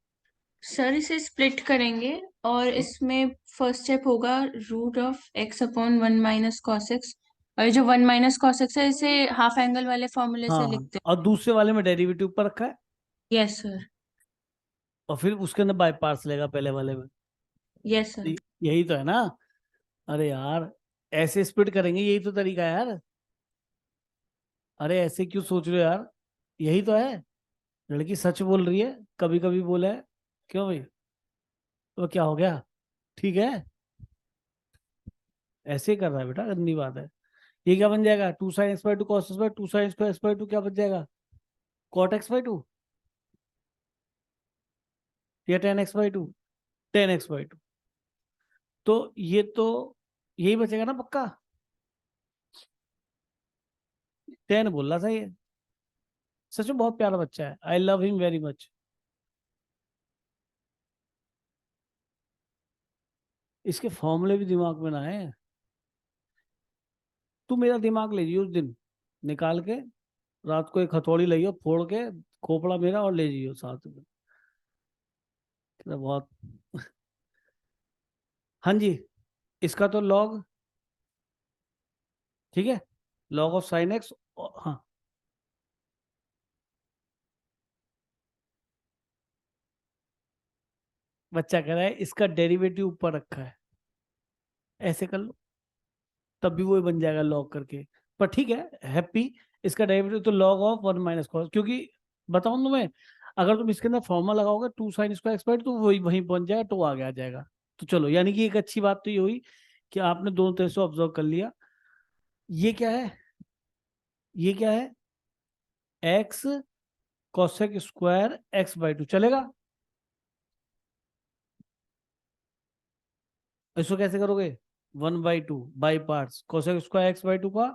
सर इसे स्प्लिट करेंगे और इसमें फर्स्ट स्टेप होगा root of x upon one minus cos x. और ये जो वन माइनस कॉस एक्स है इसे हाफ एंगल वाले फॉर्मूले से
हाँ,
लिखते
और दूसरे वाले में डेरिवेटिव पर रखा है,
हैं। Yes sir.
और फिर उसके अंदर बाय पार्ट्स लेगा पहले वाले में।
Yes sir.
यही तो है ना? अरे यार, ऐसे स्प्लिट करेंगे, यही तो तरीका है यार। अरे ऐसे क्यों सोच रहे हो यार? यही तो है। लड़की सच बोल रही है, कभी कभी बोला है। क्यों भाई? तो क्या हो गया? ठीक है, ऐसे ही कर रहा है बेटा, गंदी बात है। ये क्या बन जाएगा? Two sine x by two cos x by two sine square x by two, क्या बन जाएगा? कॉट एक्स बाई टू, या tan x by two, tan x by two. तो ये तो यही बचेगा ना पक्का? टेन बोल रहा था ये। सच में बहुत प्यारा बच्चा है, I love him very much. इसके फॉर्मूले भी दिमाग में ना है। तू मेरा दिमाग ले जियो उस दिन, निकाल के, रात को एक हथौड़ी लियो, फोड़ के खोपड़ा मेरा, और ले जियो साथ में। कहता बहुत। हाँ जी, इसका तो लॉग, ठीक है, लॉग ऑफ साइन एक्स। हाँ, बच्चा कह रहा है इसका डेरिवेटिव ऊपर रखा है, ऐसे कर लो, तब भी वही बन जाएगा लॉग करके। पर ठीक है, हैप्पी। इसका डेरिवेटिव तो log of one minus cos, क्योंकि बताऊं तुम्हें, अगर तुम इसके अंदर फॉर्मूला लगाओगे टू साइन स्क्वायर एक्स, तो वही वहीं पहुंच जाएगा, तो आगे आ जाएगा। तो चलो, यानी कि एक अच्छी बात तो ये हुई कि आपने दोनों तरह से ऑब्जर्व कर लिया। ये क्या है? ये क्या है? X cosec square x by two, चलेगा? इसको कैसे करोगे? One by two by parts, cosec square x by two का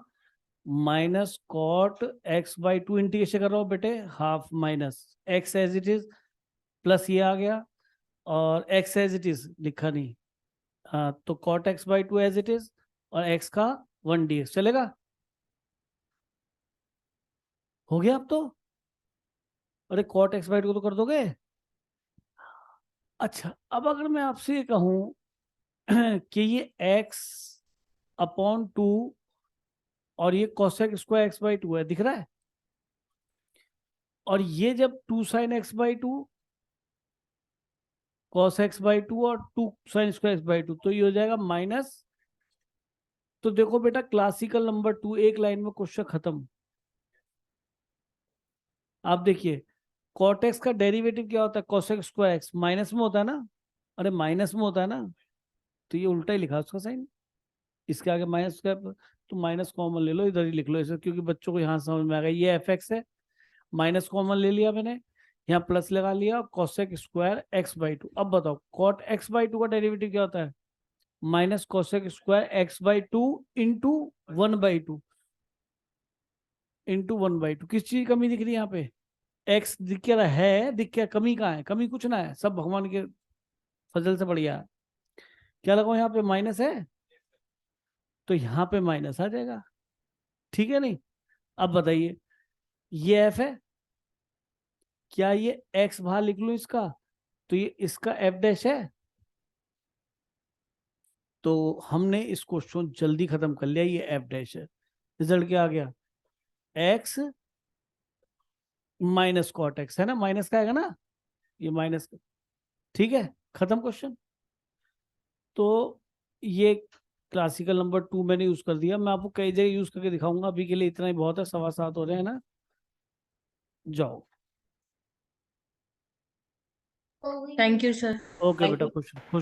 minus cot x by two, integration कर रहा हूं बेटे, half minus x as it is, plus ये आ गया, और एक्स एज इट इज लिखा नहीं। हाँ, तो cot x by two as it is, और एक्स का वन डी एक्स, चलेगा? हो गया अब तो। अरे कॉट एक्स बाई टू तो कर दोगे। अच्छा, अब अगर मैं आपसे ये कहूं कि ये एक्स अपॉन टू, और ये cosec square x by two है, दिख रहा है? और ये जब two sine x by two, cos x by two, और two sine square x by two, तो ये हो जाएगा माइनस। तो देखो बेटा, क्लासिकल नंबर टू, एक लाइन में क्वेश्चन खत्म। आप देखिए, कॉट एक्स का डेरिवेटिव क्या होता है? कोसेक स्क्वायर एक्स, माइनस में होता है ना, अरे माइनस में होता है ना, तो ये उल्टा ही लिखा उसका साइन, इसके आगे माइनस स्क्वायर, तो माइनस कॉमन ले लो, इधर ही लिख लो इसे, क्योंकि बच्चों को यहाँ समझ में आ गया। ये एफ एक्स है, माइनस कॉमन ले लिया मैंने, यहाँ प्लस लगा लिया, cosec square x by to. अब बताओ कॉट एक्स बाई टू का डेरिवेटिव क्या होता है? Minus cosec square x by two into 1/2, into 1/2। किस चीज की कमी दिख रही है यहाँ पे? एक्स दिख क्या रहा है, दिख क्या, कमी कहाँ है? कमी कुछ ना है, सब भगवान के फजल से बढ़िया है। क्या लगाओ यहाँ पे? माइनस है, तो यहाँ पे माइनस आ जाएगा, ठीक है नहीं? अब बताइए, ये एफ है, क्या ये एक्स बाहर लिख लूं इसका, तो ये इसका एफ डैश है। तो हमने इस क्वेश्चन जल्दी खत्म कर लिया, ये एफ डैश है। रिजल्ट क्या आ गया? एक्स माइनस कॉट एक्स है ना, माइनस का आएगा ना, ये माइनस का, ठीक है, खत्म क्वेश्चन। तो ये क्लासिकल नंबर 2 मैंने यूज कर दिया, मैं आपको कई जगह यूज करके दिखाऊंगा, अभी के लिए इतना ही बहुत है, 7:15 हो रहे हैं ना, जाओ।
Thank you sir.
ओके बेटा, खुश खुश रहो।